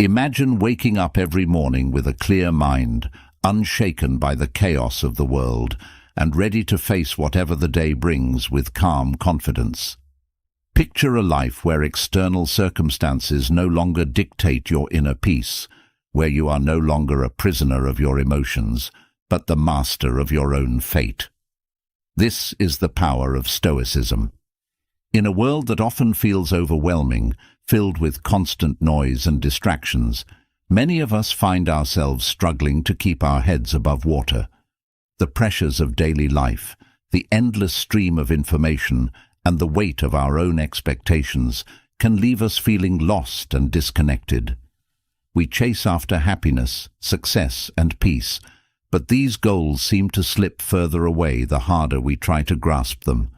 Imagine waking up every morning with a clear mind, unshaken by the chaos of the world, and ready to face whatever the day brings with calm confidence. Picture a life where external circumstances no longer dictate your inner peace, where you are no longer a prisoner of your emotions, but the master of your own fate. This is the power of Stoicism. In a world that often feels overwhelming, filled with constant noise and distractions, many of us find ourselves struggling to keep our heads above water. The pressures of daily life, the endless stream of information, and the weight of our own expectations can leave us feeling lost and disconnected. We chase after happiness, success, and peace, but these goals seem to slip further away the harder we try to grasp them.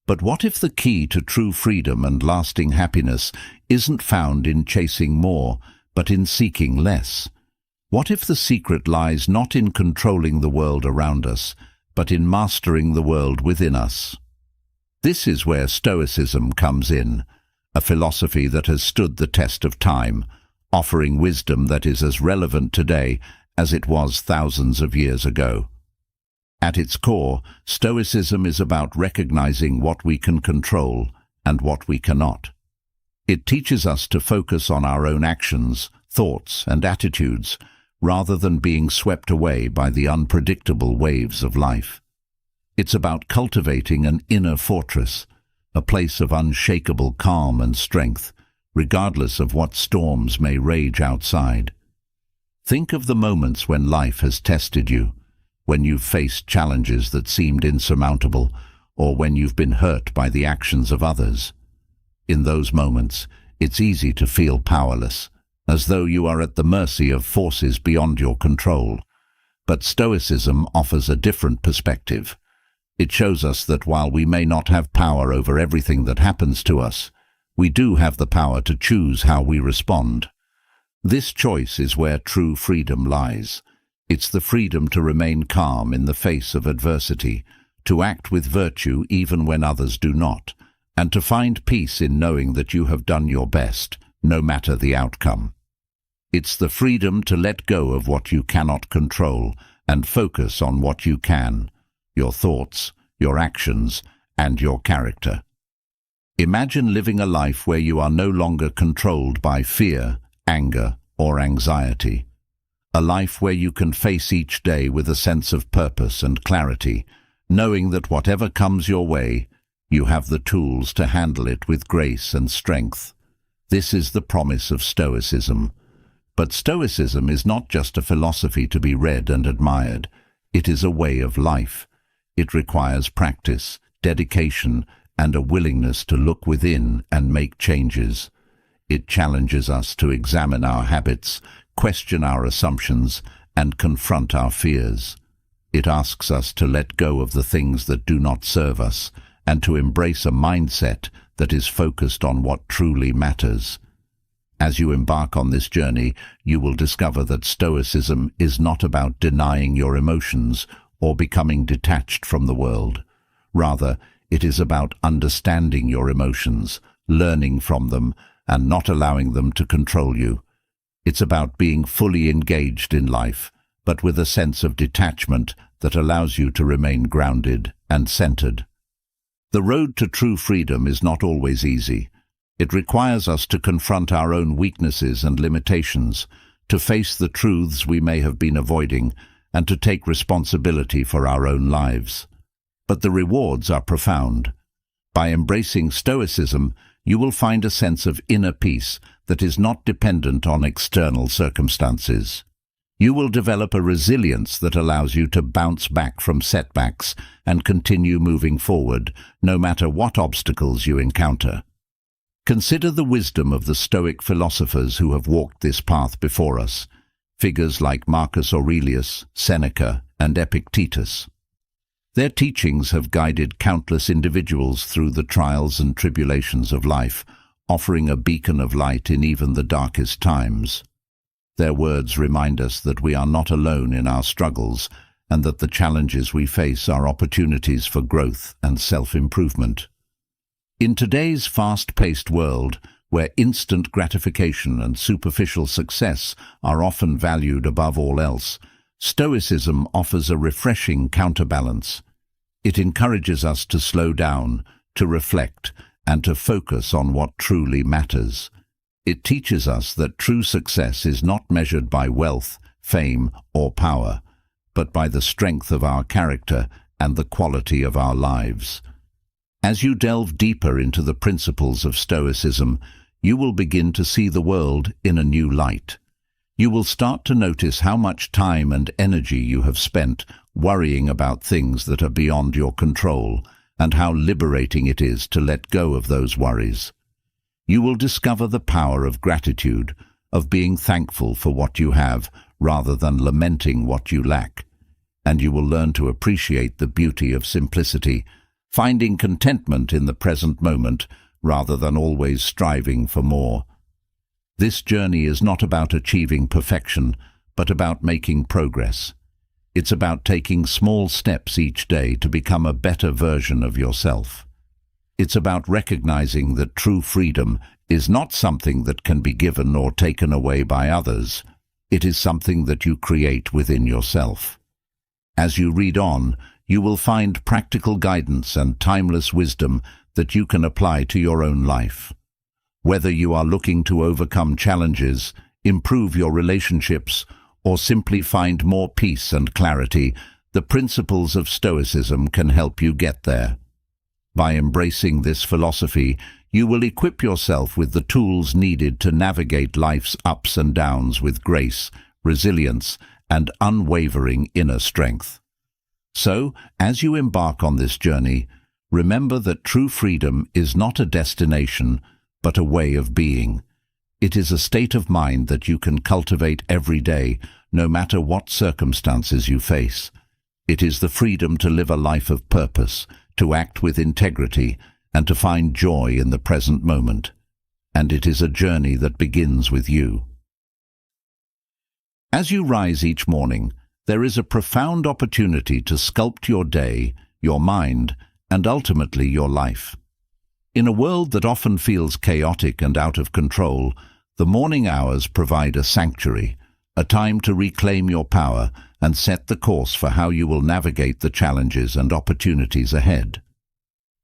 But what if the key to true freedom and lasting happiness isn't found in chasing more, but in seeking less? What if the secret lies not in controlling the world around us, but in mastering the world within us? This is where Stoicism comes in, a philosophy that has stood the test of time, offering wisdom that is as relevant today as it was thousands of years ago. At its core, Stoicism is about recognizing what we can control and what we cannot. It teaches us to focus on our own actions, thoughts, and attitudes, rather than being swept away by the unpredictable waves of life. It's about cultivating an inner fortress, a place of unshakable calm and strength, regardless of what storms may rage outside. Think of the moments when life has tested you, when you've faced challenges that seemed insurmountable, or when you've been hurt by the actions of others. In those moments, it's easy to feel powerless, as though you are at the mercy of forces beyond your control. But Stoicism offers a different perspective. It shows us that while we may not have power over everything that happens to us, we do have the power to choose how we respond. This choice is where true freedom lies. It's the freedom to remain calm in the face of adversity, to act with virtue even when others do not, and to find peace in knowing that you have done your best, no matter the outcome. It's the freedom to let go of what you cannot control and focus on what you can, your thoughts, your actions, and your character. Imagine living a life where you are no longer controlled by fear, anger, or anxiety. A life where you can face each day with a sense of purpose and clarity, knowing that whatever comes your way, you have the tools to handle it with grace and strength. This is the promise of Stoicism. But Stoicism is not just a philosophy to be read and admired. It is a way of life. It requires practice, dedication, and a willingness to look within and make changes. It challenges us to examine our habits, question our assumptions, and confront our fears. It asks us to let go of the things that do not serve us and to embrace a mindset that is focused on what truly matters. As you embark on this journey, you will discover that Stoicism is not about denying your emotions or becoming detached from the world. Rather, it is about understanding your emotions, learning from them, and not allowing them to control you. It's about being fully engaged in life, but with a sense of detachment that allows you to remain grounded and centered. The road to true freedom is not always easy. It requires us to confront our own weaknesses and limitations, to face the truths we may have been avoiding, and to take responsibility for our own lives. But the rewards are profound. By embracing Stoicism, you will find a sense of inner peace that is not dependent on external circumstances. You will develop a resilience that allows you to bounce back from setbacks and continue moving forward, no matter what obstacles you encounter. Consider the wisdom of the Stoic philosophers who have walked this path before us, figures like Marcus Aurelius, Seneca, and Epictetus. Their teachings have guided countless individuals through the trials and tribulations of life, offering a beacon of light in even the darkest times. Their words remind us that we are not alone in our struggles and that the challenges we face are opportunities for growth and self-improvement. In today's fast-paced world, where instant gratification and superficial success are often valued above all else, Stoicism offers a refreshing counterbalance. It encourages us to slow down, to reflect, and to focus on what truly matters. It teaches us that true success is not measured by wealth, fame, or power, but by the strength of our character and the quality of our lives. As you delve deeper into the principles of Stoicism, you will begin to see the world in a new light. You will start to notice how much time and energy you have spent worrying about things that are beyond your control, and how liberating it is to let go of those worries. You will discover the power of gratitude, of being thankful for what you have rather than lamenting what you lack. And you will learn to appreciate the beauty of simplicity, finding contentment in the present moment rather than always striving for more. This journey is not about achieving perfection, but about making progress. It's about taking small steps each day to become a better version of yourself. It's about recognizing that true freedom is not something that can be given or taken away by others. It is something that you create within yourself. As you read on, you will find practical guidance and timeless wisdom that you can apply to your own life. Whether you are looking to overcome challenges, improve your relationships, or simply find more peace and clarity, the principles of Stoicism can help you get there. By embracing this philosophy, you will equip yourself with the tools needed to navigate life's ups and downs with grace, resilience, and unwavering inner strength. So, as you embark on this journey, remember that true freedom is not a destination, but a way of being. It is a state of mind that you can cultivate every day, no matter what circumstances you face. It is the freedom to live a life of purpose, to act with integrity, and to find joy in the present moment. And it is a journey that begins with you. As you rise each morning, there is a profound opportunity to sculpt your day, your mind, and ultimately your life. In a world that often feels chaotic and out of control, the morning hours provide a sanctuary, a time to reclaim your power and set the course for how you will navigate the challenges and opportunities ahead.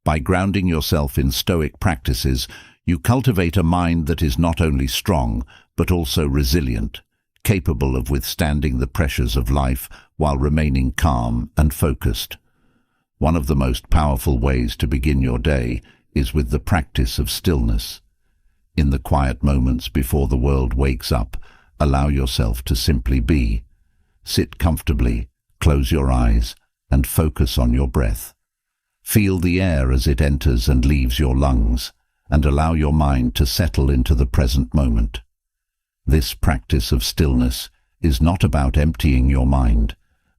By grounding yourself in Stoic practices, you cultivate a mind that is not only strong, but also resilient, capable of withstanding the pressures of life while remaining calm and focused. One of the most powerful ways to begin your day is with the practice of stillness. In the quiet moments before the world wakes up, allow yourself to simply be. Sit comfortably, close your eyes, and focus on your breath. Feel the air as it enters and leaves your lungs, and allow your mind to settle into the present moment. This practice of stillness is not about emptying your mind,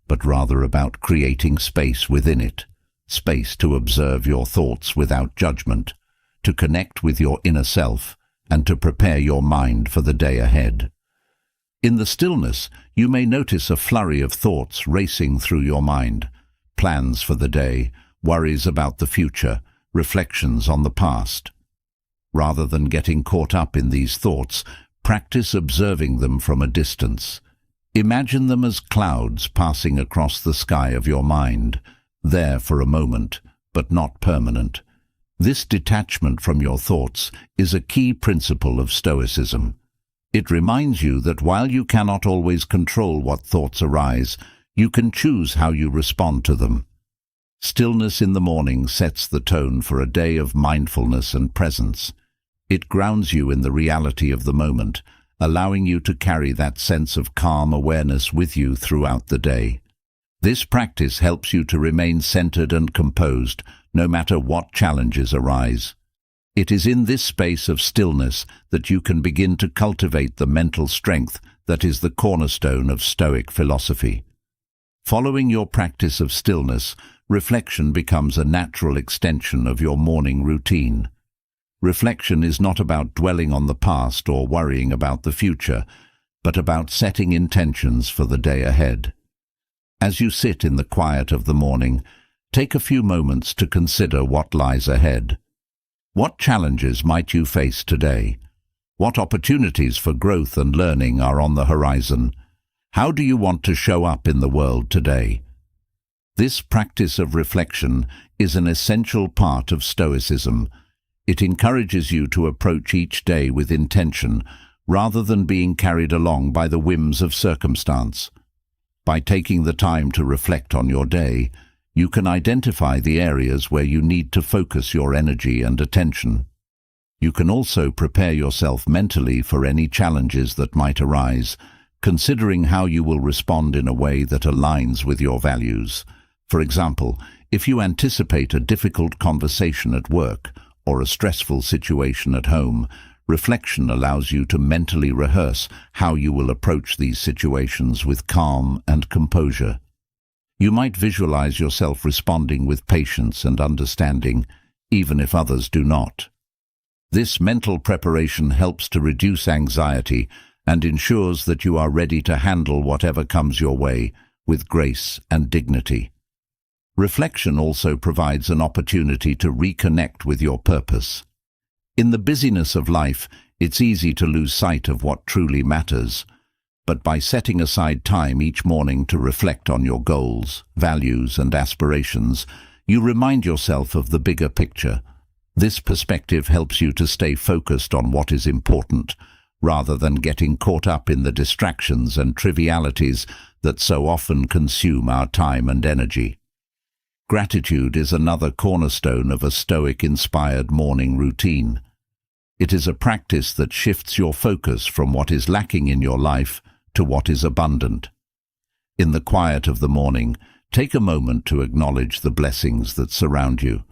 but rather about creating space within it, space to observe your thoughts without judgment, to connect with your inner self, and to prepare your mind for the day ahead. In the stillness, you may notice a flurry of thoughts racing through your mind, plans for the day, worries about the future, reflections on the past. Rather than getting caught up in these thoughts, practice observing them from a distance. Imagine them as clouds passing across the sky of your mind, there for a moment, but not permanent. This detachment from your thoughts is a key principle of Stoicism. It reminds you that while you cannot always control what thoughts arise, you can choose how you respond to them. Stillness in the morning sets the tone for a day of mindfulness and presence. It grounds you in the reality of the moment, allowing you to carry that sense of calm awareness with you throughout the day. This practice helps you to remain centered and composed, no matter what challenges arise. It is in this space of stillness that you can begin to cultivate the mental strength that is the cornerstone of Stoic philosophy. Following your practice of stillness, reflection becomes a natural extension of your morning routine. Reflection is not about dwelling on the past or worrying about the future, but about setting intentions for the day ahead. As you sit in the quiet of the morning, take a few moments to consider what lies ahead. What challenges might you face today? What opportunities for growth and learning are on the horizon? How do you want to show up in the world today? This practice of reflection is an essential part of Stoicism. It encourages you to approach each day with intention, rather than being carried along by the whims of circumstance. By taking the time to reflect on your day, you can identify the areas where you need to focus your energy and attention. You can also prepare yourself mentally for any challenges that might arise, considering how you will respond in a way that aligns with your values. For example, if you anticipate a difficult conversation at work or a stressful situation at home, reflection allows you to mentally rehearse how you will approach these situations with calm and composure. You might visualize yourself responding with patience and understanding, even if others do not. This mental preparation helps to reduce anxiety and ensures that you are ready to handle whatever comes your way with grace and dignity. Reflection also provides an opportunity to reconnect with your purpose. In the busyness of life, it's easy to lose sight of what truly matters, but by setting aside time each morning to reflect on your goals, values, and aspirations, you remind yourself of the bigger picture. This perspective helps you to stay focused on what is important, rather than getting caught up in the distractions and trivialities that so often consume our time and energy. Gratitude is another cornerstone of a Stoic-inspired morning routine. It is a practice that shifts your focus from what is lacking in your life to what is abundant. In the quiet of the morning, take a moment to acknowledge the blessings that surround you.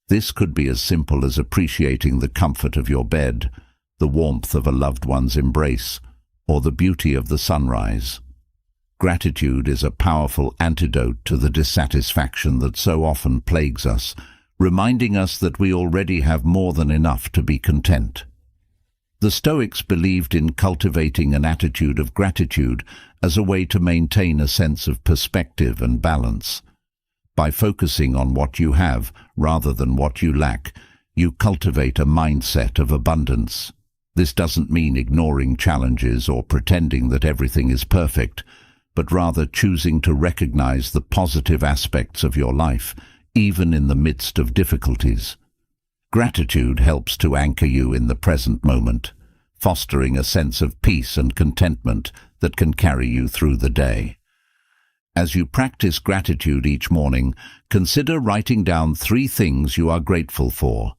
This could be as simple as appreciating the comfort of your bed, the warmth of a loved one's embrace, or the beauty of the sunrise. Gratitude is a powerful antidote to the dissatisfaction that so often plagues us, reminding us that we already have more than enough to be content. The Stoics believed in cultivating an attitude of gratitude as a way to maintain a sense of perspective and balance. By focusing on what you have rather than what you lack, you cultivate a mindset of abundance. This doesn't mean ignoring challenges or pretending that everything is perfect, but rather choosing to recognize the positive aspects of your life, even in the midst of difficulties. Gratitude helps to anchor you in the present moment, fostering a sense of peace and contentment that can carry you through the day. As you practice gratitude each morning, consider writing down 3 things you are grateful for.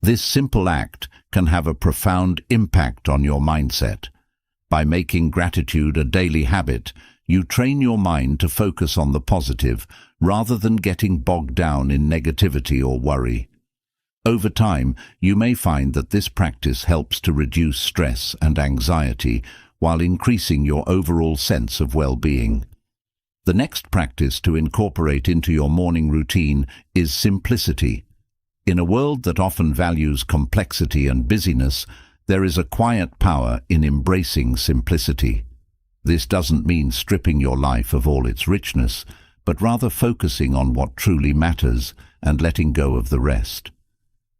This simple act can have a profound impact on your mindset. By making gratitude a daily habit, you train your mind to focus on the positive rather than getting bogged down in negativity or worry. Over time, you may find that this practice helps to reduce stress and anxiety while increasing your overall sense of well-being. The next practice to incorporate into your morning routine is simplicity. In a world that often values complexity and busyness, there is a quiet power in embracing simplicity. This doesn't mean stripping your life of all its richness, but rather focusing on what truly matters and letting go of the rest.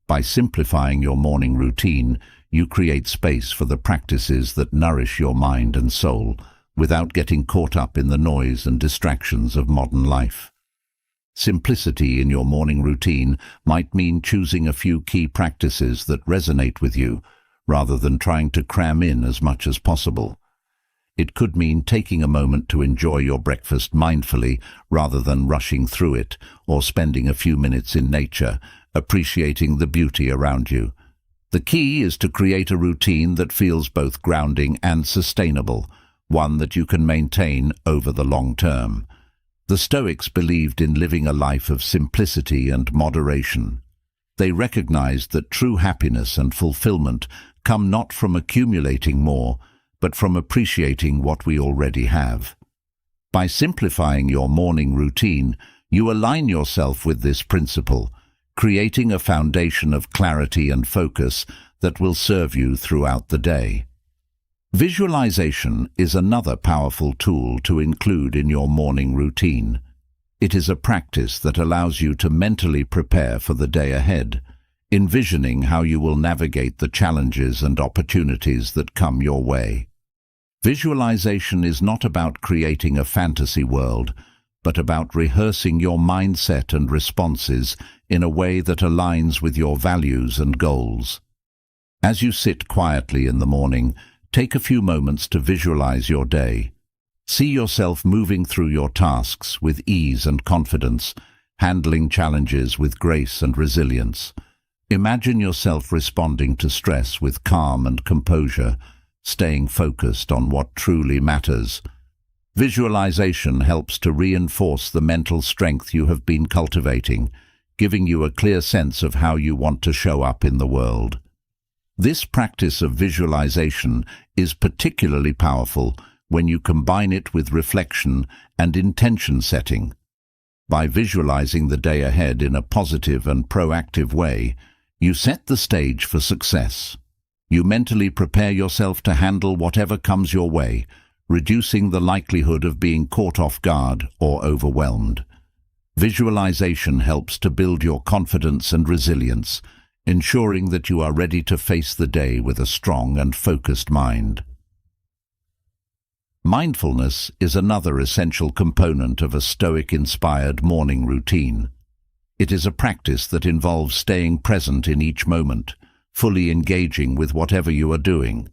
By simplifying your morning routine, you create space for the practices that nourish your mind and soul, without getting caught up in the noise and distractions of modern life. Simplicity in your morning routine might mean choosing a few key practices that resonate with you, rather than trying to cram in as much as possible. It could mean taking a moment to enjoy your breakfast mindfully rather than rushing through it, or spending a few minutes in nature, appreciating the beauty around you. The key is to create a routine that feels both grounding and sustainable, one that you can maintain over the long term. The Stoics believed in living a life of simplicity and moderation. They recognized that true happiness and fulfillment come not from accumulating more, but from appreciating what we already have. By simplifying your morning routine, you align yourself with this principle, creating a foundation of clarity and focus that will serve you throughout the day. Visualization is another powerful tool to include in your morning routine. It is a practice that allows you to mentally prepare for the day ahead. envisioning how you will navigate the challenges and opportunities that come your way. Visualization is not about creating a fantasy world, but about rehearsing your mindset and responses in a way that aligns with your values and goals. As you sit quietly in the morning, take a few moments to visualize your day. See yourself moving through your tasks with ease and confidence, handling challenges with grace and resilience. Imagine yourself responding to stress with calm and composure, staying focused on what truly matters. Visualization helps to reinforce the mental strength you have been cultivating, giving you a clear sense of how you want to show up in the world. This practice of visualization is particularly powerful when you combine it with reflection and intention setting. By visualizing the day ahead in a positive and proactive way, you set the stage for success. You mentally prepare yourself to handle whatever comes your way, reducing the likelihood of being caught off guard or overwhelmed. Visualization helps to build your confidence and resilience, ensuring that you are ready to face the day with a strong and focused mind. Mindfulness is another essential component of a Stoic-inspired morning routine. It is a practice that involves staying present in each moment, fully engaging with whatever you are doing.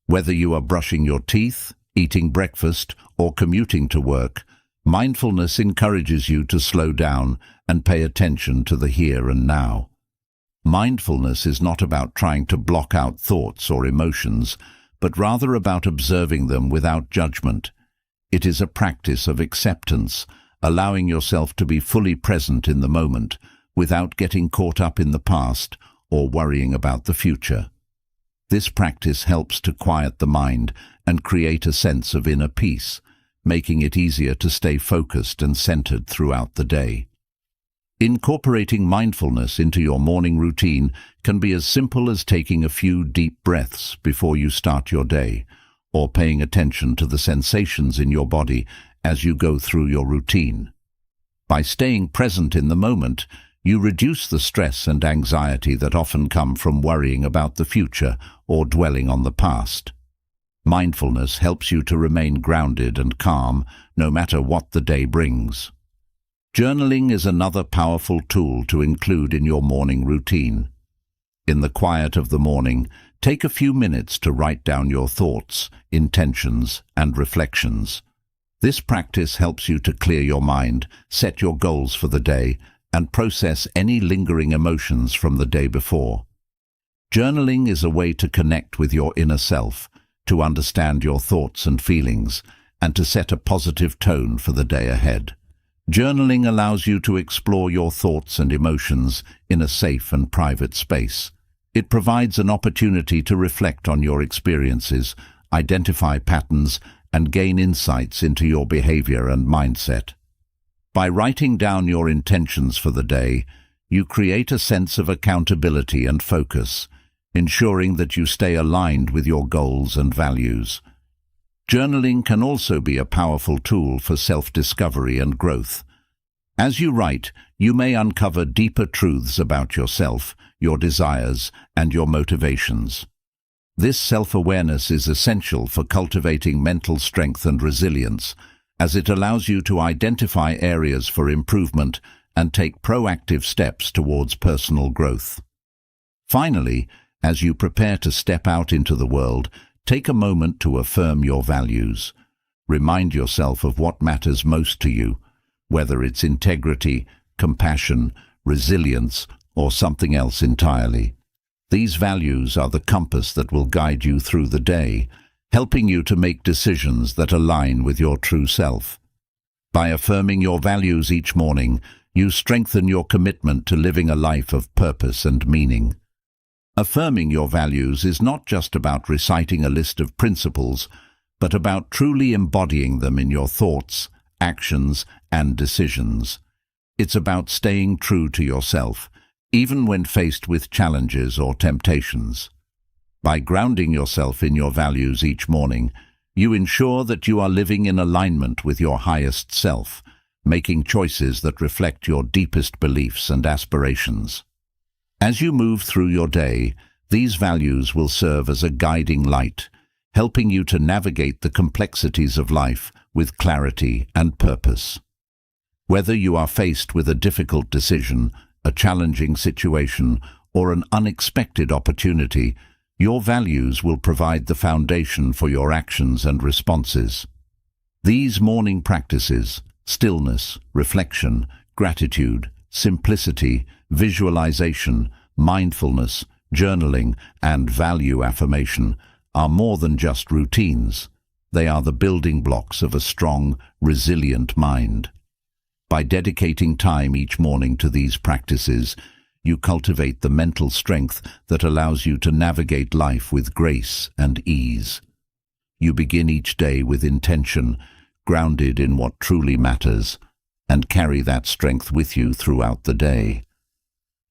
Whether you are brushing your teeth, eating breakfast, or commuting to work, mindfulness encourages you to slow down and pay attention to the here and now. Mindfulness is not about trying to block out thoughts or emotions, but rather about observing them without judgment. It is a practice of acceptance, allowing yourself to be fully present in the moment without getting caught up in the past or worrying about the future. This practice helps to quiet the mind and create a sense of inner peace, making it easier to stay focused and centered throughout the day. Incorporating mindfulness into your morning routine can be as simple as taking a few deep breaths before you start your day, or paying attention to the sensations in your body as you go through your routine. By staying present in the moment, you reduce the stress and anxiety that often come from worrying about the future or dwelling on the past. Mindfulness helps you to remain grounded and calm no matter what the day brings. Journaling is another powerful tool to include in your morning routine. In the quiet of the morning, take a few minutes to write down your thoughts, intentions, and reflections. This practice helps you to clear your mind, set your goals for the day, and process any lingering emotions from the day before. Journaling is a way to connect with your inner self, to understand your thoughts and feelings, and to set a positive tone for the day ahead. Journaling allows you to explore your thoughts and emotions in a safe and private space. It provides an opportunity to reflect on your experiences, identify patterns, and gain insights into your behavior and mindset. By writing down your intentions for the day, you create a sense of accountability and focus, ensuring that you stay aligned with your goals and values. Journaling can also be a powerful tool for self-discovery and growth. As you write, you may uncover deeper truths about yourself, your desires, and your motivations. This self-awareness is essential for cultivating mental strength and resilience, as it allows you to identify areas for improvement and take proactive steps towards personal growth. Finally, as you prepare to step out into the world, take a moment to affirm your values. Remind yourself of what matters most to you, whether it's integrity, compassion, resilience, or something else entirely. These values are the compass that will guide you through the day, helping you to make decisions that align with your true self. By affirming your values each morning, you strengthen your commitment to living a life of purpose and meaning. Affirming your values is not just about reciting a list of principles, but about truly embodying them in your thoughts, actions, and decisions. It's about staying true to yourself, even when faced with challenges or temptations. By grounding yourself in your values each morning, you ensure that you are living in alignment with your highest self, making choices that reflect your deepest beliefs and aspirations. As you move through your day, these values will serve as a guiding light, helping you to navigate the complexities of life with clarity and purpose. Whether you are faced with a difficult decision, a challenging situation, or an unexpected opportunity, your values will provide the foundation for your actions and responses. These morning practices, stillness, reflection, gratitude, simplicity, visualization, mindfulness, journaling, and value affirmation, are more than just routines. They are the building blocks of a strong, resilient mind. By dedicating time each morning to these practices, you cultivate the mental strength that allows you to navigate life with grace and ease. You begin each day with intention, grounded in what truly matters, and carry that strength with you throughout the day.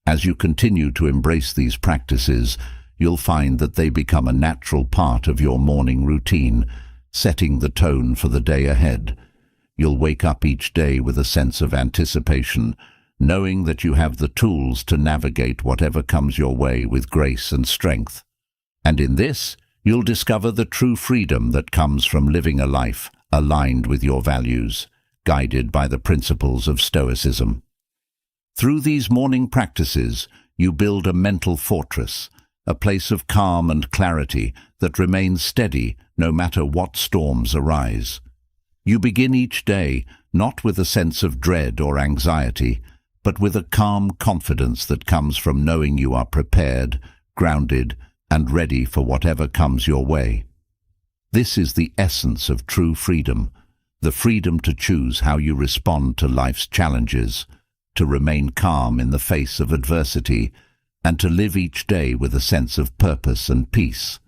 As you continue to embrace these practices, you'll find that they become a natural part of your morning routine, setting the tone for the day ahead. You'll wake up each day with a sense of anticipation, knowing that you have the tools to navigate whatever comes your way with grace and strength. And in this, you'll discover the true freedom that comes from living a life aligned with your values, guided by the principles of Stoicism. Through these morning practices, you build a mental fortress, a place of calm and clarity that remains steady no matter what storms arise. You begin each day not with a sense of dread or anxiety, but with a calm confidence that comes from knowing you are prepared, grounded, and ready for whatever comes your way. This is the essence of true freedom, the freedom to choose how you respond to life's challenges, to remain calm in the face of adversity, and to live each day with a sense of purpose and peace.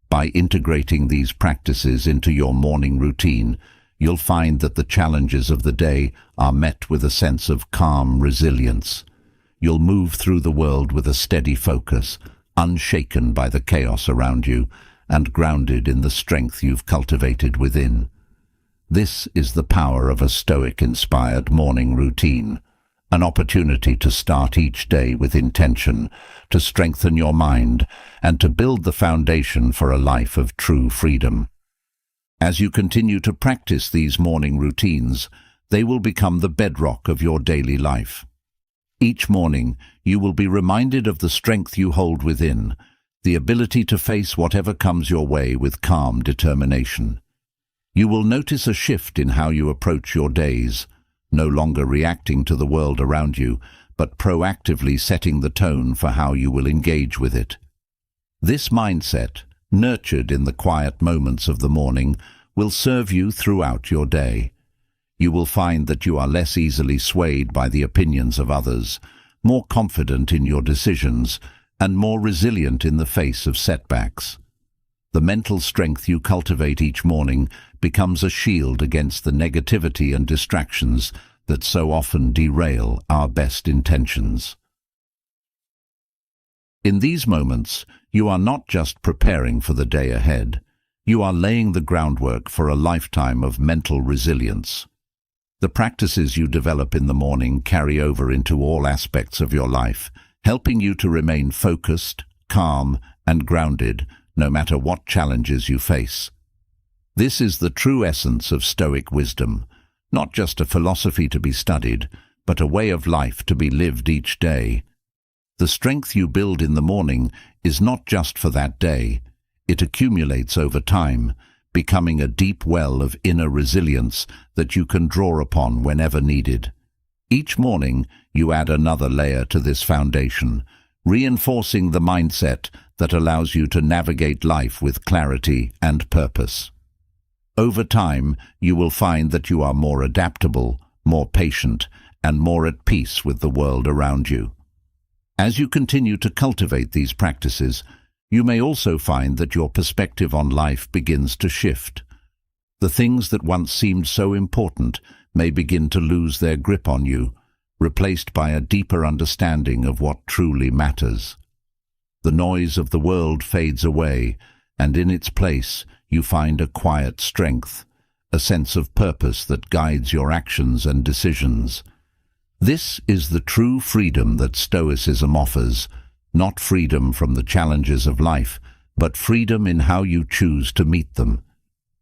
By integrating these practices into your morning routine, you'll find that the challenges of the day are met with a sense of calm resilience. You'll move through the world with a steady focus, unshaken by the chaos around you, and grounded in the strength you've cultivated within. This is the power of a Stoic-inspired morning routine, an opportunity to start each day with intention, to strengthen your mind, and to build the foundation for a life of true freedom. As you continue to practice these morning routines, they will become the bedrock of your daily life. Each morning, you will be reminded of the strength you hold within, the ability to face whatever comes your way with calm determination. You will notice a shift in how you approach your days, no longer reacting to the world around you, but proactively setting the tone for how you will engage with it. This mindset, nurtured in the quiet moments of the morning, will serve you throughout your day. You will find that you are less easily swayed by the opinions of others, more confident in your decisions, and more resilient in the face of setbacks. The mental strength you cultivate each morning becomes a shield against the negativity and distractions that so often derail our best intentions. In these moments, you are not just preparing for the day ahead, you are laying the groundwork for a lifetime of mental resilience. The practices you develop in the morning carry over into all aspects of your life, helping you to remain focused, calm, and grounded no matter what challenges you face. This is the true essence of Stoic wisdom, not just a philosophy to be studied, but a way of life to be lived each day. The strength you build in the morning is not just for that day. It accumulates over time, becoming a deep well of inner resilience that you can draw upon whenever needed. Each morning, you add another layer to this foundation, reinforcing the mindset that allows you to navigate life with clarity and purpose. Over time, you will find that you are more adaptable, more patient, and more at peace with the world around you. As you continue to cultivate these practices, you may also find that your perspective on life begins to shift. The things that once seemed so important may begin to lose their grip on you, replaced by a deeper understanding of what truly matters. The noise of the world fades away, and in its place you find a quiet strength, a sense of purpose that guides your actions and decisions. This is the true freedom that Stoicism offers, not freedom from the challenges of life, but freedom in how you choose to meet them.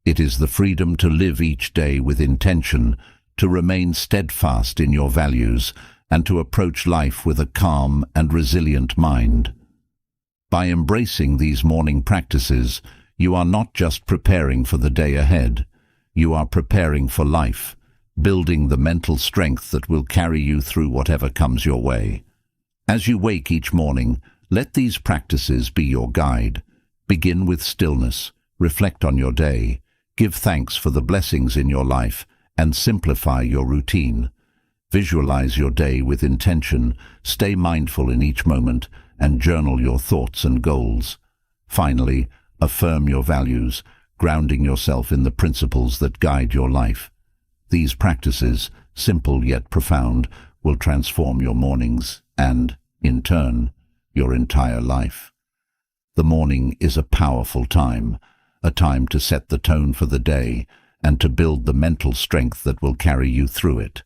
It is the freedom to live each day with intention, to remain steadfast in your values, and to approach life with a calm and resilient mind. By embracing these morning practices, you are not just preparing for the day ahead, you are preparing for life, building the mental strength that will carry you through whatever comes your way. As you wake each morning, let these practices be your guide. Begin with stillness, reflect on your day, give thanks for the blessings in your life, and simplify your routine. Visualize your day with intention, stay mindful in each moment, and journal your thoughts and goals. Finally, affirm your values, grounding yourself in the principles that guide your life. These practices, simple yet profound, will transform your mornings and, in turn, your entire life. The morning is a powerful time, a time to set the tone for the day and to build the mental strength that will carry you through it.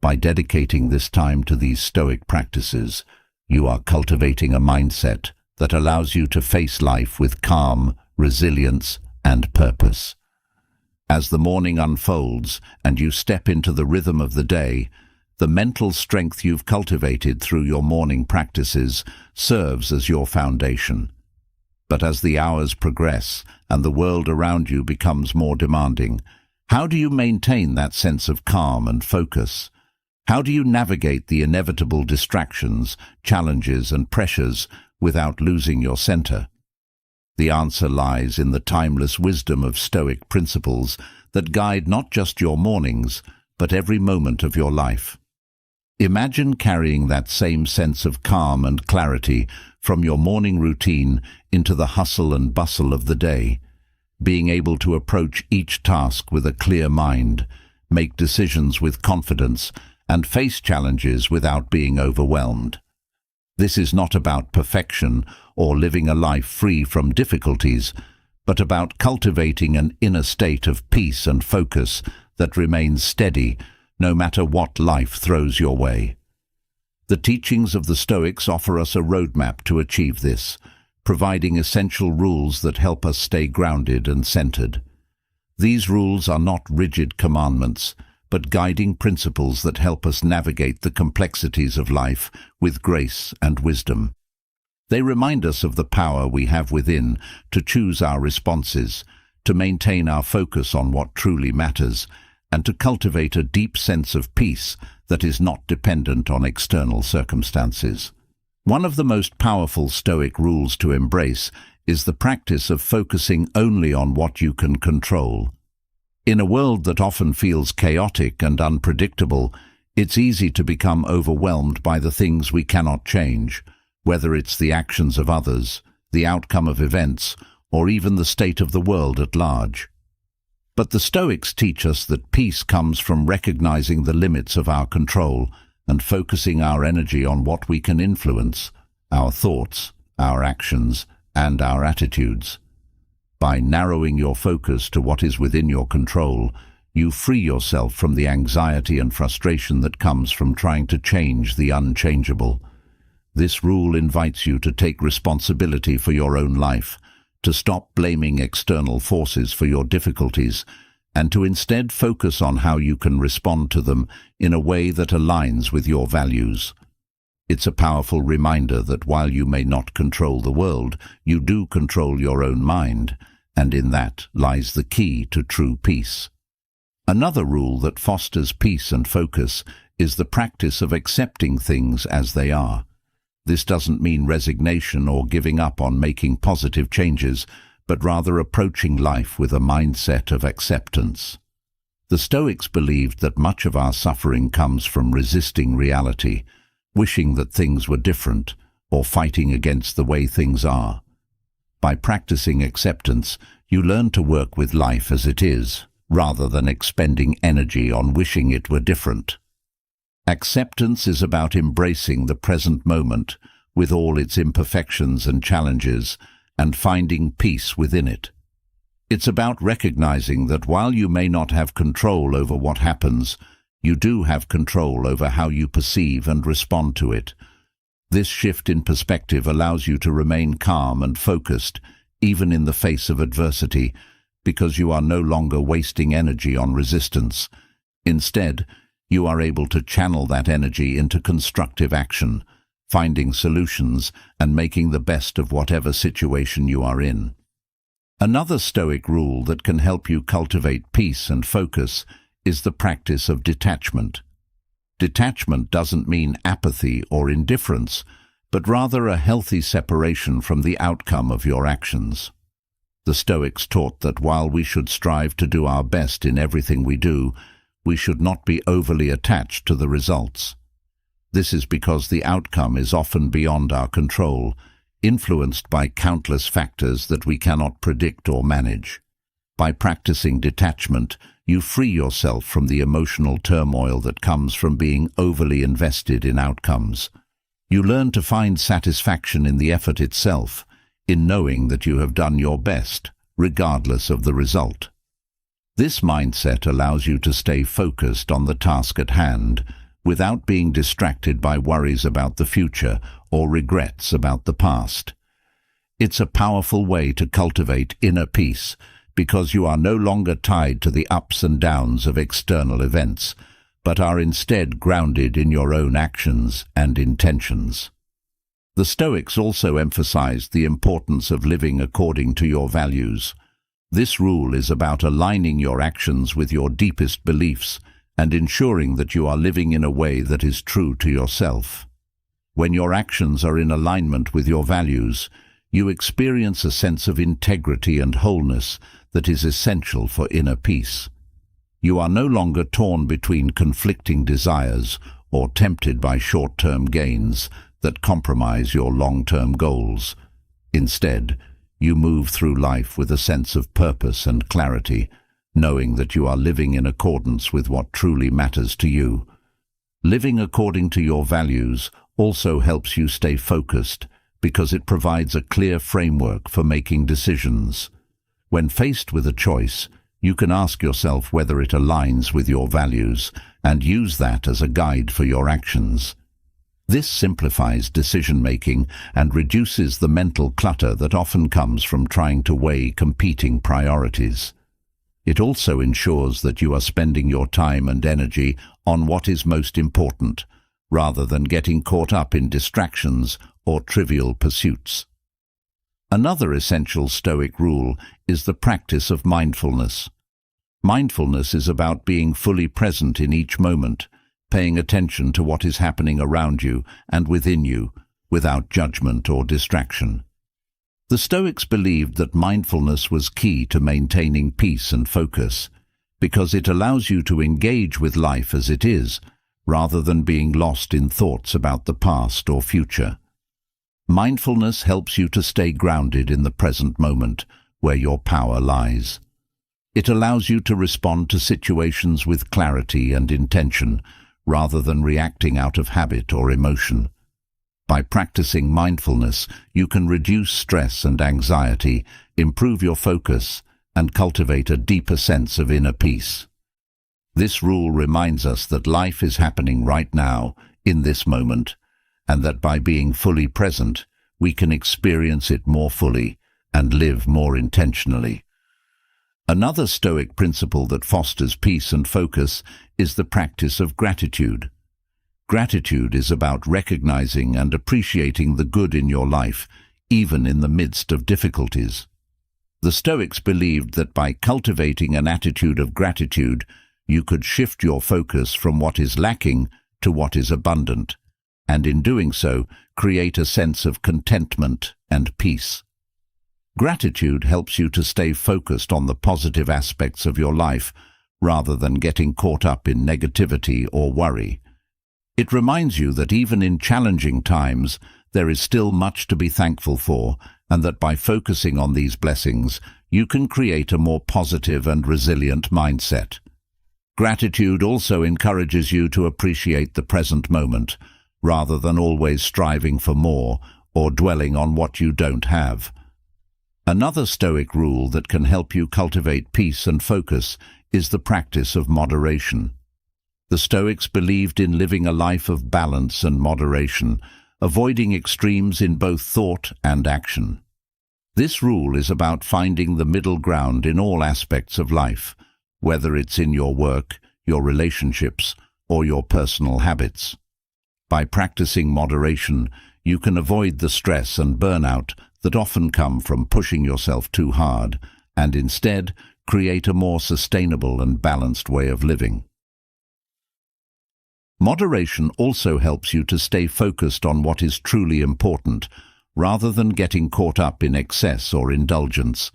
By dedicating this time to these Stoic practices, you are cultivating a mindset that allows you to face life with calm, resilience, and purpose. As the morning unfolds and you step into the rhythm of the day, the mental strength you've cultivated through your morning practices serves as your foundation. But as the hours progress and the world around you becomes more demanding, how do you maintain that sense of calm and focus? How do you navigate the inevitable distractions, challenges, and pressures without losing your center? The answer lies in the timeless wisdom of Stoic principles that guide not just your mornings, but every moment of your life. Imagine carrying that same sense of calm and clarity from your morning routine into the hustle and bustle of the day, being able to approach each task with a clear mind, make decisions with confidence, and face challenges without being overwhelmed. This is not about perfection or living a life free from difficulties, but about cultivating an inner state of peace and focus that remains steady no matter what life throws your way. The teachings of the Stoics offer us a roadmap to achieve this, providing essential rules that help us stay grounded and centered. These rules are not rigid commandments, but guiding principles that help us navigate the complexities of life with grace and wisdom. They remind us of the power we have within to choose our responses, to maintain our focus on what truly matters, and to cultivate a deep sense of peace that is not dependent on external circumstances. One of the most powerful Stoic rules to embrace is the practice of focusing only on what you can control. In a world that often feels chaotic and unpredictable, it's easy to become overwhelmed by the things we cannot change, whether it's the actions of others, the outcome of events, or even the state of the world at large. But the Stoics teach us that peace comes from recognizing the limits of our control and focusing our energy on what we can influence, our thoughts, our actions, and our attitudes. By narrowing your focus to what is within your control, you free yourself from the anxiety and frustration that comes from trying to change the unchangeable. This rule invites you to take responsibility for your own life, to stop blaming external forces for your difficulties, and to instead focus on how you can respond to them in a way that aligns with your values. It's a powerful reminder that while you may not control the world, you do control your own mind, and in that lies the key to true peace. Another rule that fosters peace and focus is the practice of accepting things as they are. This doesn't mean resignation or giving up on making positive changes, but rather approaching life with a mindset of acceptance. The Stoics believed that much of our suffering comes from resisting reality, wishing that things were different, or fighting against the way things are. By practicing acceptance, you learn to work with life as it is, rather than expending energy on wishing it were different. Acceptance is about embracing the present moment, with all its imperfections and challenges, and finding peace within it. It's about recognizing that while you may not have control over what happens, You do have control over how you perceive and respond to it. This shift in perspective allows you to remain calm and focused, even in the face of adversity, because you are no longer wasting energy on resistance. Instead, you are able to channel that energy into constructive action, finding solutions and making the best of whatever situation you are in. Another Stoic rule that can help you cultivate peace and focus is the practice of detachment. Detachment doesn't mean apathy or indifference, but rather a healthy separation from the outcome of your actions. The Stoics taught that while we should strive to do our best in everything we do, we should not be overly attached to the results. This is because the outcome is often beyond our control, influenced by countless factors that we cannot predict or manage. By practicing detachment, you free yourself from the emotional turmoil that comes from being overly invested in outcomes. You learn to find satisfaction in the effort itself, in knowing that you have done your best, regardless of the result. This mindset allows you to stay focused on the task at hand, without being distracted by worries about the future or regrets about the past. It's a powerful way to cultivate inner peace, because you are no longer tied to the ups and downs of external events, but are instead grounded in your own actions and intentions. The Stoics also emphasized the importance of living according to your values. This rule is about aligning your actions with your deepest beliefs and ensuring that you are living in a way that is true to yourself. When your actions are in alignment with your values, you experience a sense of integrity and wholeness that is essential for inner peace. You are no longer torn between conflicting desires or tempted by short-term gains that compromise your long-term goals. Instead, you move through life with a sense of purpose and clarity, knowing that you are living in accordance with what truly matters to you. Living according to your values also helps you stay focused, because it provides a clear framework for making decisions. When faced with a choice, you can ask yourself whether it aligns with your values and use that as a guide for your actions. This simplifies decision-making and reduces the mental clutter that often comes from trying to weigh competing priorities. It also ensures that you are spending your time and energy on what is most important, rather than getting caught up in distractions or trivial pursuits. Another essential Stoic rule is the practice of mindfulness. Mindfulness is about being fully present in each moment, paying attention to what is happening around you and within you, without judgment or distraction. The Stoics believed that mindfulness was key to maintaining peace and focus, because it allows you to engage with life as it is, rather than being lost in thoughts about the past or future. Mindfulness helps you to stay grounded in the present moment, where your power lies. It allows you to respond to situations with clarity and intention, rather than reacting out of habit or emotion. By practicing mindfulness, you can reduce stress and anxiety, improve your focus, and cultivate a deeper sense of inner peace. This rule reminds us that life is happening right now, in this moment, and that by being fully present, we can experience it more fully and live more intentionally. Another Stoic principle that fosters peace and focus is the practice of gratitude. Gratitude is about recognizing and appreciating the good in your life, even in the midst of difficulties. The Stoics believed that by cultivating an attitude of gratitude, you could shift your focus from what is lacking to what is abundant, and in doing so, create a sense of contentment and peace. Gratitude helps you to stay focused on the positive aspects of your life, rather than getting caught up in negativity or worry. It reminds you that even in challenging times, there is still much to be thankful for, and that by focusing on these blessings, you can create a more positive and resilient mindset. Gratitude also encourages you to appreciate the present moment, rather than always striving for more or dwelling on what you don't have. Another Stoic rule that can help you cultivate peace and focus is the practice of moderation. The Stoics believed in living a life of balance and moderation, avoiding extremes in both thought and action. This rule is about finding the middle ground in all aspects of life, whether it's in your work, your relationships, or your personal habits. By practicing moderation, you can avoid the stress and burnout that often come from pushing yourself too hard, and instead create a more sustainable and balanced way of living. Moderation also helps you to stay focused on what is truly important, rather than getting caught up in excess or indulgence.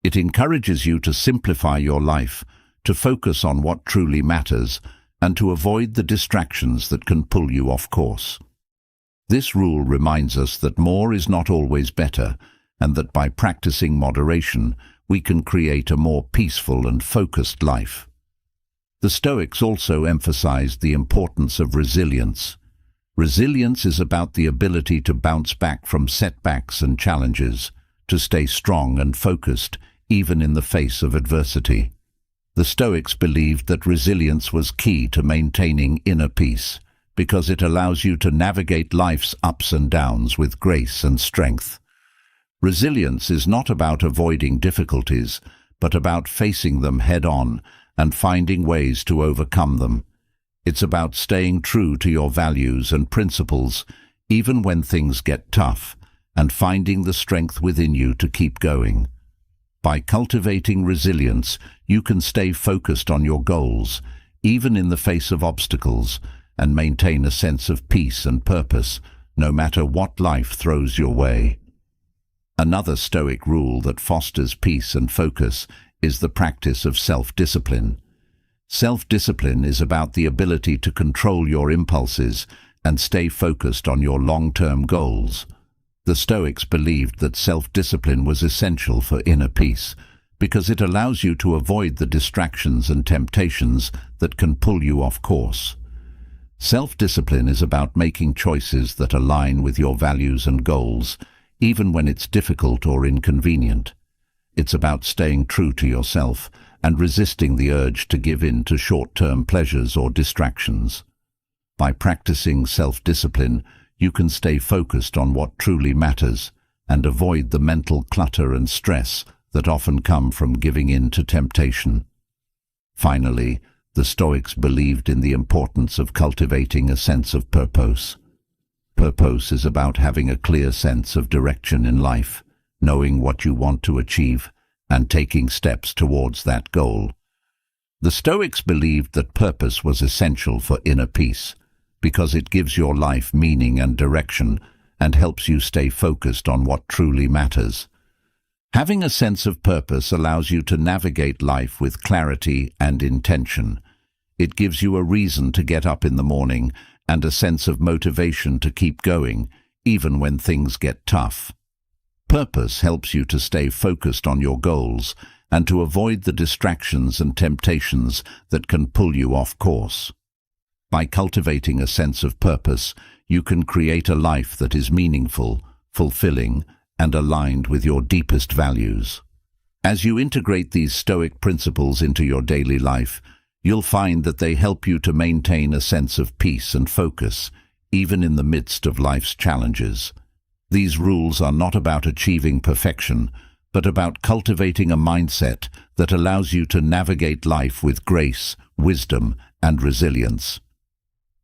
It encourages you to simplify your life, to focus on what truly matters, and to avoid the distractions that can pull you off course. This rule reminds us that more is not always better, and that by practicing moderation, we can create a more peaceful and focused life. The Stoics also emphasized the importance of resilience. Resilience is about the ability to bounce back from setbacks and challenges, to stay strong and focused, even in the face of adversity. The Stoics believed that resilience was key to maintaining inner peace, because it allows you to navigate life's ups and downs with grace and strength. Resilience is not about avoiding difficulties, but about facing them head-on and finding ways to overcome them. It's about staying true to your values and principles, even when things get tough, and finding the strength within you to keep going. By cultivating resilience, you can stay focused on your goals, even in the face of obstacles, and maintain a sense of peace and purpose, no matter what life throws your way. Another Stoic rule that fosters peace and focus is the practice of self-discipline. Self-discipline is about the ability to control your impulses and stay focused on your long-term goals. The Stoics believed that self-discipline was essential for inner peace, because it allows you to avoid the distractions and temptations that can pull you off course. Self-discipline is about making choices that align with your values and goals, even when it's difficult or inconvenient. It's about staying true to yourself and resisting the urge to give in to short-term pleasures or distractions. By practicing self-discipline, you can stay focused on what truly matters and avoid the mental clutter and stress that often come from giving in to temptation. Finally, the Stoics believed in the importance of cultivating a sense of purpose. Purpose is about having a clear sense of direction in life, knowing what you want to achieve, and taking steps towards that goal. The Stoics believed that purpose was essential for inner peace, because it gives your life meaning and direction and helps you stay focused on what truly matters. Having a sense of purpose allows you to navigate life with clarity and intention. It gives you a reason to get up in the morning and a sense of motivation to keep going, even when things get tough. Purpose helps you to stay focused on your goals and to avoid the distractions and temptations that can pull you off course. By cultivating a sense of purpose, you can create a life that is meaningful, fulfilling, and aligned with your deepest values. As you integrate these Stoic principles into your daily life, you'll find that they help you to maintain a sense of peace and focus, even in the midst of life's challenges. These rules are not about achieving perfection, but about cultivating a mindset that allows you to navigate life with grace, wisdom, and resilience.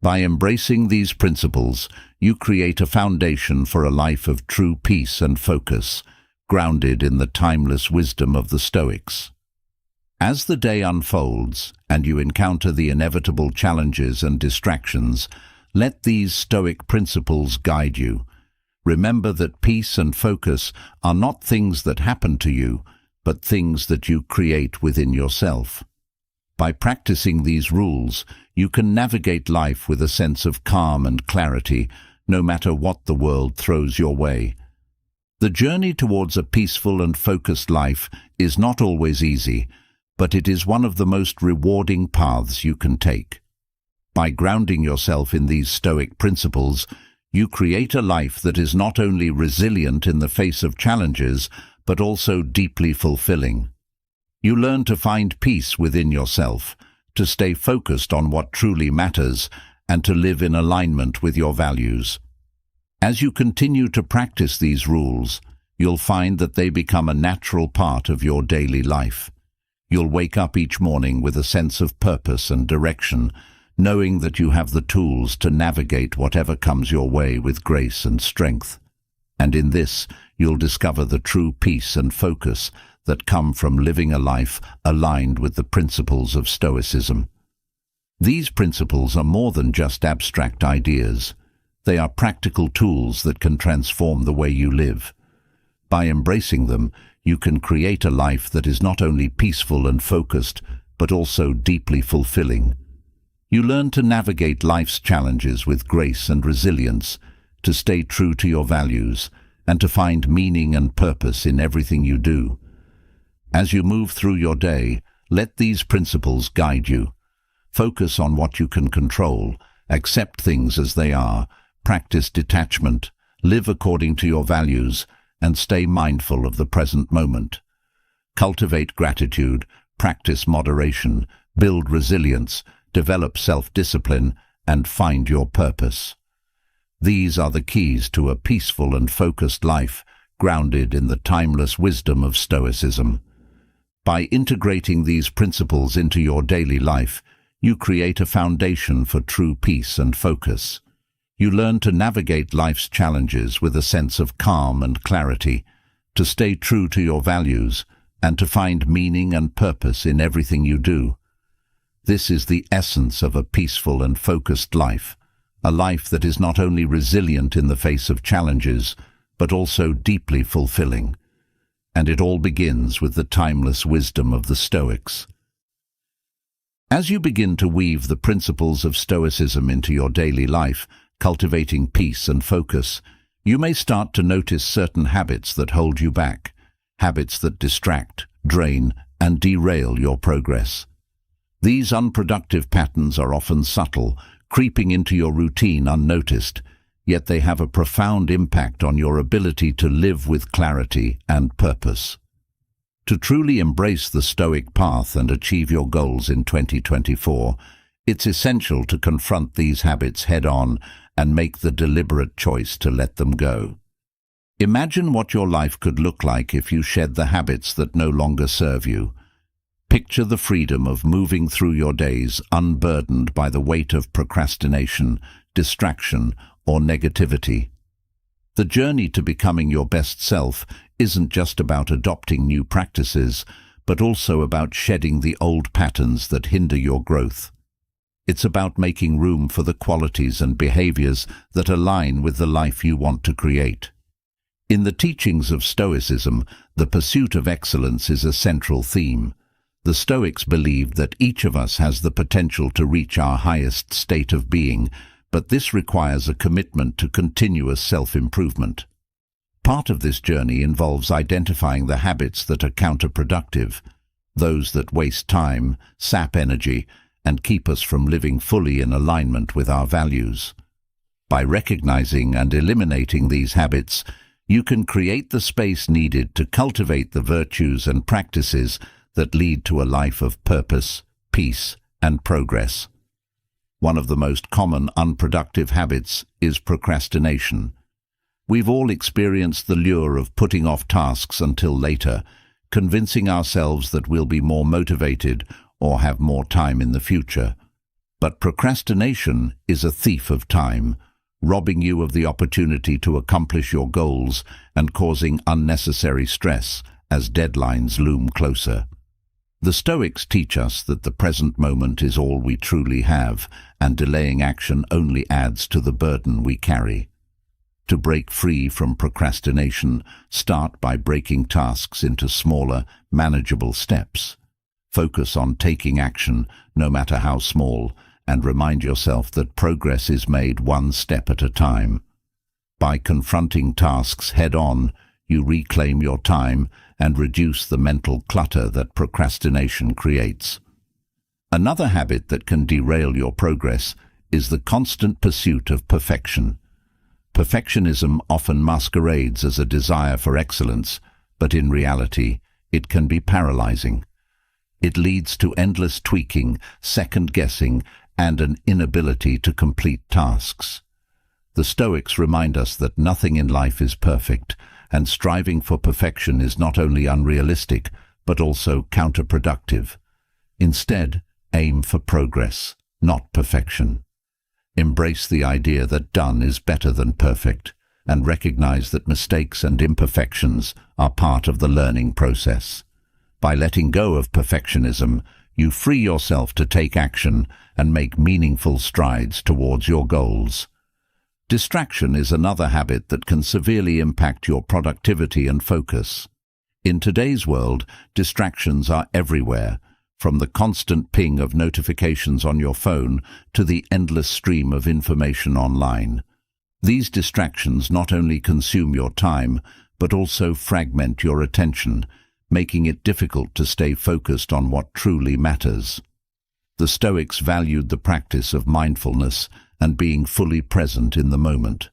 By embracing these principles, you create a foundation for a life of true peace and focus, grounded in the timeless wisdom of the Stoics. As the day unfolds and you encounter the inevitable challenges and distractions, let these Stoic principles guide you. Remember that peace and focus are not things that happen to you, but things that you create within yourself. By practicing these rules, you can navigate life with a sense of calm and clarity, no matter what the world throws your way. The journey towards a peaceful and focused life is not always easy, but it is one of the most rewarding paths you can take. By grounding yourself in these Stoic principles, you create a life that is not only resilient in the face of challenges, but also deeply fulfilling. You learn to find peace within yourself, to stay focused on what truly matters, and to live in alignment with your values. As you continue to practice these rules, you'll find that they become a natural part of your daily life. You'll wake up each morning with a sense of purpose and direction, knowing that you have the tools to navigate whatever comes your way with grace and strength. And in this, you'll discover the true peace and focus that come from living a life aligned with the principles of Stoicism. These principles are more than just abstract ideas. They are practical tools that can transform the way you live. By embracing them, you can create a life that is not only peaceful and focused, but also deeply fulfilling. You learn to navigate life's challenges with grace and resilience, to stay true to your values, and to find meaning and purpose in everything you do. As you move through your day, let these principles guide you. Focus on what you can control, accept things as they are, practice detachment, live according to your values, and stay mindful of the present moment. Cultivate gratitude, practice moderation, build resilience, develop self-discipline, and find your purpose. These are the keys to a peaceful and focused life, grounded in the timeless wisdom of Stoicism. By integrating these principles into your daily life, you create a foundation for true peace and focus. You learn to navigate life's challenges with a sense of calm and clarity, to stay true to your values, and to find meaning and purpose in everything you do. This is the essence of a peaceful and focused life, a life that is not only resilient in the face of challenges, but also deeply fulfilling. And it all begins with the timeless wisdom of the Stoics. As you begin to weave the principles of Stoicism into your daily life, cultivating peace and focus, you may start to notice certain habits that hold you back, habits that distract, drain, and derail your progress. These unproductive patterns are often subtle, creeping into your routine unnoticed, yet they have a profound impact on your ability to live with clarity and purpose. To truly embrace the Stoic path and achieve your goals in 2024, it's essential to confront these habits head-on and make the deliberate choice to let them go. Imagine what your life could look like if you shed the habits that no longer serve you. Picture the freedom of moving through your days unburdened by the weight of procrastination, distraction, or negativity. The journey to becoming your best self isn't just about adopting new practices, but also about shedding the old patterns that hinder your growth. It's about making room for the qualities and behaviors that align with the life you want to create. In the teachings of Stoicism, the pursuit of excellence is a central theme. The Stoics believed that each of us has the potential to reach our highest state of being, but this requires a commitment to continuous self-improvement. Part of this journey involves identifying the habits that are counterproductive, those that waste time, sap energy, and keep us from living fully in alignment with our values. By recognizing and eliminating these habits, you can create the space needed to cultivate the virtues and practices that lead to a life of purpose, peace, and progress. One of the most common unproductive habits is procrastination. We've all experienced the lure of putting off tasks until later, convincing ourselves that we'll be more motivated or have more time in the future. But procrastination is a thief of time, robbing you of the opportunity to accomplish your goals and causing unnecessary stress as deadlines loom closer. The Stoics teach us that the present moment is all we truly have, and delaying action only adds to the burden we carry. To break free from procrastination, start by breaking tasks into smaller, manageable steps. Focus on taking action, no matter how small, and remind yourself that progress is made one step at a time. By confronting tasks head-on, you reclaim your time and reduce the mental clutter that procrastination creates. Another habit that can derail your progress is the constant pursuit of perfection. Perfectionism often masquerades as a desire for excellence, but in reality, it can be paralyzing. It leads to endless tweaking, second-guessing, and an inability to complete tasks. The Stoics remind us that nothing in life is perfect, and striving for perfection is not only unrealistic, but also counterproductive. Instead, aim for progress, not perfection. Embrace the idea that done is better than perfect, and recognize that mistakes and imperfections are part of the learning process. By letting go of perfectionism, you free yourself to take action and make meaningful strides towards your goals. Distraction is another habit that can severely impact your productivity and focus. In today's world, distractions are everywhere, from the constant ping of notifications on your phone to the endless stream of information online. These distractions not only consume your time, but also fragment your attention, making it difficult to stay focused on what truly matters. The Stoics valued the practice of mindfulness and being fully present in the moment.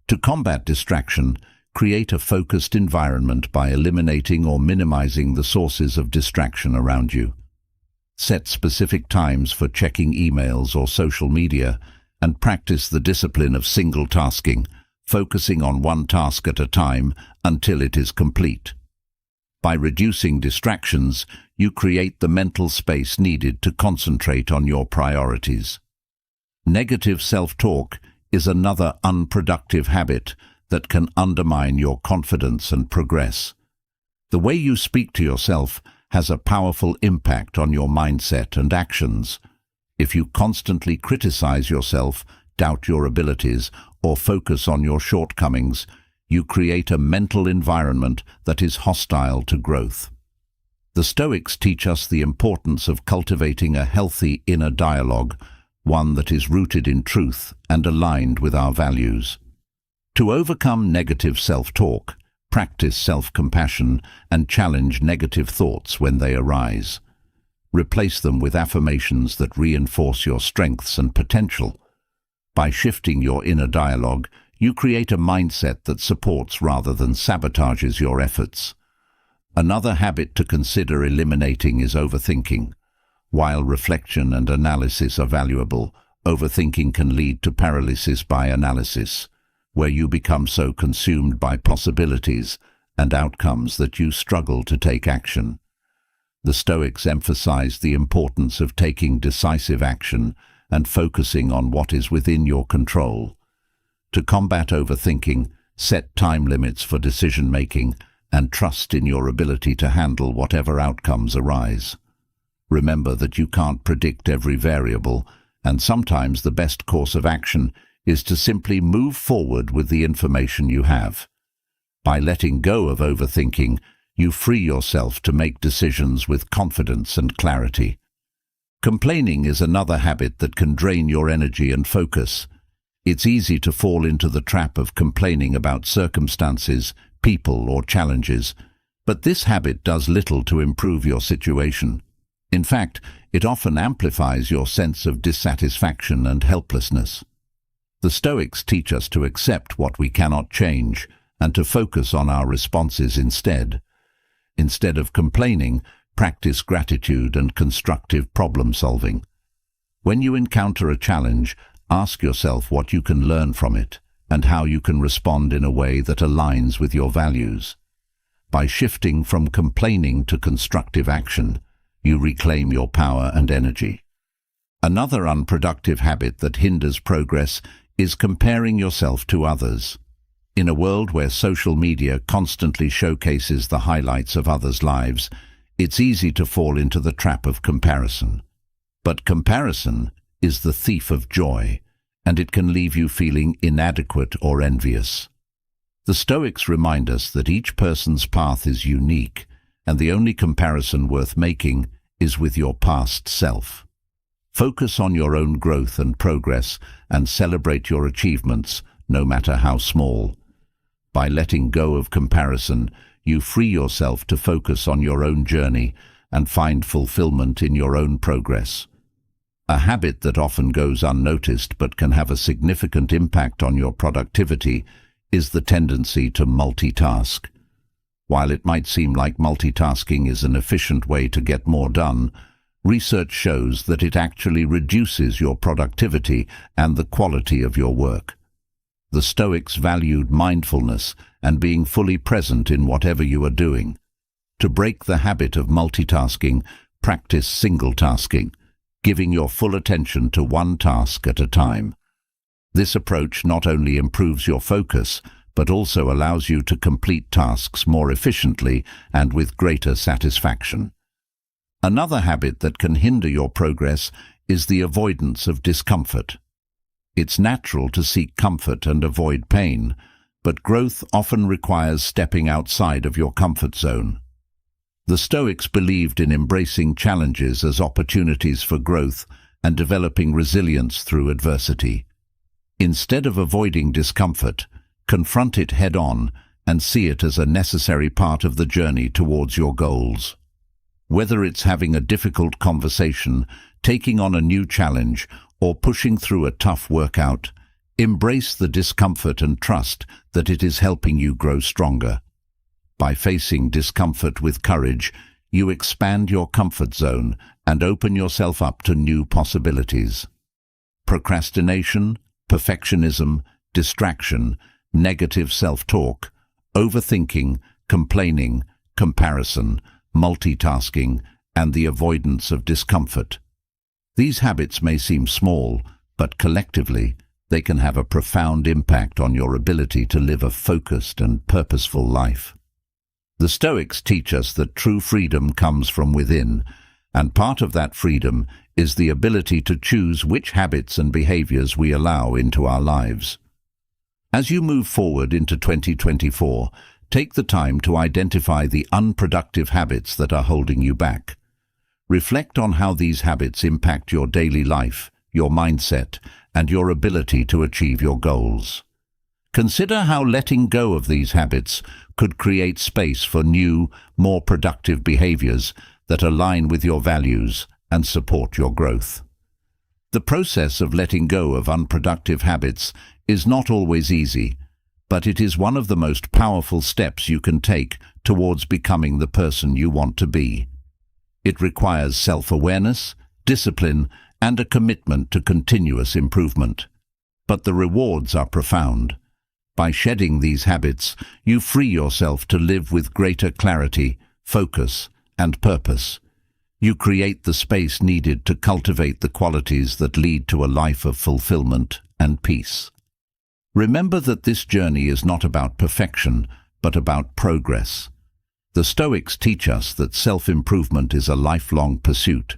To combat distraction, create a focused environment by eliminating or minimizing the sources of distraction around you. Set specific times for checking emails or social media, and practice the discipline of single tasking, focusing on one task at a time until it is complete. By reducing distractions, you create the mental space needed to concentrate on your priorities. Negative self-talk is another unproductive habit that can undermine your confidence and progress. The way you speak to yourself has a powerful impact on your mindset and actions. If you constantly criticize yourself, doubt your abilities, or focus on your shortcomings, you create a mental environment that is hostile to growth. The Stoics teach us the importance of cultivating a healthy inner dialogue, one that is rooted in truth and aligned with our values. To overcome negative self-talk, practice self-compassion and challenge negative thoughts when they arise. Replace them with affirmations that reinforce your strengths and potential. By shifting your inner dialogue, you create a mindset that supports rather than sabotages your efforts. Another habit to consider eliminating is overthinking. While reflection and analysis are valuable, overthinking can lead to paralysis by analysis, where you become so consumed by possibilities and outcomes that you struggle to take action. The Stoics emphasize the importance of taking decisive action and focusing on what is within your control. To combat overthinking, set time limits for decision-making and trust in your ability to handle whatever outcomes arise. Remember that you can't predict every variable, and sometimes the best course of action is to simply move forward with the information you have. By letting go of overthinking, you free yourself to make decisions with confidence and clarity. Complaining is another habit that can drain your energy and focus. It's easy to fall into the trap of complaining about circumstances, people, or challenges, but this habit does little to improve your situation. In fact, it often amplifies your sense of dissatisfaction and helplessness. The Stoics teach us to accept what we cannot change and to focus on our responses instead. Instead of complaining, practice gratitude and constructive problem-solving. When you encounter a challenge, ask yourself what you can learn from it and how you can respond in a way that aligns with your values. By shifting from complaining to constructive action, you reclaim your power and energy. Another unproductive habit that hinders progress is comparing yourself to others. In a world where social media constantly showcases the highlights of others' lives, it's easy to fall into the trap of comparison. But comparison is the thief of joy, and it can leave you feeling inadequate or envious. The Stoics remind us that each person's path is unique, and the only comparison worth making is with your past self. Focus on your own growth and progress and celebrate your achievements, no matter how small. By letting go of comparison, you free yourself to focus on your own journey and find fulfillment in your own progress. A habit that often goes unnoticed but can have a significant impact on your productivity is the tendency to multitask. While it might seem like multitasking is an efficient way to get more done, research shows that it actually reduces your productivity and the quality of your work. The Stoics valued mindfulness and being fully present in whatever you are doing. To break the habit of multitasking, practice single-tasking, giving your full attention to one task at a time. This approach not only improves your focus, but also allows you to complete tasks more efficiently and with greater satisfaction. Another habit that can hinder your progress is the avoidance of discomfort. It's natural to seek comfort and avoid pain, but growth often requires stepping outside of your comfort zone. The Stoics believed in embracing challenges as opportunities for growth and developing resilience through adversity. Instead of avoiding discomfort, confront it head-on and see it as a necessary part of the journey towards your goals. Whether it's having a difficult conversation, taking on a new challenge, or pushing through a tough workout, embrace the discomfort and trust that it is helping you grow stronger. By facing discomfort with courage, you expand your comfort zone and open yourself up to new possibilities. Procrastination, perfectionism, distraction, negative self-talk, overthinking, complaining, comparison, multitasking, and the avoidance of discomfort. These habits may seem small, but collectively, they can have a profound impact on your ability to live a focused and purposeful life. The Stoics teach us that true freedom comes from within, and part of that freedom is the ability to choose which habits and behaviors we allow into our lives. As you move forward into 2024, take the time to identify the unproductive habits that are holding you back. Reflect on how these habits impact your daily life, your mindset, and your ability to achieve your goals. Consider how letting go of these habits could create space for new, more productive behaviors that align with your values and support your growth. The process of letting go of unproductive habits is not always easy, but it is one of the most powerful steps you can take towards becoming the person you want to be. It requires self-awareness, discipline, and a commitment to continuous improvement. But the rewards are profound. By shedding these habits, you free yourself to live with greater clarity, focus, and purpose. You create the space needed to cultivate the qualities that lead to a life of fulfillment and peace. Remember that this journey is not about perfection, but about progress. The Stoics teach us that self-improvement is a lifelong pursuit,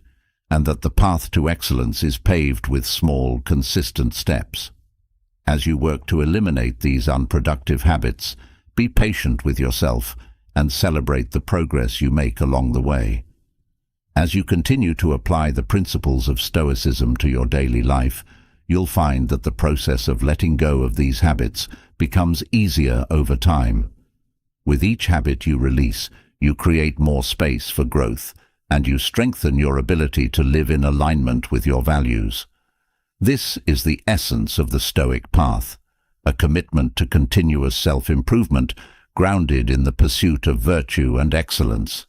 and that the path to excellence is paved with small, consistent steps. As you work to eliminate these unproductive habits, be patient with yourself and celebrate the progress you make along the way. As you continue to apply the principles of Stoicism to your daily life, you'll find that the process of letting go of these habits becomes easier over time. With each habit you release, you create more space for growth, and you strengthen your ability to live in alignment with your values. This is the essence of the Stoic path, a commitment to continuous self-improvement grounded in the pursuit of virtue and excellence.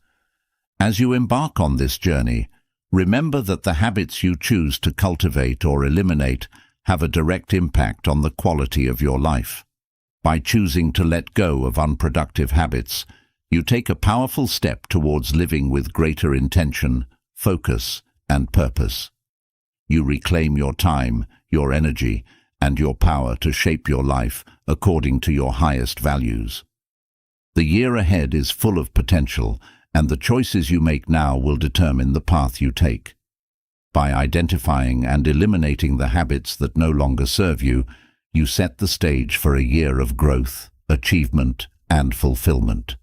As you embark on this journey, remember that the habits you choose to cultivate or eliminate have a direct impact on the quality of your life. By choosing to let go of unproductive habits, you take a powerful step towards living with greater intention, focus, and purpose. You reclaim your time, your energy, and your power to shape your life according to your highest values. The year ahead is full of potential, and the choices you make now will determine the path you take. By identifying and eliminating the habits that no longer serve you, you set the stage for a year of growth, achievement, and fulfillment.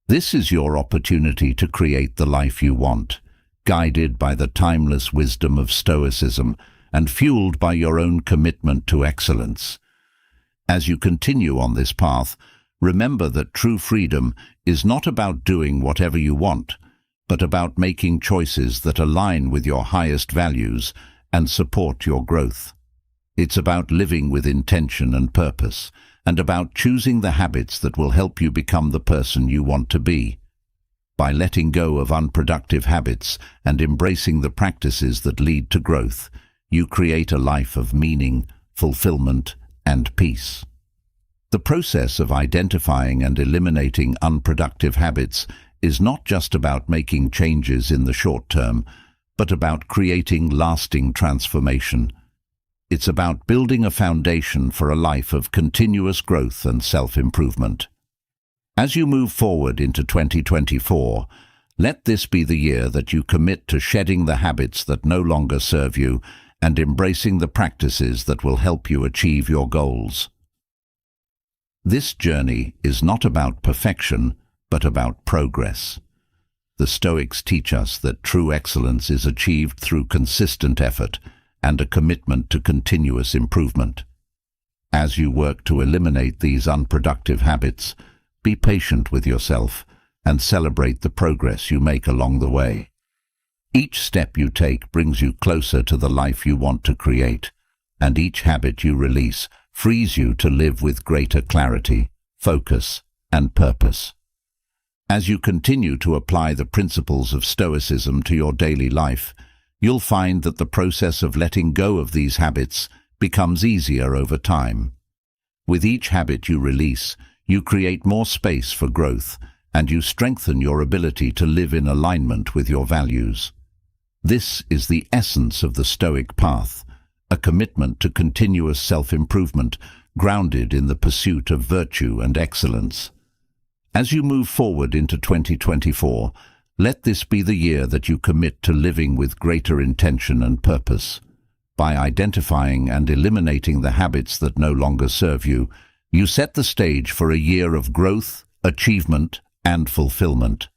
This is your opportunity to create the life you want, guided by the timeless wisdom of Stoicism and fueled by your own commitment to excellence. As you continue on this path, remember that true freedom is not about doing whatever you want, but about making choices that align with your highest values and support your growth. It's about living with intention and purpose, and about choosing the habits that will help you become the person you want to be. By letting go of unproductive habits and embracing the practices that lead to growth, you create a life of meaning, fulfillment, and peace. The process of identifying and eliminating unproductive habits is not just about making changes in the short term, but about creating lasting transformation. It's about building a foundation for a life of continuous growth and self-improvement. As you move forward into 2024, let this be the year that you commit to shedding the habits that no longer serve you and embracing the practices that will help you achieve your goals. This journey is not about perfection, but about progress. The Stoics teach us that true excellence is achieved through consistent effort and a commitment to continuous improvement. As you work to eliminate these unproductive habits, be patient with yourself and celebrate the progress you make along the way. Each step you take brings you closer to the life you want to create, and each habit you release frees you to live with greater clarity, focus, and purpose. As you continue to apply the principles of Stoicism to your daily life, you'll find that the process of letting go of these habits becomes easier over time. With each habit you release, you create more space for growth, and you strengthen your ability to live in alignment with your values. This is the essence of the Stoic path, a commitment to continuous self-improvement grounded in the pursuit of virtue and excellence. As you move forward into 2024, let this be the year that you commit to living with greater intention and purpose. By identifying and eliminating the habits that no longer serve you, you set the stage for a year of growth, achievement, and fulfillment.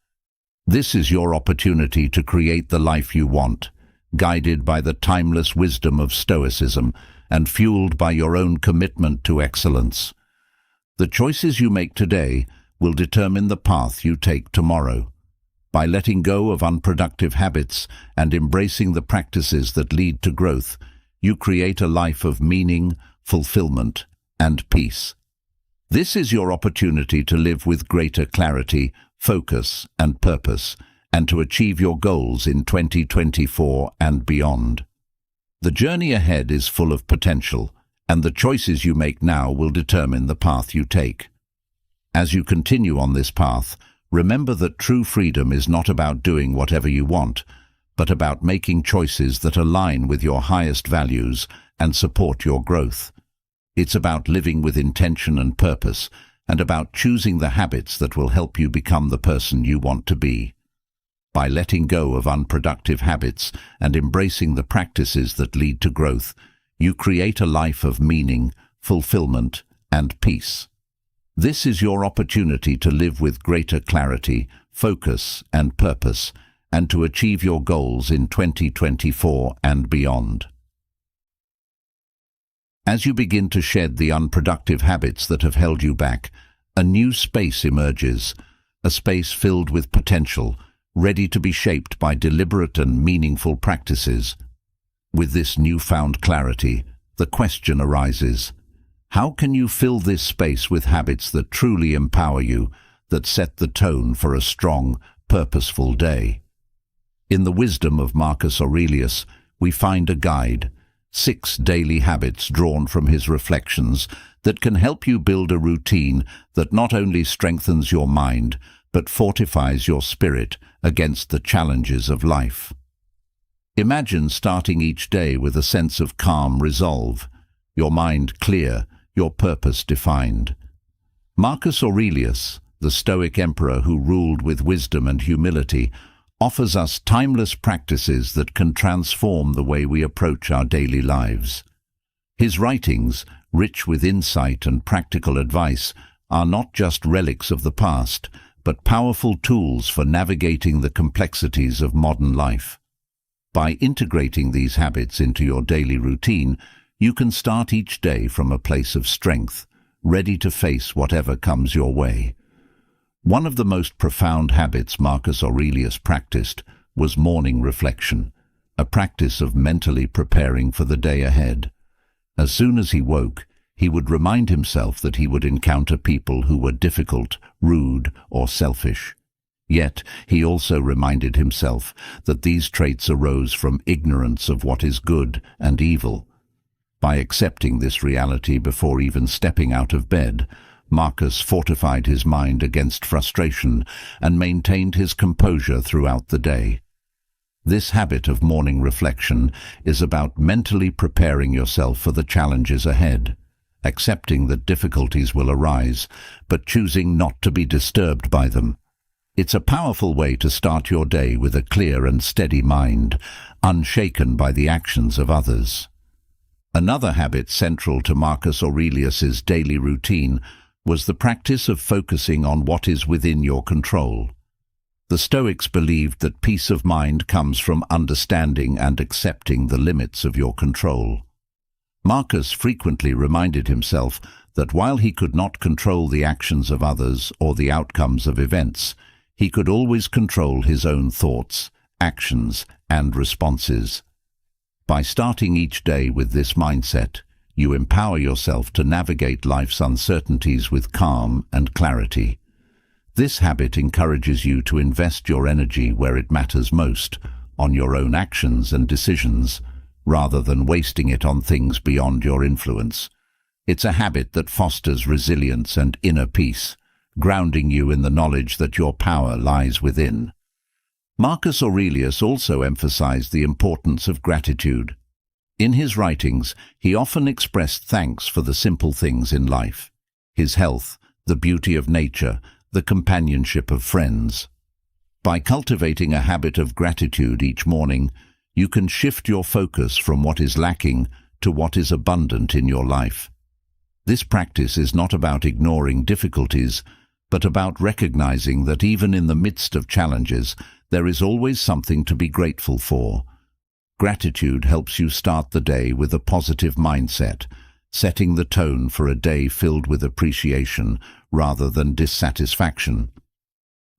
This is your opportunity to create the life you want, guided by the timeless wisdom of Stoicism and fueled by your own commitment to excellence. The choices you make today will determine the path you take tomorrow. By letting go of unproductive habits and embracing the practices that lead to growth, you create a life of meaning, fulfillment, and peace. This is your opportunity to live with greater clarity, focus, and purpose, and to achieve your goals in 2024 and beyond. The journey ahead is full of potential, and the choices you make now will determine the path you take. As you continue on this path, remember that true freedom is not about doing whatever you want, but about making choices that align with your highest values and support your growth. It's about living with intention and purpose, and about choosing the habits that will help you become the person you want to be. By letting go of unproductive habits and embracing the practices that lead to growth, you create a life of meaning, fulfillment, and peace. This is your opportunity to live with greater clarity, focus, and purpose, and to achieve your goals in 2024 and beyond. As you begin to shed the unproductive habits that have held you back, a new space emerges, a space filled with potential, ready to be shaped by deliberate and meaningful practices. With this newfound clarity, the question arises: how can you fill this space with habits that truly empower you, that set the tone for a strong, purposeful day? In the wisdom of Marcus Aurelius, we find a guide, 6 daily habits drawn from his reflections that can help you build a routine that not only strengthens your mind, but fortifies your spirit against the challenges of life. Imagine starting each day with a sense of calm resolve, your mind clear, your purpose defined. Marcus Aurelius, the Stoic emperor who ruled with wisdom and humility, offers us timeless practices that can transform the way we approach our daily lives. His writings, rich with insight and practical advice, are not just relics of the past, but powerful tools for navigating the complexities of modern life. By integrating these habits into your daily routine, you can start each day from a place of strength, ready to face whatever comes your way. One of the most profound habits Marcus Aurelius practiced was morning reflection, a practice of mentally preparing for the day ahead. As soon as he woke, he would remind himself that he would encounter people who were difficult, rude, or selfish. Yet he also reminded himself that these traits arose from ignorance of what is good and evil. By accepting this reality before even stepping out of bed, Marcus fortified his mind against frustration and maintained his composure throughout the day. This habit of morning reflection is about mentally preparing yourself for the challenges ahead, accepting that difficulties will arise, but choosing not to be disturbed by them. It's a powerful way to start your day with a clear and steady mind, unshaken by the actions of others. Another habit central to Marcus Aurelius's daily routine was the practice of focusing on what is within your control. The Stoics believed that peace of mind comes from understanding and accepting the limits of your control. Marcus frequently reminded himself that while he could not control the actions of others or the outcomes of events, he could always control his own thoughts, actions, and responses. By starting each day with this mindset, you empower yourself to navigate life's uncertainties with calm and clarity. This habit encourages you to invest your energy where it matters most, on your own actions and decisions, rather than wasting it on things beyond your influence. It's a habit that fosters resilience and inner peace, grounding you in the knowledge that your power lies within. Marcus Aurelius also emphasized the importance of gratitude. In his writings, he often expressed thanks for the simple things in life: his health, the beauty of nature, the companionship of friends. By cultivating a habit of gratitude each morning, you can shift your focus from what is lacking to what is abundant in your life. This practice is not about ignoring difficulties, but about recognizing that even in the midst of challenges, there is always something to be grateful for. Gratitude helps you start the day with a positive mindset, setting the tone for a day filled with appreciation rather than dissatisfaction.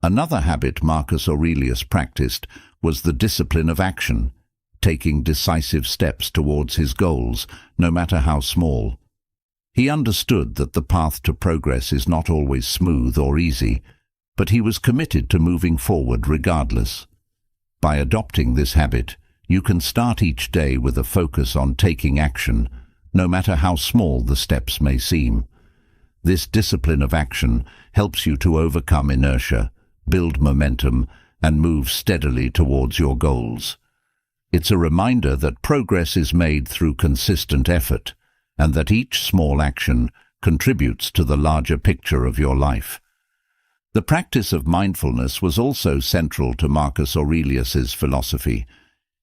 Another habit Marcus Aurelius practiced was the discipline of action, taking decisive steps towards his goals, no matter how small. He understood that the path to progress is not always smooth or easy, but he was committed to moving forward regardless. By adopting this habit, you can start each day with a focus on taking action, no matter how small the steps may seem. This discipline of action helps you to overcome inertia, build momentum, and move steadily towards your goals. It's a reminder that progress is made through consistent effort, and that each small action contributes to the larger picture of your life. The practice of mindfulness was also central to Marcus Aurelius's philosophy.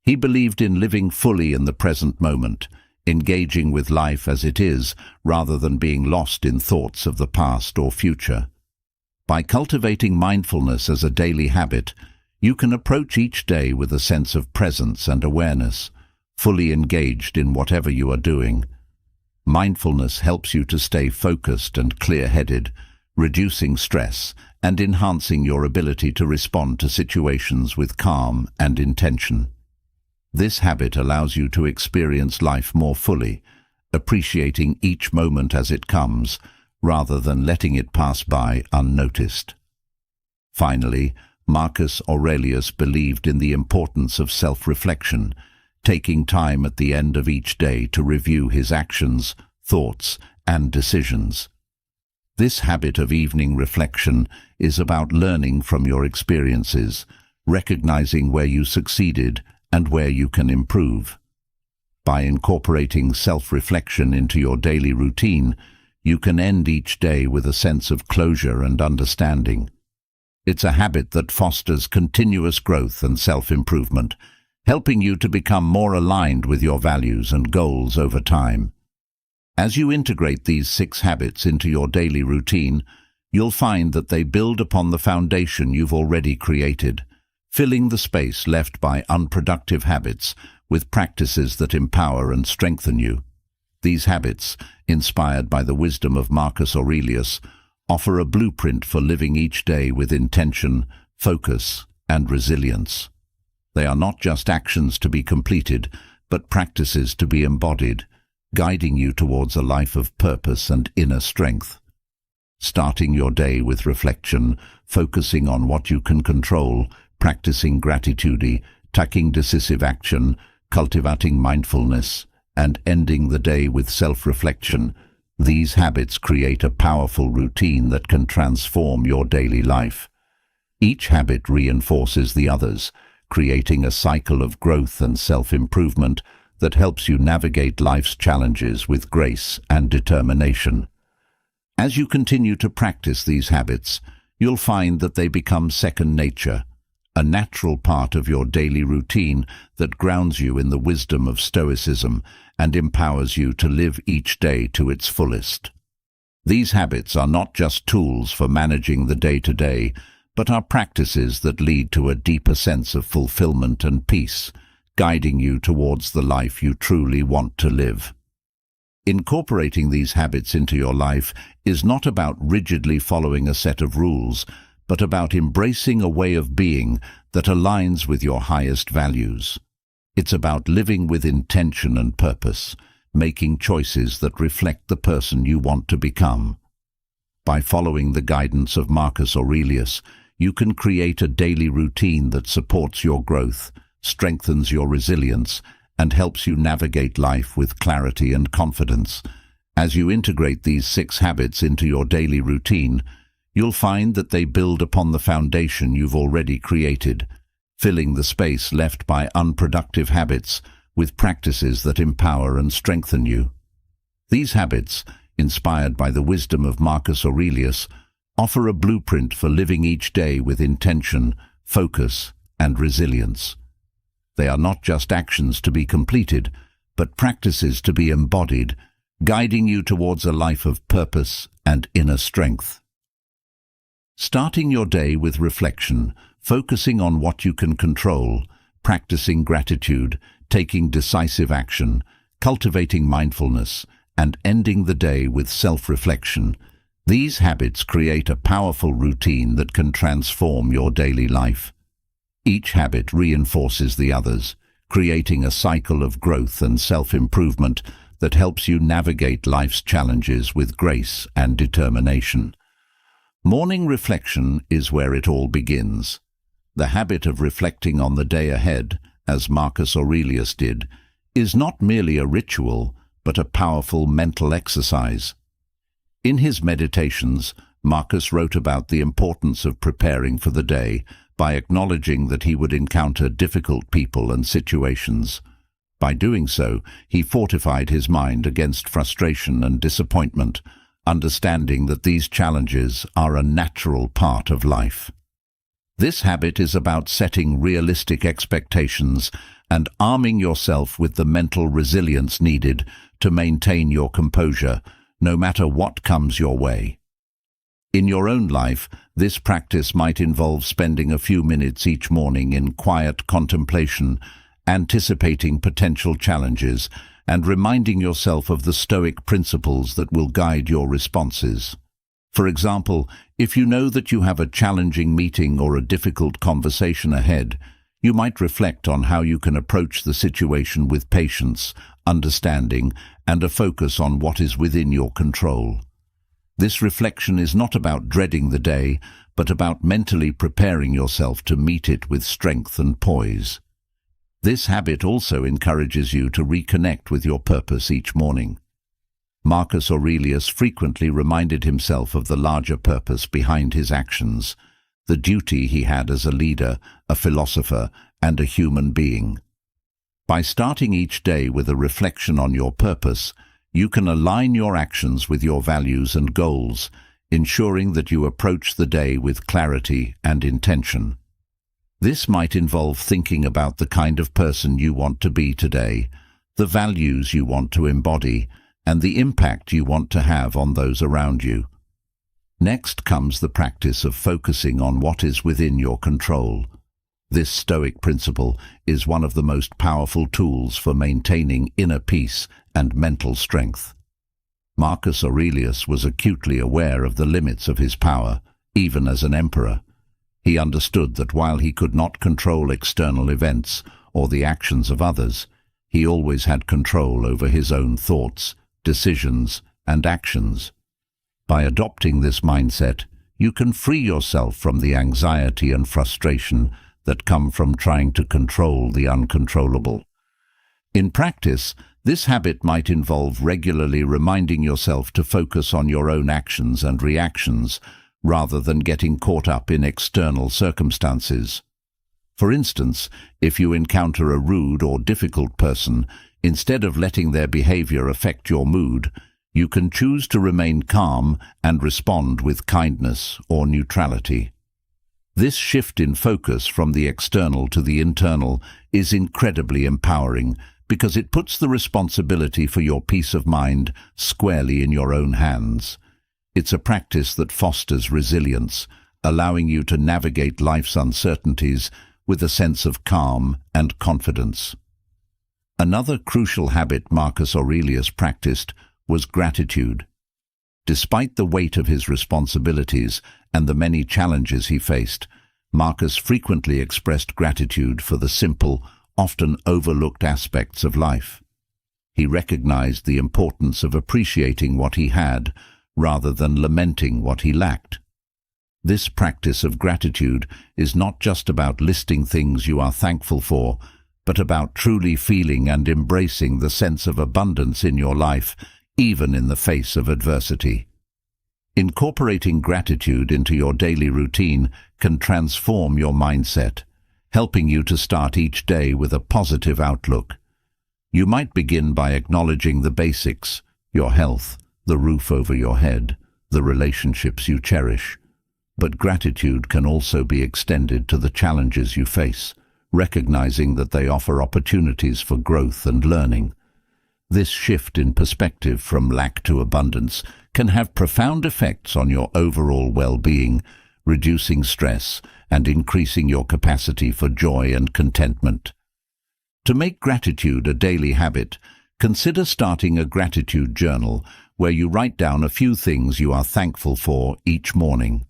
He believed in living fully in the present moment, engaging with life as it is, rather than being lost in thoughts of the past or future. By cultivating mindfulness as a daily habit, you can approach each day with a sense of presence and awareness, fully engaged in whatever you are doing. Mindfulness helps you to stay focused and clear-headed, reducing stress and enhancing your ability to respond to situations with calm and intention. This habit allows you to experience life more fully, appreciating each moment as it comes, rather than letting it pass by unnoticed. Finally, Marcus Aurelius believed in the importance of self-reflection, taking time at the end of each day to review his actions, thoughts, and decisions. This habit of evening reflection is about learning from your experiences, recognizing where you succeeded and where you can improve. By incorporating self-reflection into your daily routine, you can end each day with a sense of closure and understanding. It's a habit that fosters continuous growth and self-improvement, helping you to become more aligned with your values and goals over time. As you integrate these 6 habits into your daily routine, you'll find that they build upon the foundation you've already created, filling the space left by unproductive habits with practices that empower and strengthen you. These habits, inspired by the wisdom of Marcus Aurelius, offer a blueprint for living each day with intention, focus, and resilience. They are not just actions to be completed, but practices to be embodied, guiding you towards a life of purpose and inner strength. Starting your day with reflection, focusing on what you can control, practicing gratitude, taking decisive action, cultivating mindfulness, and ending the day with self-reflection. These habits create a powerful routine that can transform your daily life. Each habit reinforces the others, creating a cycle of growth and self-improvement that helps you navigate life's challenges with grace and determination. As you continue to practice these habits, you'll find that they become second nature, a natural part of your daily routine that grounds you in the wisdom of Stoicism and empowers you to live each day to its fullest. These habits are not just tools for managing the day-to-day, but are practices that lead to a deeper sense of fulfillment and peace, guiding you towards the life you truly want to live. Incorporating these habits into your life is not about rigidly following a set of rules, but about embracing a way of being that aligns with your highest values. It's about living with intention and purpose, making choices that reflect the person you want to become. By following the guidance of Marcus Aurelius, you can create a daily routine that supports your growth, strengthens your resilience, and helps you navigate life with clarity and confidence. As you integrate these 6 habits into your daily routine, you'll find that they build upon the foundation you've already created, filling the space left by unproductive habits with practices that empower and strengthen you. These habits, inspired by the wisdom of Marcus Aurelius, offer a blueprint for living each day with intention, focus, and resilience. They are not just actions to be completed, but practices to be embodied, guiding you towards a life of purpose and inner strength. Starting your day with reflection, focusing on what you can control, practicing gratitude, taking decisive action, cultivating mindfulness, and ending the day with self-reflection. These habits create a powerful routine that can transform your daily life. Each habit reinforces the others, creating a cycle of growth and self-improvement that helps you navigate life's challenges with grace and determination. Morning reflection is where it all begins. The habit of reflecting on the day ahead, as Marcus Aurelius did, is not merely a ritual, but a powerful mental exercise. In his meditations, Marcus wrote about the importance of preparing for the day by acknowledging that he would encounter difficult people and situations. By doing so, he fortified his mind against frustration and disappointment, understanding that these challenges are a natural part of life. This habit is about setting realistic expectations and arming yourself with the mental resilience needed to maintain your composure, no matter what comes your way. In your own life, this practice might involve spending a few minutes each morning in quiet contemplation, anticipating potential challenges, and reminding yourself of the Stoic principles that will guide your responses. For example, if you know that you have a challenging meeting or a difficult conversation ahead, you might reflect on how you can approach the situation with patience, understanding, and a focus on what is within your control. This reflection is not about dreading the day, but about mentally preparing yourself to meet it with strength and poise. This habit also encourages you to reconnect with your purpose each morning. Marcus Aurelius frequently reminded himself of the larger purpose behind his actions, the duty he had as a leader, a philosopher, and a human being. By starting each day with a reflection on your purpose, you can align your actions with your values and goals, ensuring that you approach the day with clarity and intention. This might involve thinking about the kind of person you want to be today, the values you want to embody, and the impact you want to have on those around you. Next comes the practice of focusing on what is within your control. This Stoic principle is one of the most powerful tools for maintaining inner peace and mental strength. Marcus Aurelius was acutely aware of the limits of his power, even as an emperor. He understood that while he could not control external events or the actions of others, He always had control over his own thoughts, decisions, and actions. By adopting this mindset, you can free yourself from the anxiety and frustration that come from trying to control the uncontrollable. In practice, this habit might involve regularly reminding yourself to focus on your own actions and reactions rather than getting caught up in external circumstances. For instance, if you encounter a rude or difficult person, instead of letting their behavior affect your mood, you can choose to remain calm and respond with kindness or neutrality. This shift in focus from the external to the internal is incredibly empowering because it puts the responsibility for your peace of mind squarely in your own hands. It's a practice that fosters resilience, allowing you to navigate life's uncertainties with a sense of calm and confidence. Another crucial habit Marcus Aurelius practiced was gratitude. Despite the weight of his responsibilities and the many challenges he faced, Marcus frequently expressed gratitude for the simple, often overlooked aspects of life. He recognized the importance of appreciating what he had rather than lamenting what he lacked. This practice of gratitude is not just about listing things you are thankful for, but about truly feeling and embracing the sense of abundance in your life, even in the face of adversity. Incorporating gratitude into your daily routine can transform your mindset, helping you to start each day with a positive outlook. You might begin by acknowledging the basics: your health, the roof over your head, the relationships you cherish. But gratitude can also be extended to the challenges you face, recognizing that they offer opportunities for growth and learning. This shift in perspective from lack to abundance can have profound effects on your overall well-being, reducing stress and increasing your capacity for joy and contentment. To make gratitude a daily habit, consider starting a gratitude journal where you write down a few things you are thankful for each morning.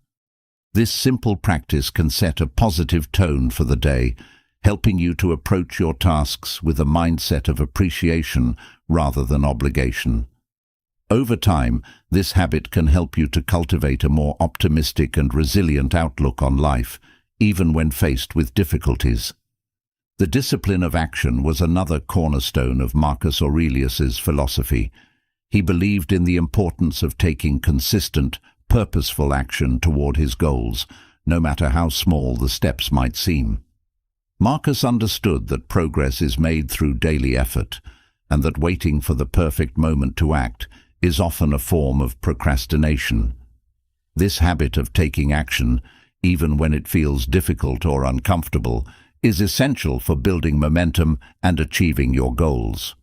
This simple practice can set a positive tone for the day, helping you to approach your tasks with a mindset of appreciation rather than obligation. Over time, this habit can help you to cultivate a more optimistic and resilient outlook on life, even when faced with difficulties. The discipline of action was another cornerstone of Marcus Aurelius's philosophy. He believed in the importance of taking consistent, purposeful action toward his goals, no matter how small the steps might seem. Marcus understood that progress is made through daily effort, and that waiting for the perfect moment to act is often a form of procrastination. This habit of taking action, even when it feels difficult or uncomfortable, is essential for building momentum and achieving your goals.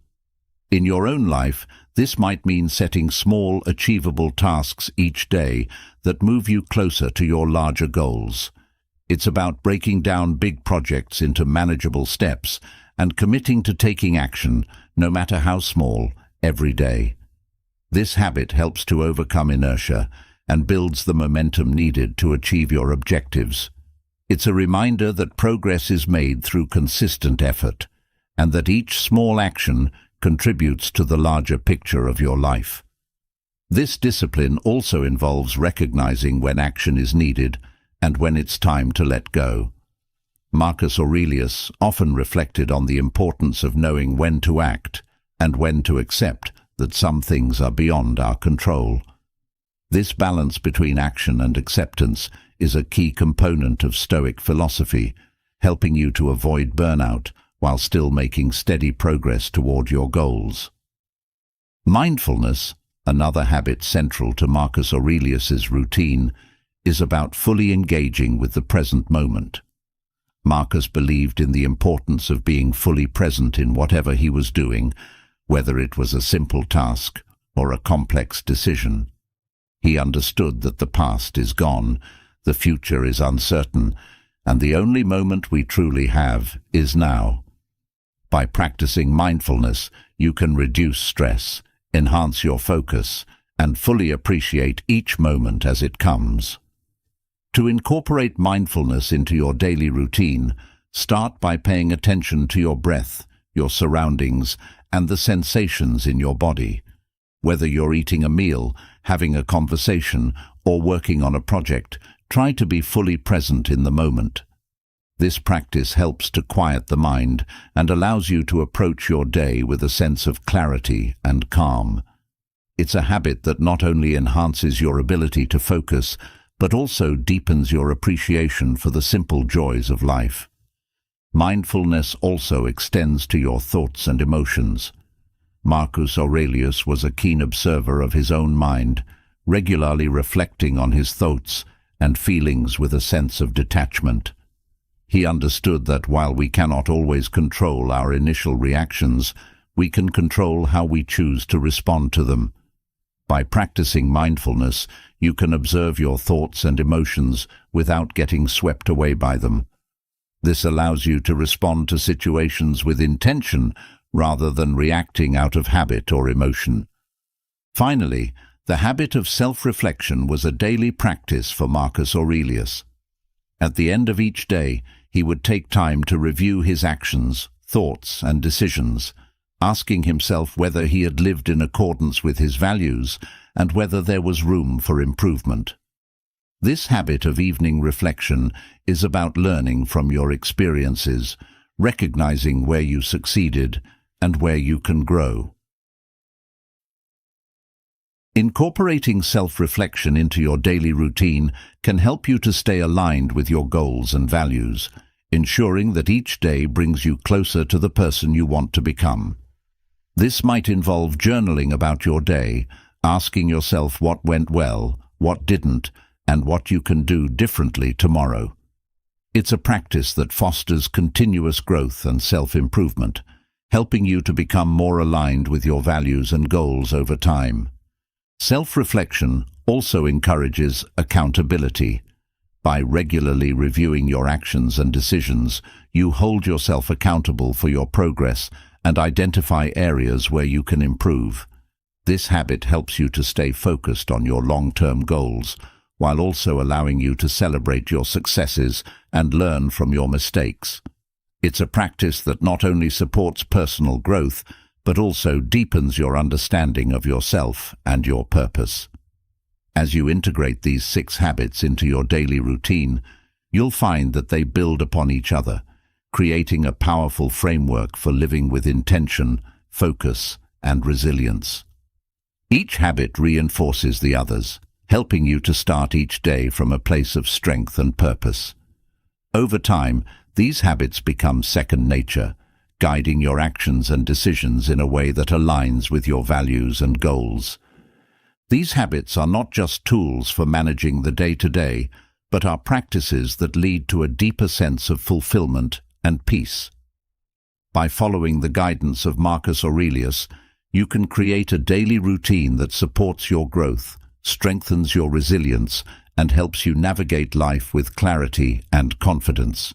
In your own life, this might mean setting small, achievable tasks each day that move you closer to your larger goals. It's about breaking down big projects into manageable steps and committing to taking action, no matter how small, every day. This habit helps to overcome inertia and builds the momentum needed to achieve your objectives. It's a reminder that progress is made through consistent effort, and that each small action contributes to the larger picture of your life. This discipline also involves recognizing when action is needed and when it's time to let go. Marcus Aurelius often reflected on the importance of knowing when to act and when to accept that some things are beyond our control. This balance between action and acceptance is a key component of Stoic philosophy, helping you to avoid burnout while still making steady progress toward your goals. Mindfulness, another habit central to Marcus Aurelius's routine, is about fully engaging with the present moment. Marcus believed in the importance of being fully present in whatever he was doing, whether it was a simple task or a complex decision. He understood that the past is gone, the future is uncertain, and the only moment we truly have is now. By practicing mindfulness, you can reduce stress, enhance your focus, and fully appreciate each moment as it comes. To incorporate mindfulness into your daily routine, start by paying attention to your breath, your surroundings, and the sensations in your body. Whether you're eating a meal, having a conversation, or working on a project, try to be fully present in the moment. This practice helps to quiet the mind and allows you to approach your day with a sense of clarity and calm. It's a habit that not only enhances your ability to focus, but also deepens your appreciation for the simple joys of life. Mindfulness also extends to your thoughts and emotions. Marcus Aurelius was a keen observer of his own mind, regularly reflecting on his thoughts and feelings with a sense of detachment. He understood that while we cannot always control our initial reactions, we can control how we choose to respond to them. By practicing mindfulness, you can observe your thoughts and emotions without getting swept away by them. This allows you to respond to situations with intention rather than reacting out of habit or emotion. Finally, the habit of self-reflection was a daily practice for Marcus Aurelius. At the end of each day, he would take time to review his actions, thoughts, and decisions, asking himself whether he had lived in accordance with his values and whether there was room for improvement. This habit of evening reflection is about learning from your experiences, recognizing where you succeeded and where you can grow. Incorporating self-reflection into your daily routine can help you to stay aligned with your goals and values, ensuring that each day brings you closer to the person you want to become. This might involve journaling about your day, asking yourself what went well, what didn't, and what you can do differently tomorrow. It's a practice that fosters continuous growth and self-improvement, helping you to become more aligned with your values and goals over time. Self-reflection also encourages accountability. By regularly reviewing your actions and decisions, you hold yourself accountable for your progress and identify areas where you can improve. This habit helps you to stay focused on your long-term goals, while also allowing you to celebrate your successes and learn from your mistakes. It's a practice that not only supports personal growth, but also deepens your understanding of yourself and your purpose. As you integrate these 6 habits into your daily routine, you'll find that they build upon each other, creating a powerful framework for living with intention, focus, and resilience. Each habit reinforces the others, helping you to start each day from a place of strength and purpose. Over time, these habits become second nature, guiding your actions and decisions in a way that aligns with your values and goals. These habits are not just tools for managing the day-to-day, but are practices that lead to a deeper sense of fulfillment and peace. By following the guidance of Marcus Aurelius, you can create a daily routine that supports your growth, strengthens your resilience, and helps you navigate life with clarity and confidence.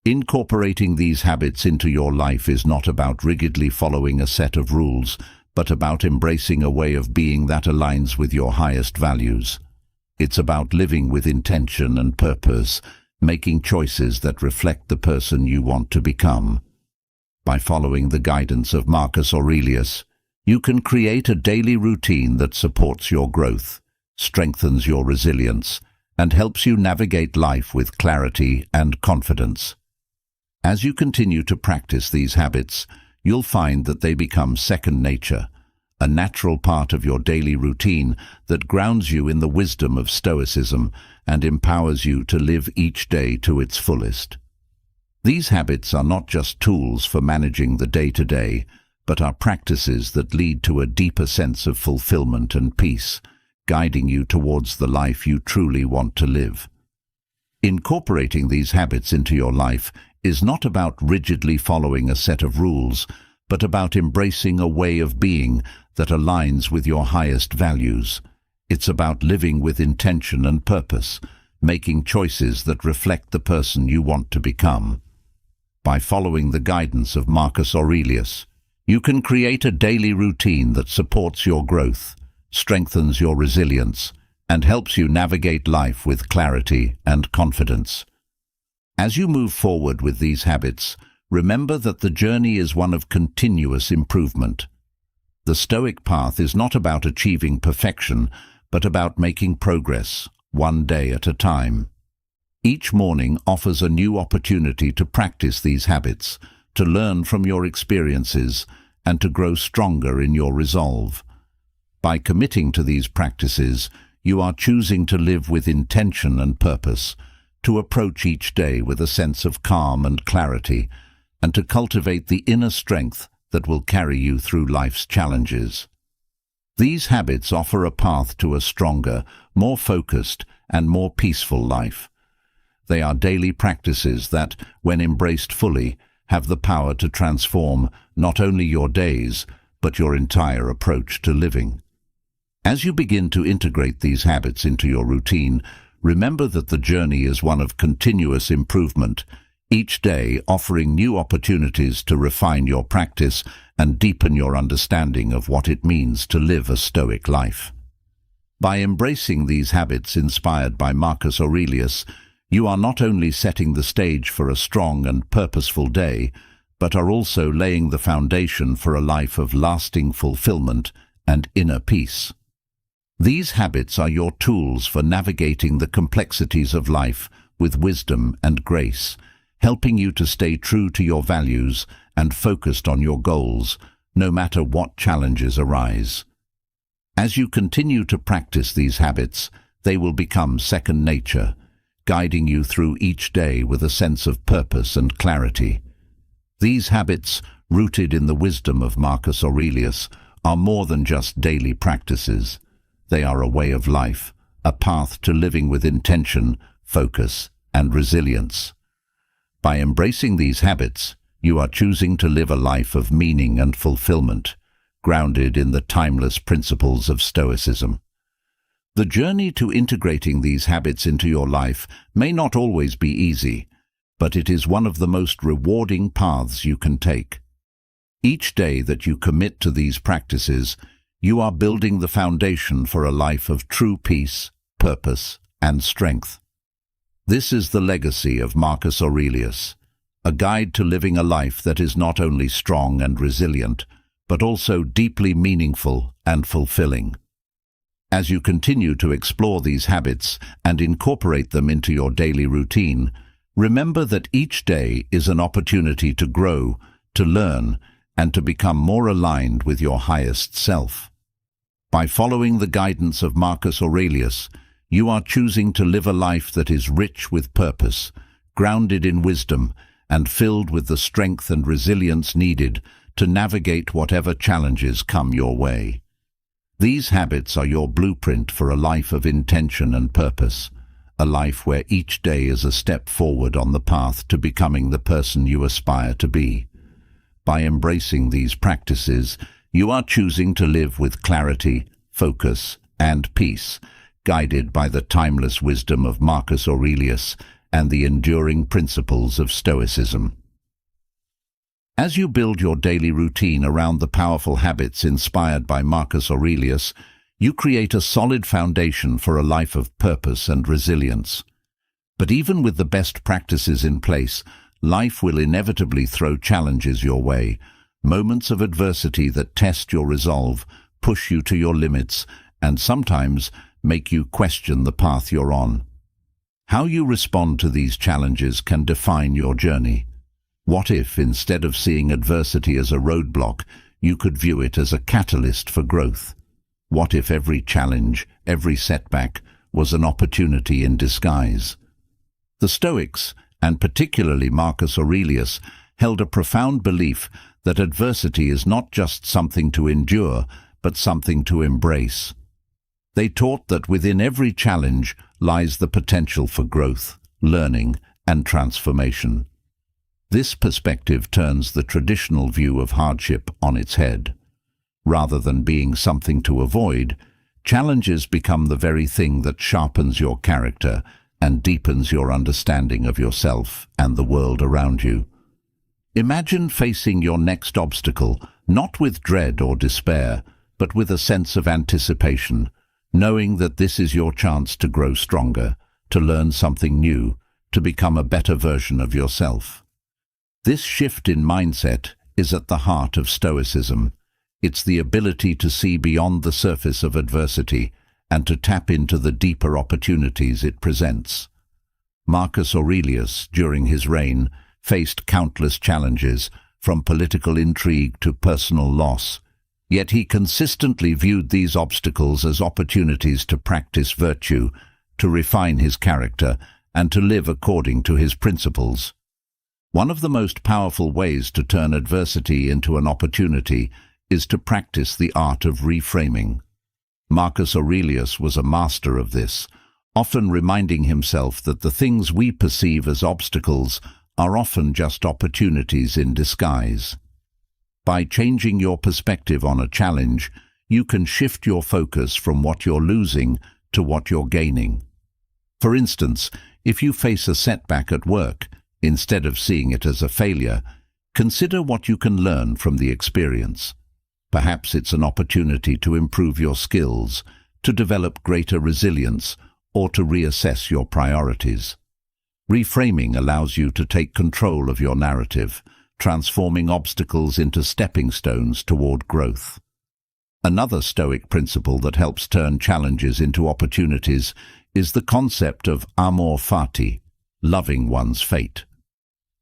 Incorporating these habits into your life is not about rigidly following a set of rules, but about embracing a way of being that aligns with your highest values. It's about living with intention and purpose, making choices that reflect the person you want to become. By following the guidance of Marcus Aurelius, you can create a daily routine that supports your growth, strengthens your resilience, and helps you navigate life with clarity and confidence. As you continue to practice these habits, you'll find that they become second nature, a natural part of your daily routine that grounds you in the wisdom of Stoicism and empowers you to live each day to its fullest. These habits are not just tools for managing the day-to-day, but are practices that lead to a deeper sense of fulfillment and peace, guiding you towards the life you truly want to live. Incorporating these habits into your life is not about rigidly following a set of rules, but about embracing a way of being that aligns with your highest values. It's about living with intention and purpose, making choices that reflect the person you want to become. By following the guidance of Marcus Aurelius, you can create a daily routine that supports your growth, strengthens your resilience, and helps you navigate life with clarity and confidence. As you move forward with these habits, Remember that the journey is one of continuous improvement. The Stoic path is not about achieving perfection, but about making progress, one day at a time. Each morning offers a new opportunity to practice these habits, to learn from your experiences, and to grow stronger in your resolve. By committing to these practices, you are choosing to live with intention and purpose, to approach each day with a sense of calm and clarity, and to cultivate the inner strength that will carry you through life's challenges. These habits offer a path to a stronger, more focused, and more peaceful life. They are daily practices that, when embraced fully, have the power to transform not only your days, but your entire approach to living. As you begin to integrate these habits into your routine, remember that the journey is one of continuous improvement, each day offering new opportunities to refine your practice and deepen your understanding of what it means to live a Stoic life. By embracing these habits inspired by Marcus Aurelius, you are not only setting the stage for a strong and purposeful day, but are also laying the foundation for a life of lasting fulfillment and inner peace. These habits are your tools for navigating the complexities of life with wisdom and grace, helping you to stay true to your values and focused on your goals, no matter what challenges arise. As you continue to practice these habits, they will become second nature, guiding you through each day with a sense of purpose and clarity. These habits, rooted in the wisdom of Marcus Aurelius, are more than just daily practices. They are a way of life, a path to living with intention, focus, and resilience. By embracing these habits, you are choosing to live a life of meaning and fulfillment, grounded in the timeless principles of Stoicism. The journey to integrating these habits into your life may not always be easy, but it is one of the most rewarding paths you can take. Each day that you commit to these practices, you are building the foundation for a life of true peace, purpose, and strength. This is the legacy of Marcus Aurelius, a guide to living a life that is not only strong and resilient, but also deeply meaningful and fulfilling. As you continue to explore these habits and incorporate them into your daily routine, remember that each day is an opportunity to grow, to learn, and to become more aligned with your highest self. By following the guidance of Marcus Aurelius, you are choosing to live a life that is rich with purpose, grounded in wisdom, and filled with the strength and resilience needed to navigate whatever challenges come your way. These habits are your blueprint for a life of intention and purpose, a life where each day is a step forward on the path to becoming the person you aspire to be. By embracing these practices, you are choosing to live with clarity, focus, and peace, guided by the timeless wisdom of Marcus Aurelius and the enduring principles of Stoicism. As you build your daily routine around the powerful habits inspired by Marcus Aurelius, you create a solid foundation for a life of purpose and resilience. But even with the best practices in place, life will inevitably throw challenges your way, moments of adversity that test your resolve, push you to your limits, and sometimes make you question the path you're on. How you respond to these challenges can define your journey. What if, instead of seeing adversity as a roadblock, you could view it as a catalyst for growth? What if every challenge, every setback, was an opportunity in disguise? The Stoics, and particularly Marcus Aurelius, held a profound belief that adversity is not just something to endure, but something to embrace. They taught that within every challenge lies the potential for growth, learning, and transformation. This perspective turns the traditional view of hardship on its head. Rather than being something to avoid, challenges become the very thing that sharpens your character and deepens your understanding of yourself and the world around you. Imagine facing your next obstacle, not with dread or despair, but with a sense of anticipation, knowing that this is your chance to grow stronger, to learn something new, to become a better version of yourself. This shift in mindset is at the heart of Stoicism. It's the ability to see beyond the surface of adversity and to tap into the deeper opportunities it presents. Marcus Aurelius, during his reign, faced countless challenges, from political intrigue to personal loss. Yet he consistently viewed these obstacles as opportunities to practice virtue, to refine his character, and to live according to his principles. One of the most powerful ways to turn adversity into an opportunity is to practice the art of reframing. Marcus Aurelius was a master of this, often reminding himself that the things we perceive as obstacles are often just opportunities in disguise. By changing your perspective on a challenge, you can shift your focus from what you're losing to what you're gaining. For instance, if you face a setback at work, instead of seeing it as a failure, consider what you can learn from the experience. Perhaps it's an opportunity to improve your skills, to develop greater resilience, or to reassess your priorities. Reframing allows you to take control of your narrative, transforming obstacles into stepping stones toward growth. Another Stoic principle that helps turn challenges into opportunities is the concept of amor fati, loving one's fate.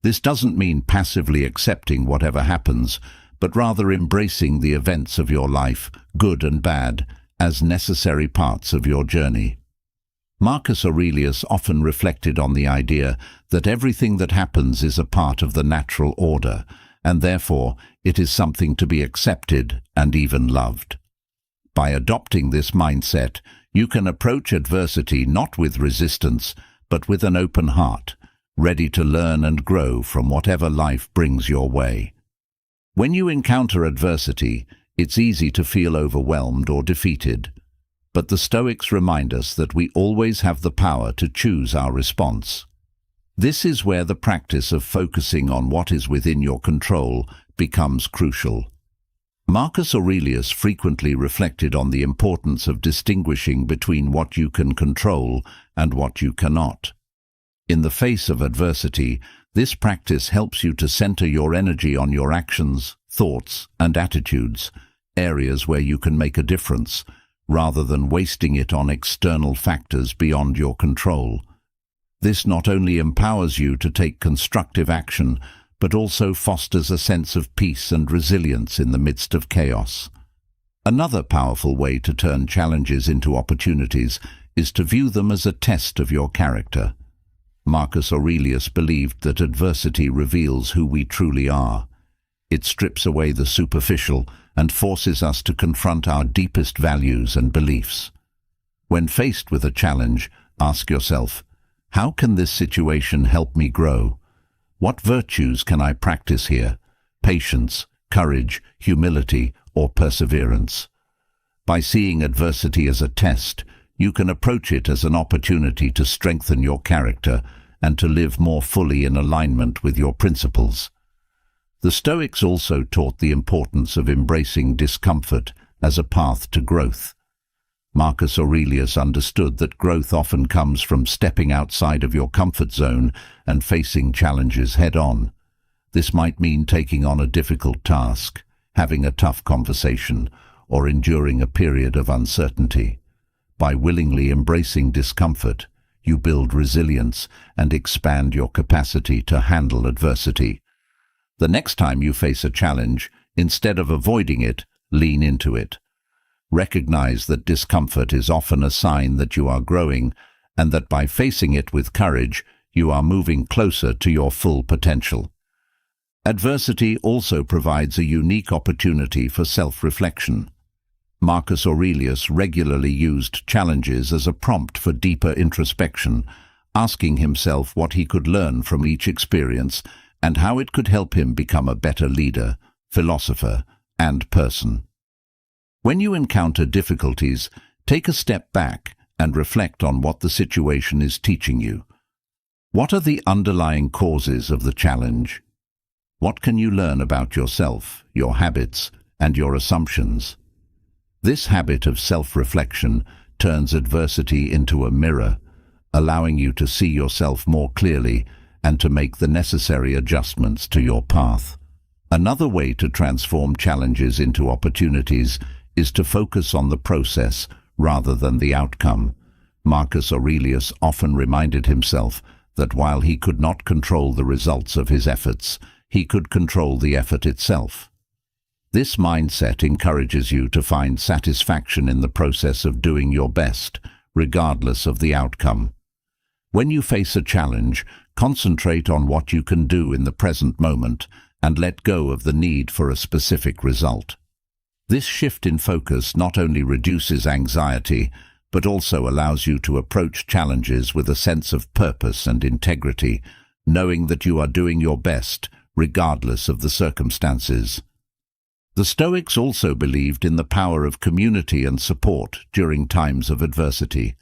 This doesn't mean passively accepting whatever happens, but rather embracing the events of your life, good and bad, as necessary parts of your journey. Marcus Aurelius often reflected on the idea that everything that happens is a part of the natural order, and therefore it is something to be accepted and even loved. By adopting this mindset, you can approach adversity not with resistance, but with an open heart, ready to learn and grow from whatever life brings your way. When you encounter adversity, it's easy to feel overwhelmed or defeated. But the Stoics remind us that we always have the power to choose our response. This is where the practice of focusing on what is within your control becomes crucial. Marcus Aurelius frequently reflected on the importance of distinguishing between what you can control and what you cannot. In the face of adversity, this practice helps you to center your energy on your actions, thoughts, and attitudes, areas where you can make a difference, rather than wasting it on external factors beyond your control. This not only empowers you to take constructive action, but also fosters a sense of peace and resilience in the midst of chaos. Another powerful way to turn challenges into opportunities is to view them as a test of your character. Marcus Aurelius believed that adversity reveals who we truly are. It strips away the superficial and forces us to confront our deepest values and beliefs. When faced with a challenge, ask yourself, how can this situation help me grow? What virtues can I practice here? Patience, courage, humility, or perseverance? By seeing adversity as a test, you can approach it as an opportunity to strengthen your character and to live more fully in alignment with your principles. The Stoics also taught the importance of embracing discomfort as a path to growth. Marcus Aurelius understood that growth often comes from stepping outside of your comfort zone and facing challenges head-on. This might mean taking on a difficult task, having a tough conversation, or enduring a period of uncertainty. By willingly embracing discomfort, you build resilience and expand your capacity to handle adversity. The next time you face a challenge, instead of avoiding it, lean into it. Recognize that discomfort is often a sign that you are growing, and that by facing it with courage, you are moving closer to your full potential. Adversity also provides a unique opportunity for self-reflection. Marcus Aurelius regularly used challenges as a prompt for deeper introspection, asking himself what he could learn from each experience and how it could help him become a better leader, philosopher, and person. When you encounter difficulties, take a step back and reflect on what the situation is teaching you. What are the underlying causes of the challenge? What can you learn about yourself, your habits, and your assumptions? This habit of self-reflection turns adversity into a mirror, allowing you to see yourself more clearly and to make the necessary adjustments to your path. Another way to transform challenges into opportunities is to focus on the process rather than the outcome. Marcus Aurelius often reminded himself that while he could not control the results of his efforts, he could control the effort itself. This mindset encourages you to find satisfaction in the process of doing your best, regardless of the outcome. When you face a challenge, concentrate on what you can do in the present moment and let go of the need for a specific result. This shift in focus not only reduces anxiety, but also allows you to approach challenges with a sense of purpose and integrity, knowing that you are doing your best, regardless of the circumstances. The Stoics also believed in the power of community and support during times of adversity.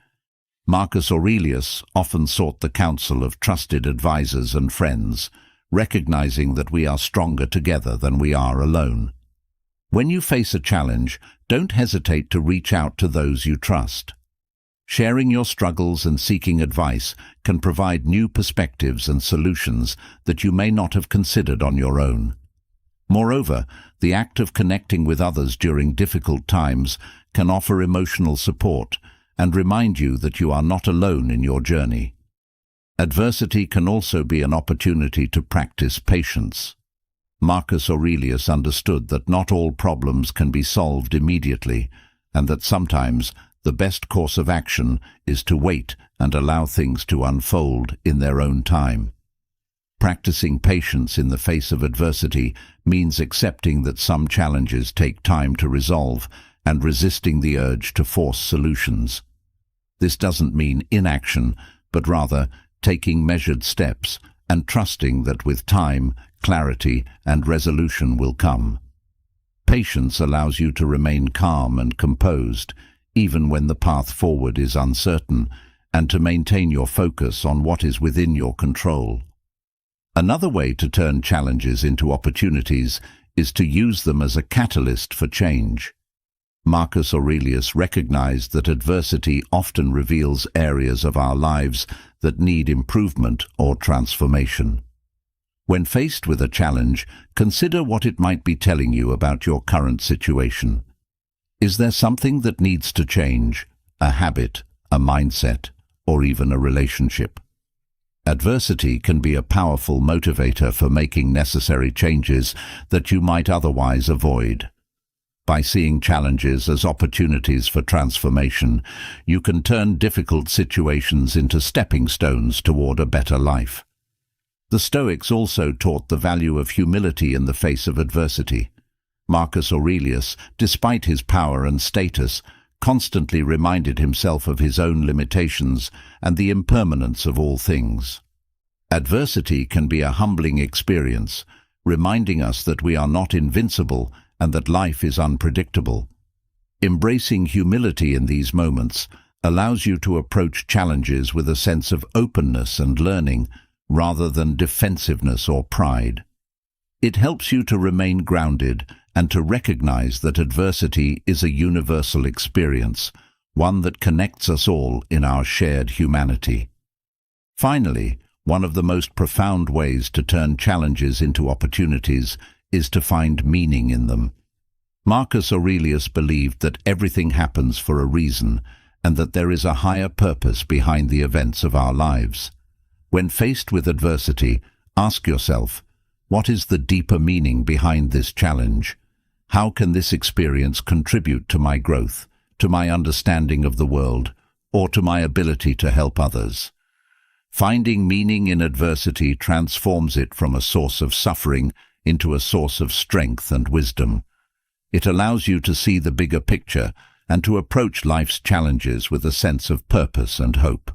Marcus Aurelius often sought the counsel of trusted advisors and friends, recognizing that we are stronger together than we are alone. When you face a challenge, don't hesitate to reach out to those you trust. Sharing your struggles and seeking advice can provide new perspectives and solutions that you may not have considered on your own. Moreover, the act of connecting with others during difficult times can offer emotional support and remind you that you are not alone in your journey. Adversity can also be an opportunity to practice patience. Marcus Aurelius understood that not all problems can be solved immediately, and that sometimes the best course of action is to wait and allow things to unfold in their own time. Practicing patience in the face of adversity means accepting that some challenges take time to resolve and resisting the urge to force solutions. This doesn't mean inaction, but rather taking measured steps and trusting that with time, clarity and resolution will come. Patience allows you to remain calm and composed, even when the path forward is uncertain, and to maintain your focus on what is within your control. Another way to turn challenges into opportunities is to use them as a catalyst for change. Marcus Aurelius recognized that adversity often reveals areas of our lives that need improvement or transformation. When faced with a challenge, consider what it might be telling you about your current situation. Is there something that needs to change? A habit, a mindset, or even a relationship? Adversity can be a powerful motivator for making necessary changes that you might otherwise avoid. By seeing challenges as opportunities for transformation, you can turn difficult situations into stepping stones toward a better life. The Stoics also taught the value of humility in the face of adversity. Marcus Aurelius, despite his power and status, constantly reminded himself of his own limitations and the impermanence of all things. Adversity can be a humbling experience, reminding us that we are not invincible and that life is unpredictable. Embracing humility in these moments allows you to approach challenges with a sense of openness and learning, rather than defensiveness or pride. It helps you to remain grounded and to recognize that adversity is a universal experience, one that connects us all in our shared humanity. Finally, one of the most profound ways to turn challenges into opportunities is to find meaning in them. Marcus Aurelius believed that everything happens for a reason and that there is a higher purpose behind the events of our lives. When faced with adversity, ask yourself, what is the deeper meaning behind this challenge? How can this experience contribute to my growth, to my understanding of the world, or to my ability to help others? Finding meaning in adversity transforms it from a source of suffering into a source of strength and wisdom. It allows you to see the bigger picture and to approach life's challenges with a sense of purpose and hope.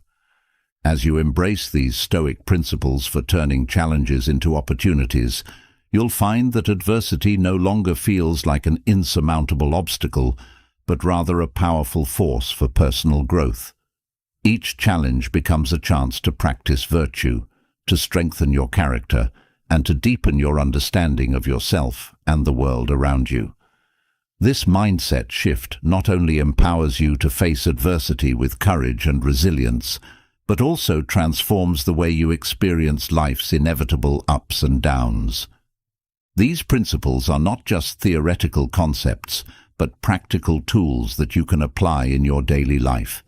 As you embrace these Stoic principles for turning challenges into opportunities, you'll find that adversity no longer feels like an insurmountable obstacle, but rather a powerful force for personal growth. Each challenge becomes a chance to practice virtue, to strengthen your character, and to deepen your understanding of yourself and the world around you. This mindset shift not only empowers you to face adversity with courage and resilience, but also transforms the way you experience life's inevitable ups and downs. These principles are not just theoretical concepts, but practical tools that you can apply in your daily life.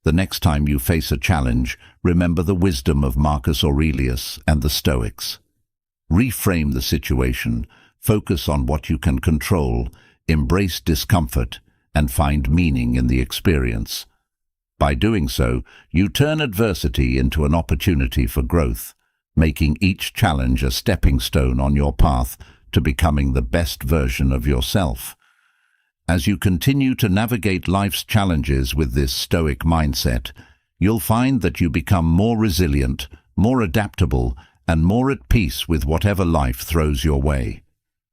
The next time you face a challenge, remember the wisdom of Marcus Aurelius and the Stoics. Reframe the situation, focus on what you can control, embrace discomfort, and find meaning in the experience. By doing so, you turn adversity into an opportunity for growth, making each challenge a stepping stone on your path to becoming the best version of yourself. As you continue to navigate life's challenges with this Stoic mindset, you'll find that you become more resilient, more adaptable, and more at peace with whatever life throws your way.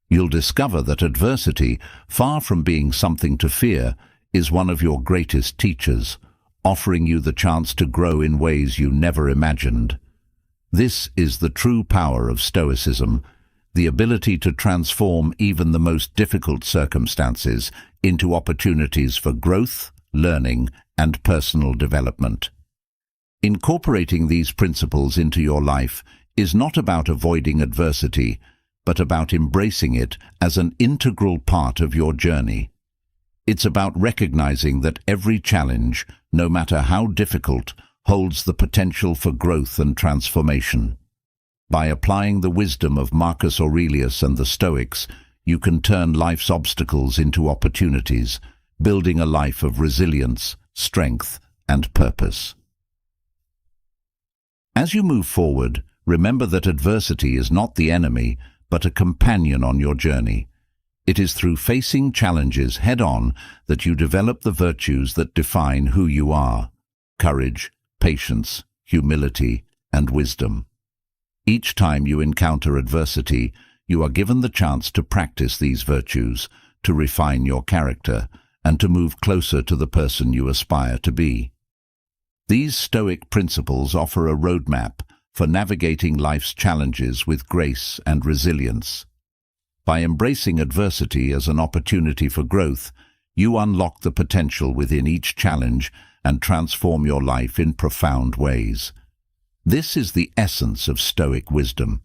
You'll discover that adversity, far from being something to fear, is one of your greatest teachers, offering you the chance to grow in ways you never imagined. This is the true power of Stoicism, the ability to transform even the most difficult circumstances into opportunities for growth, learning, and personal development. Incorporating these principles into your life is not about avoiding adversity, but about embracing it as an integral part of your journey. It's about recognizing that every challenge, no matter how difficult, holds the potential for growth and transformation. By applying the wisdom of Marcus Aurelius and the Stoics, you can turn life's obstacles into opportunities, building a life of resilience, strength, and purpose. As you move forward, remember that adversity is not the enemy, but a companion on your journey. It is through facing challenges head-on that you develop the virtues that define who you are: courage, patience, humility, and wisdom. Each time you encounter adversity, you are given the chance to practice these virtues, to refine your character, and to move closer to the person you aspire to be. These Stoic principles offer a roadmap for navigating life's challenges with grace and resilience. By embracing adversity as an opportunity for growth, you unlock the potential within each challenge and transform your life in profound ways. This is the essence of Stoic wisdom,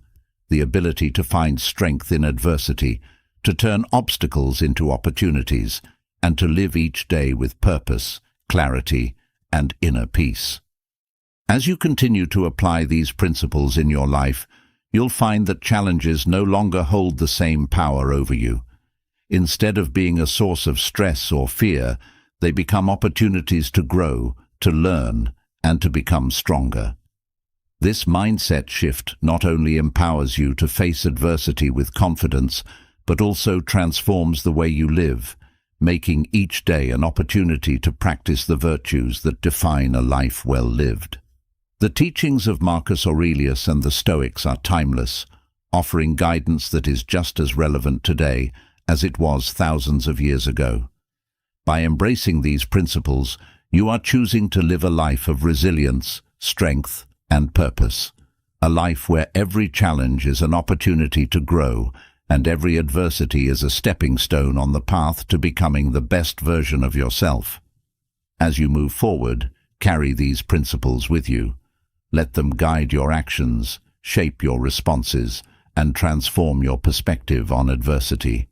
the ability to find strength in adversity, to turn obstacles into opportunities, and to live each day with purpose, clarity, and inner peace. As you continue to apply these principles in your life, you'll find that challenges no longer hold the same power over you. Instead of being a source of stress or fear, they become opportunities to grow, to learn, and to become stronger. This mindset shift not only empowers you to face adversity with confidence, but also transforms the way you live, making each day an opportunity to practice the virtues that define a life well lived. The teachings of Marcus Aurelius and the Stoics are timeless, offering guidance that is just as relevant today as it was thousands of years ago. By embracing these principles, you are choosing to live a life of resilience, strength, and purpose. A life where every challenge is an opportunity to grow, and every adversity is a stepping stone on the path to becoming the best version of yourself. As you move forward, carry these principles with you. Let them guide your actions, shape your responses, and transform your perspective on adversity.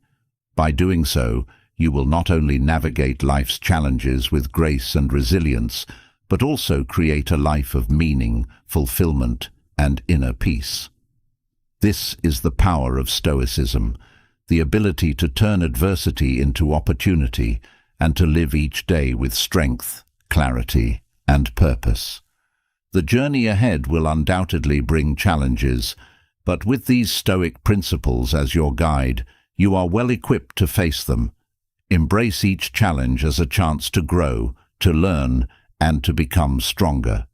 By doing so, you will not only navigate life's challenges with grace and resilience, but also create a life of meaning, fulfillment, and inner peace. This is the power of Stoicism, the ability to turn adversity into opportunity and to live each day with strength, clarity, and purpose. The journey ahead will undoubtedly bring challenges, but with these Stoic principles as your guide, you are well equipped to face them. Embrace each challenge as a chance to grow, to learn, and to become stronger.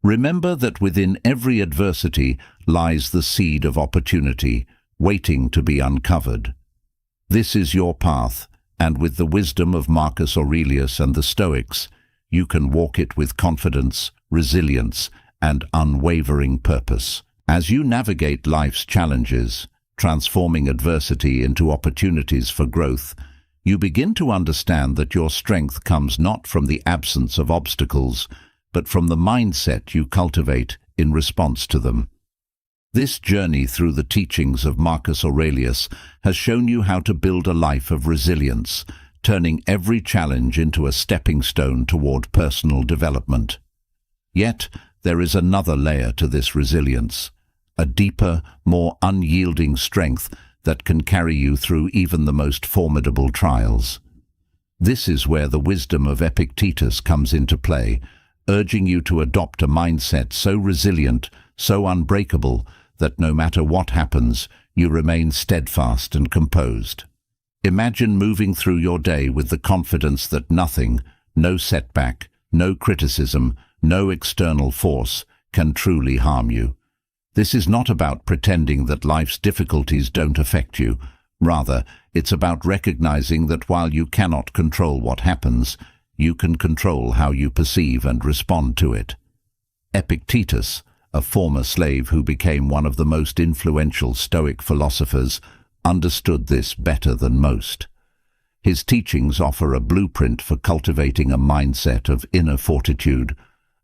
Remember that within every adversity lies the seed of opportunity, waiting to be uncovered. This is your path, and with the wisdom of Marcus Aurelius and the Stoics, you can walk it with confidence, resilience, and unwavering purpose. As you navigate life's challenges, transforming adversity into opportunities for growth, you begin to understand that your strength comes not from the absence of obstacles, but from the mindset you cultivate in response to them. This journey through the teachings of Marcus Aurelius has shown you how to build a life of resilience, turning every challenge into a stepping stone toward personal development. Yet, there is another layer to this resilience, a deeper, more unyielding strength that can carry you through even the most formidable trials. This is where the wisdom of Epictetus comes into play, urging you to adopt a mindset so resilient, so unbreakable, that no matter what happens, you remain steadfast and composed. Imagine moving through your day with the confidence that nothing, no setback, no criticism, no external force can truly harm you. This is not about pretending that life's difficulties don't affect you. Rather, it's about recognizing that while you cannot control what happens, you can control how you perceive and respond to it. Epictetus, a former slave who became one of the most influential Stoic philosophers, understood this better than most. His teachings offer a blueprint for cultivating a mindset of inner fortitude,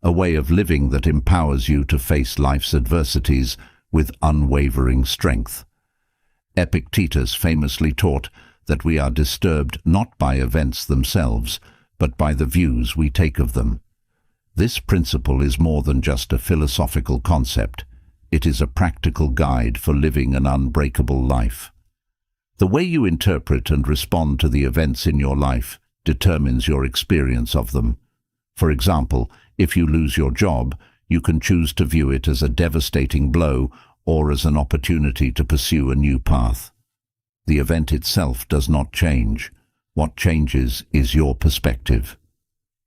a way of living that empowers you to face life's adversities with unwavering strength. Epictetus famously taught that we are disturbed not by events themselves, but by the views we take of them. This principle is more than just a philosophical concept. It is a practical guide for living an unbreakable life. The way you interpret and respond to the events in your life determines your experience of them. For example, if you lose your job, you can choose to view it as a devastating blow or as an opportunity to pursue a new path. The event itself does not change. What changes is your perspective.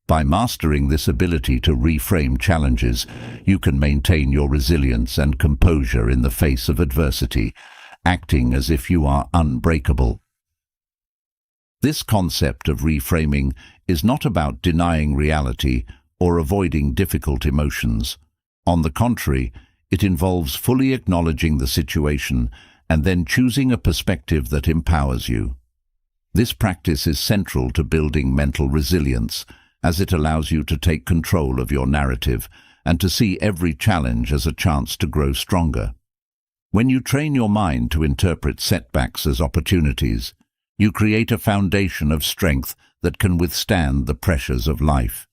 By mastering this ability to reframe challenges, you can maintain your resilience and composure in the face of adversity, acting as if you are unbreakable. This concept of reframing is not about denying reality or avoiding difficult emotions. On the contrary, it involves fully acknowledging the situation and then choosing a perspective that empowers you. This practice is central to building mental resilience, as it allows you to take control of your narrative and to see every challenge as a chance to grow stronger. When you train your mind to interpret setbacks as opportunities, you create a foundation of strength that can withstand the pressures of life.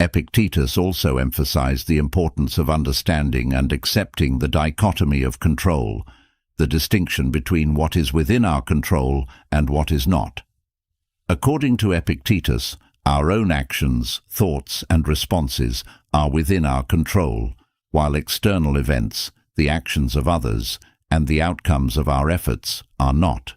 Epictetus also emphasized the importance of understanding and accepting the dichotomy of control, the distinction between what is within our control and what is not. According to Epictetus, our own actions, thoughts, and responses are within our control, while external events, the actions of others, and the outcomes of our efforts are not.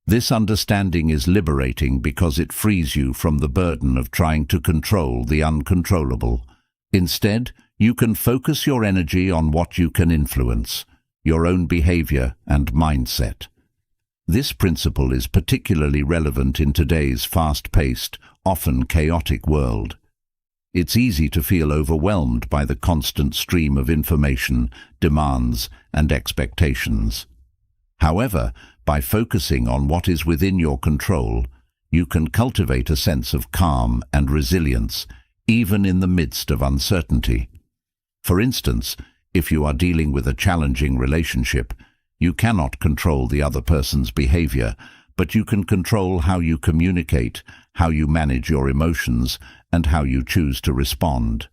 This understanding is liberating because it frees you from the burden of trying to control the uncontrollable. Instead, you can focus your energy on what you can influence, your own behavior and mindset. This principle is particularly relevant in today's fast-paced, often chaotic world. It's easy to feel overwhelmed by the constant stream of information, demands, and expectations. However, by focusing on what is within your control, you can cultivate a sense of calm and resilience, even in the midst of uncertainty. For instance, if you are dealing with a challenging relationship, you cannot control the other person's behavior, but you can control how you communicate, how you manage your emotions, and how you choose to respond.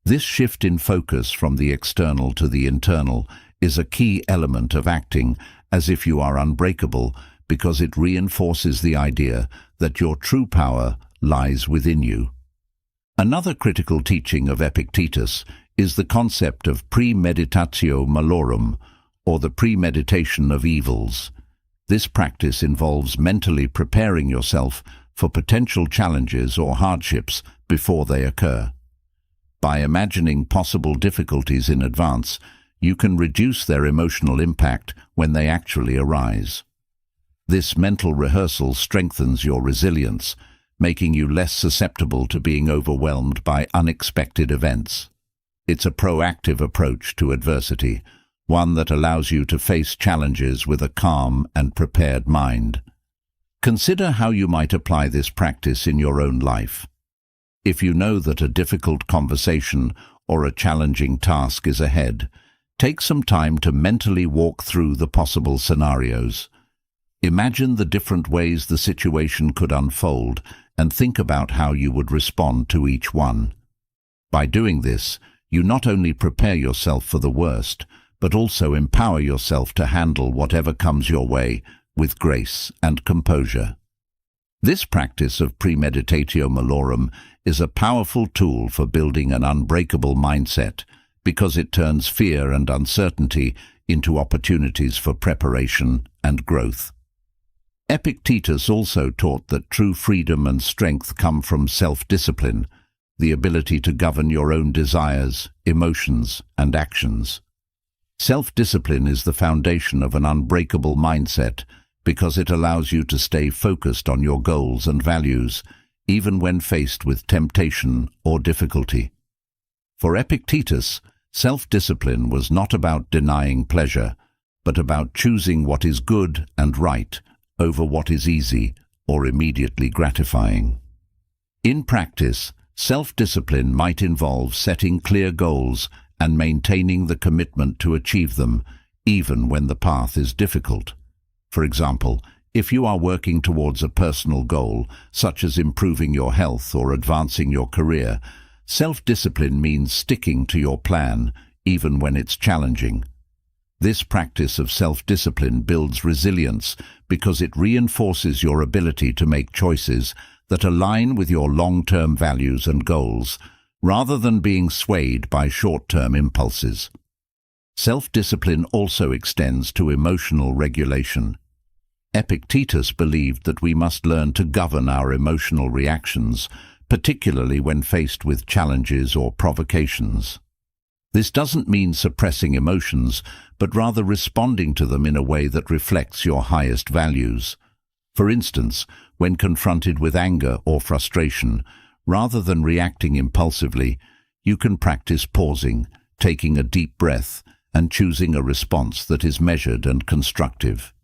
This shift in focus from the external to the internal is a key element of acting as if you are unbreakable, because it reinforces the idea that your true power lies within you. Another critical teaching of Epictetus is the concept of premeditatio malorum, or the premeditation of evils. This practice involves mentally preparing yourself for potential challenges or hardships before they occur. By imagining possible difficulties in advance, you can reduce their emotional impact when they actually arise. This mental rehearsal strengthens your resilience, making you less susceptible to being overwhelmed by unexpected events. It's a proactive approach to adversity, one that allows you to face challenges with a calm and prepared mind. Consider how you might apply this practice in your own life. If you know that a difficult conversation or a challenging task is ahead, take some time to mentally walk through the possible scenarios. Imagine the different ways the situation could unfold and think about how you would respond to each one. By doing this, you not only prepare yourself for the worst, but also empower yourself to handle whatever comes your way with grace and composure. This practice of premeditatio malorum is a powerful tool for building an unbreakable mindset because it turns fear and uncertainty into opportunities for preparation and growth. Epictetus also taught that true freedom and strength come from self-discipline, the ability to govern your own desires, emotions, and actions. Self-discipline is the foundation of an unbreakable mindset because it allows you to stay focused on your goals and values, even when faced with temptation or difficulty. For Epictetus, self-discipline was not about denying pleasure, but about choosing what is good and right over what is easy or immediately gratifying. In practice, self-discipline might involve setting clear goals and maintaining the commitment to achieve them, even when the path is difficult. For example, if you are working towards a personal goal, such as improving your health or advancing your career, self-discipline means sticking to your plan, even when it's challenging. This practice of self-discipline builds resilience because it reinforces your ability to make choices that align with your long-term values and goals, rather than being swayed by short-term impulses. Self-discipline also extends to emotional regulation. Epictetus believed that we must learn to govern our emotional reactions, particularly when faced with challenges or provocations. This doesn't mean suppressing emotions, but rather responding to them in a way that reflects your highest values. For instance, when confronted with anger or frustration, rather than reacting impulsively, you can practice pausing, taking a deep breath, and choosing a response that is measured and constructive.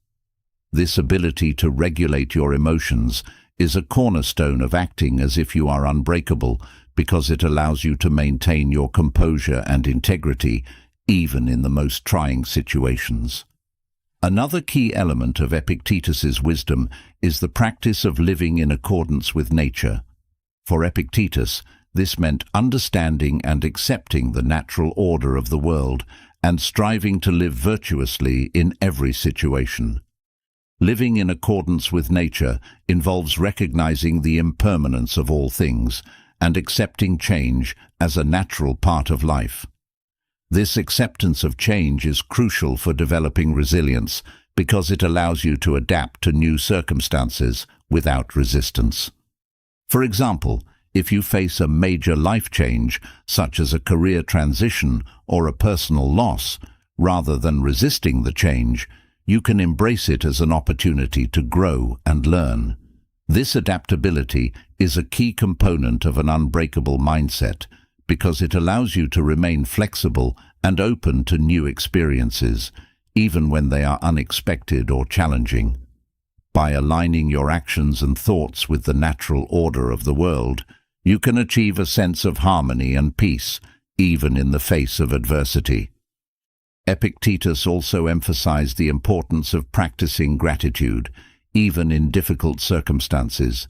This ability to regulate your emotions is a cornerstone of acting as if you are unbreakable because it allows you to maintain your composure and integrity even in the most trying situations. Another key element of Epictetus's wisdom is the practice of living in accordance with nature. For Epictetus, this meant understanding and accepting the natural order of the world and striving to live virtuously in every situation. Living in accordance with nature involves recognizing the impermanence of all things and accepting change as a natural part of life. This acceptance of change is crucial for developing resilience because it allows you to adapt to new circumstances without resistance. For example, if you face a major life change, such as a career transition or a personal loss, rather than resisting the change, you can embrace it as an opportunity to grow and learn. This adaptability is a key component of an unbreakable mindset because it allows you to remain flexible and open to new experiences, even when they are unexpected or challenging. By aligning your actions and thoughts with the natural order of the world, you can achieve a sense of harmony and peace, even in the face of adversity. Epictetus also emphasized the importance of practicing gratitude, even in difficult circumstances.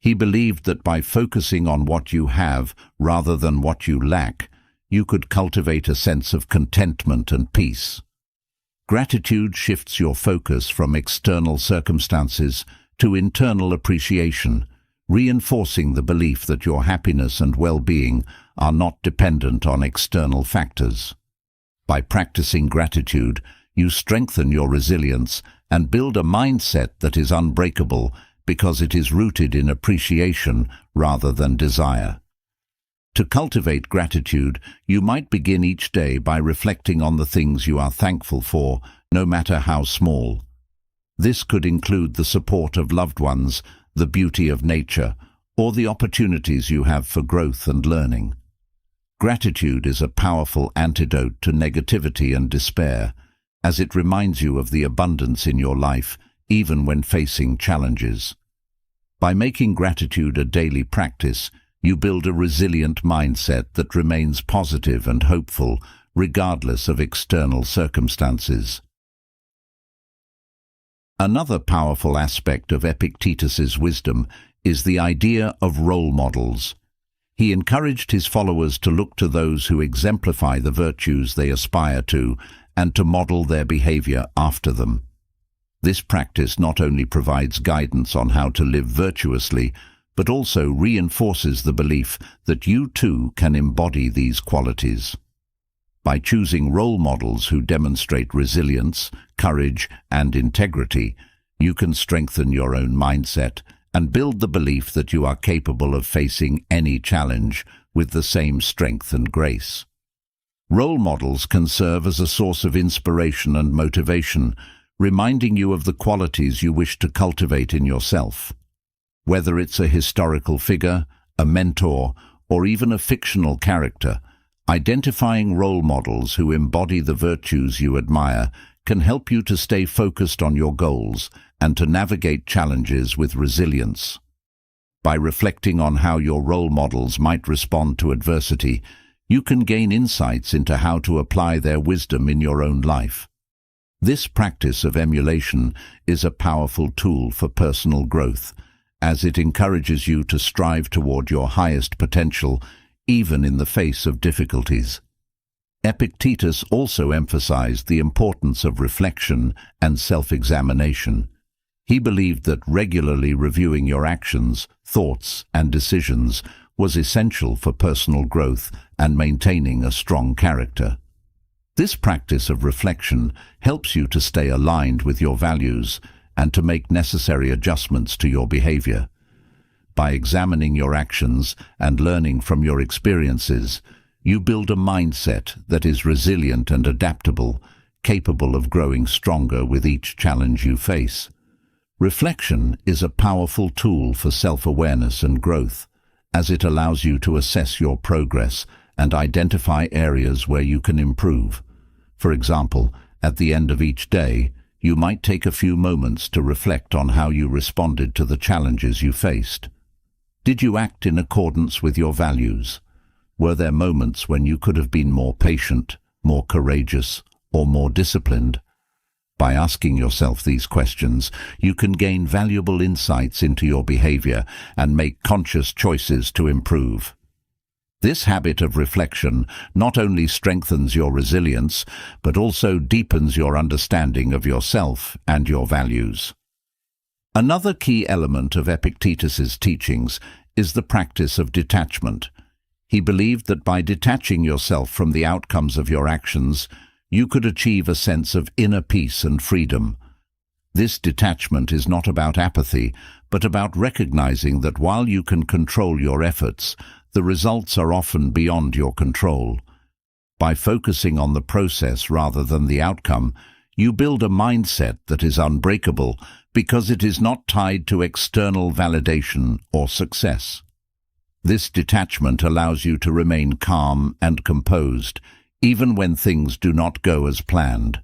He believed that by focusing on what you have rather than what you lack, you could cultivate a sense of contentment and peace. Gratitude shifts your focus from external circumstances to internal appreciation, reinforcing the belief that your happiness and well-being are not dependent on external factors. By practicing gratitude, you strengthen your resilience and build a mindset that is unbreakable because it is rooted in appreciation rather than desire. To cultivate gratitude, you might begin each day by reflecting on the things you are thankful for, no matter how small. This could include the support of loved ones, the beauty of nature, or the opportunities you have for growth and learning. Gratitude is a powerful antidote to negativity and despair, as it reminds you of the abundance in your life, even when facing challenges. By making gratitude a daily practice, You build a resilient mindset that remains positive and hopeful, regardless of external circumstances. Another powerful aspect of Epictetus's wisdom is the idea of role models. He encouraged his followers to look to those who exemplify the virtues they aspire to and to model their behavior after them. This practice not only provides guidance on how to live virtuously, but also reinforces the belief that you too can embody these qualities. By choosing role models who demonstrate resilience, courage, and integrity, you can strengthen your own mindset and build the belief that you are capable of facing any challenge with the same strength and grace. Role models can serve as a source of inspiration and motivation, reminding you of the qualities you wish to cultivate in yourself. Whether it's a historical figure, a mentor, or even a fictional character, identifying role models who embody the virtues you admire can help you to stay focused on your goals and to navigate challenges with resilience. By reflecting on how your role models might respond to adversity, you can gain insights into how to apply their wisdom in your own life. This practice of emulation is a powerful tool for personal growth, as it encourages you to strive toward your highest potential, even in the face of difficulties. Epictetus also emphasized the importance of reflection and self-examination. He believed that regularly reviewing your actions, thoughts, and decisions was essential for personal growth and maintaining a strong character. This practice of reflection helps you to stay aligned with your values and to make necessary adjustments to your behavior. By examining your actions and learning from your experiences, you build a mindset that is resilient and adaptable, capable of growing stronger with each challenge you face. Reflection is a powerful tool for self-awareness and growth, as it allows you to assess your progress and identify areas where you can improve. For example, at the end of each day, you might take a few moments to reflect on how you responded to the challenges you faced. Did you act in accordance with your values? Were there moments when you could have been more patient, more courageous, or more disciplined? By asking yourself these questions, you can gain valuable insights into your behavior and make conscious choices to improve. This habit of reflection not only strengthens your resilience, but also deepens your understanding of yourself and your values. Another key element of Epictetus's teachings is the practice of detachment. He believed that by detaching yourself from the outcomes of your actions, you could achieve a sense of inner peace and freedom. This detachment is not about apathy, but about recognizing that while you can control your efforts, the results are often beyond your control. By focusing on the process rather than the outcome, you build a mindset that is unbreakable because it is not tied to external validation or success. This detachment allows you to remain calm and composed, even when things do not go as planned.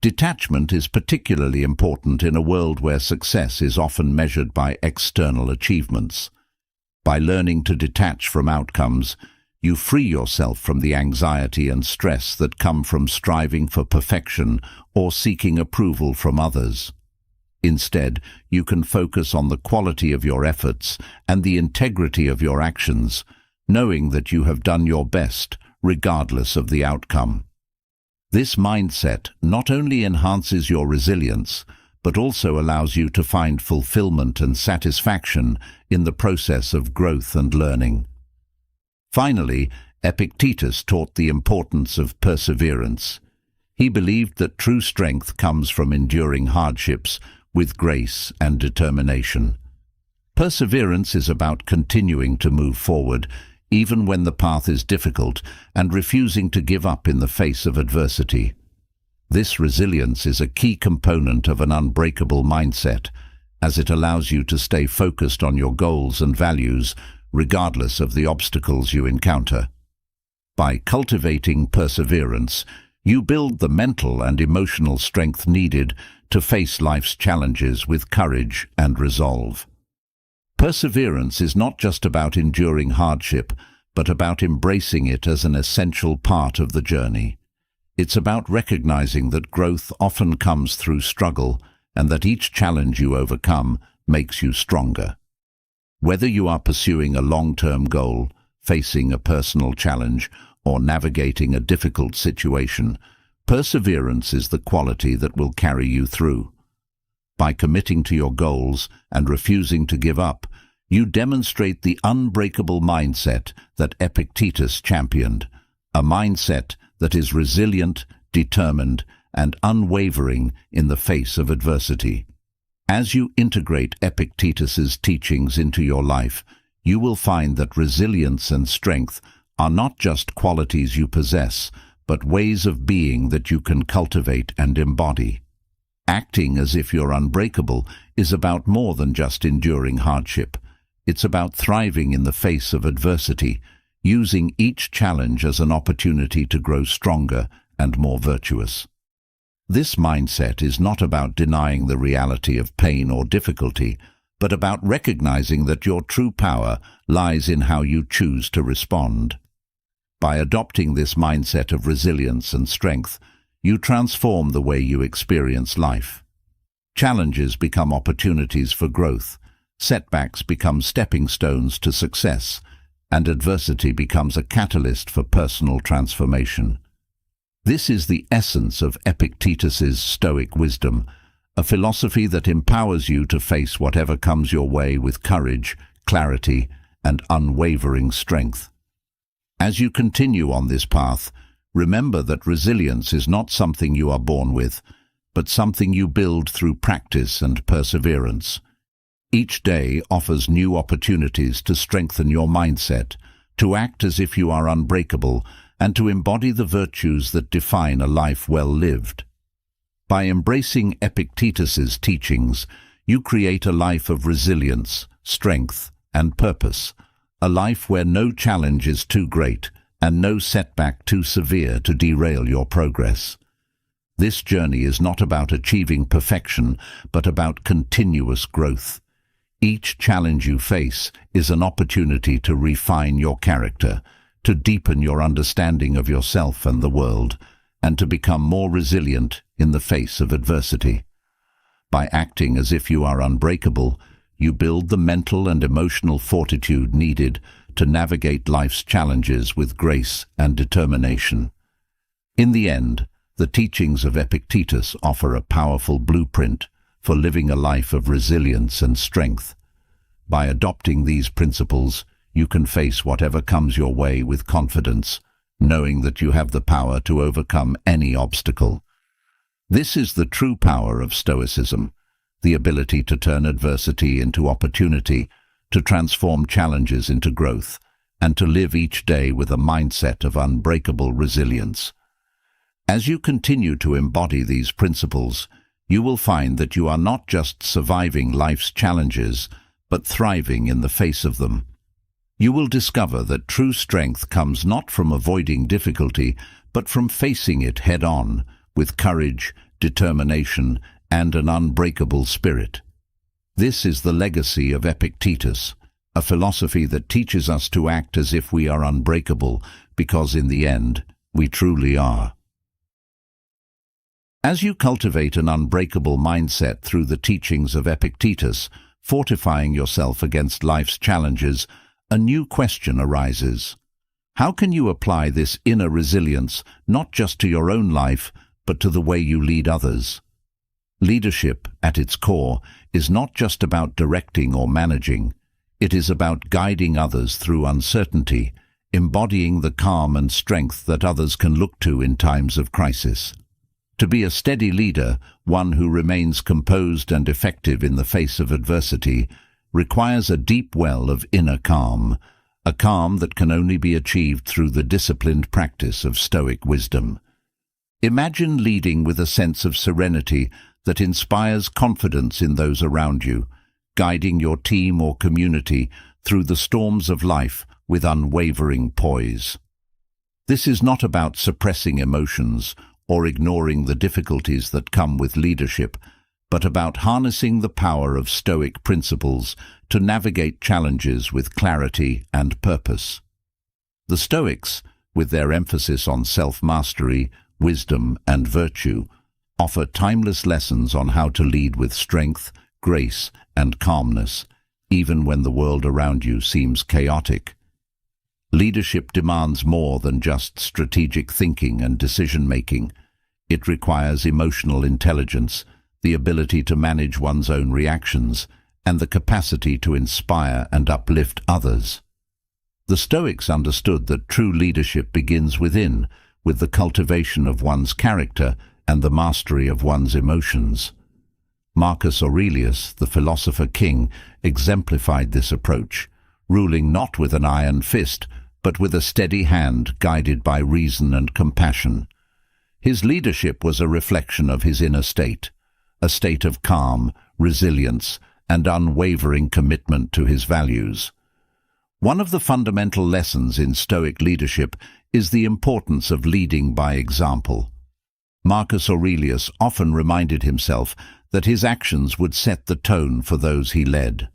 Detachment is particularly important in a world where success is often measured by external achievements. By learning to detach from outcomes, you free yourself from the anxiety and stress that come from striving for perfection or seeking approval from others. Instead, you can focus on the quality of your efforts and the integrity of your actions, knowing that you have done your best, regardless of the outcome. This mindset not only enhances your resilience, but also allows you to find fulfillment and satisfaction in the process of growth and learning. Finally, Epictetus taught the importance of perseverance. He believed that true strength comes from enduring hardships with grace and determination. Perseverance is about continuing to move forward, even when the path is difficult, and refusing to give up in the face of adversity. This resilience is a key component of an unbreakable mindset, as it allows you to stay focused on your goals and values, regardless of the obstacles you encounter. By cultivating perseverance, you build the mental and emotional strength needed to face life's challenges with courage and resolve. Perseverance is not just about enduring hardship, but about embracing it as an essential part of the journey. It's about recognizing that growth often comes through struggle and that each challenge you overcome makes you stronger. Whether you are pursuing a long-term goal, facing a personal challenge, or navigating a difficult situation, perseverance is the quality that will carry you through. By committing to your goals and refusing to give up, you demonstrate the unbreakable mindset that Epictetus championed, a mindset that is resilient, determined, and unwavering in the face of adversity. As you integrate Epictetus's teachings into your life, you will find that resilience and strength are not just qualities you possess, but ways of being that you can cultivate and embody. Acting as if you're unbreakable is about more than just enduring hardship. It's about thriving in the face of adversity, using each challenge as an opportunity to grow stronger and more virtuous. This mindset is not about denying the reality of pain or difficulty, but about recognizing that your true power lies in how you choose to respond. By adopting this mindset of resilience and strength, you transform the way you experience life. Challenges become opportunities for growth, setbacks become stepping stones to success, and adversity becomes a catalyst for personal transformation. This is the essence of Epictetus's Stoic wisdom, a philosophy that empowers you to face whatever comes your way with courage, clarity, and unwavering strength. As you continue on this path, remember that resilience is not something you are born with, but something you build through practice and perseverance. Each day offers new opportunities to strengthen your mindset, to act as if you are unbreakable, and to embody the virtues that define a life well lived. By embracing Epictetus's teachings, you create a life of resilience, strength, and purpose, a life where no challenge is too great and no setback too severe to derail your progress. This journey is not about achieving perfection, but about continuous growth. Each challenge you face is an opportunity to refine your character, to deepen your understanding of yourself and the world, and to become more resilient in the face of adversity. By acting as if you are unbreakable, you build the mental and emotional fortitude needed to navigate life's challenges with grace and determination. In the end, the teachings of Epictetus offer a powerful blueprint for living a life of resilience and strength. By adopting these principles, you can face whatever comes your way with confidence, knowing that you have the power to overcome any obstacle. This is the true power of Stoicism, the ability to turn adversity into opportunity, to transform challenges into growth, and to live each day with a mindset of unbreakable resilience. As you continue to embody these principles, you will find that you are not just surviving life's challenges, but thriving in the face of them. You will discover that true strength comes not from avoiding difficulty, but from facing it head-on, with courage, determination, and an unbreakable spirit. This is the legacy of Epictetus, a philosophy that teaches us to act as if we are unbreakable, because in the end, we truly are. As you cultivate an unbreakable mindset through the teachings of Epictetus, fortifying yourself against life's challenges, a new question arises. How can you apply this inner resilience not just to your own life, but to the way you lead others? Leadership, at its core, is not just about directing or managing. It is about guiding others through uncertainty, embodying the calm and strength that others can look to in times of crisis. To be a steady leader, one who remains composed and effective in the face of adversity, requires a deep well of inner calm, a calm that can only be achieved through the disciplined practice of Stoic wisdom. Imagine leading with a sense of serenity that inspires confidence in those around you, guiding your team or community through the storms of life with unwavering poise. This is not about suppressing emotions or ignoring the difficulties that come with leadership, but about harnessing the power of Stoic principles to navigate challenges with clarity and purpose. The Stoics, with their emphasis on self-mastery, wisdom, and virtue, offer timeless lessons on how to lead with strength, grace, and calmness, even when the world around you seems chaotic. Leadership demands more than just strategic thinking and decision-making. It requires emotional intelligence, the ability to manage one's own reactions, and the capacity to inspire and uplift others. The Stoics understood that true leadership begins within, with the cultivation of one's character and the mastery of one's emotions. Marcus Aurelius, the philosopher king, exemplified this approach, ruling not with an iron fist, but with a steady hand guided by reason and compassion. His leadership was a reflection of his inner state, a state of calm, resilience, and unwavering commitment to his values. One of the fundamental lessons in Stoic leadership is the importance of leading by example. Marcus Aurelius often reminded himself that his actions would set the tone for those he led.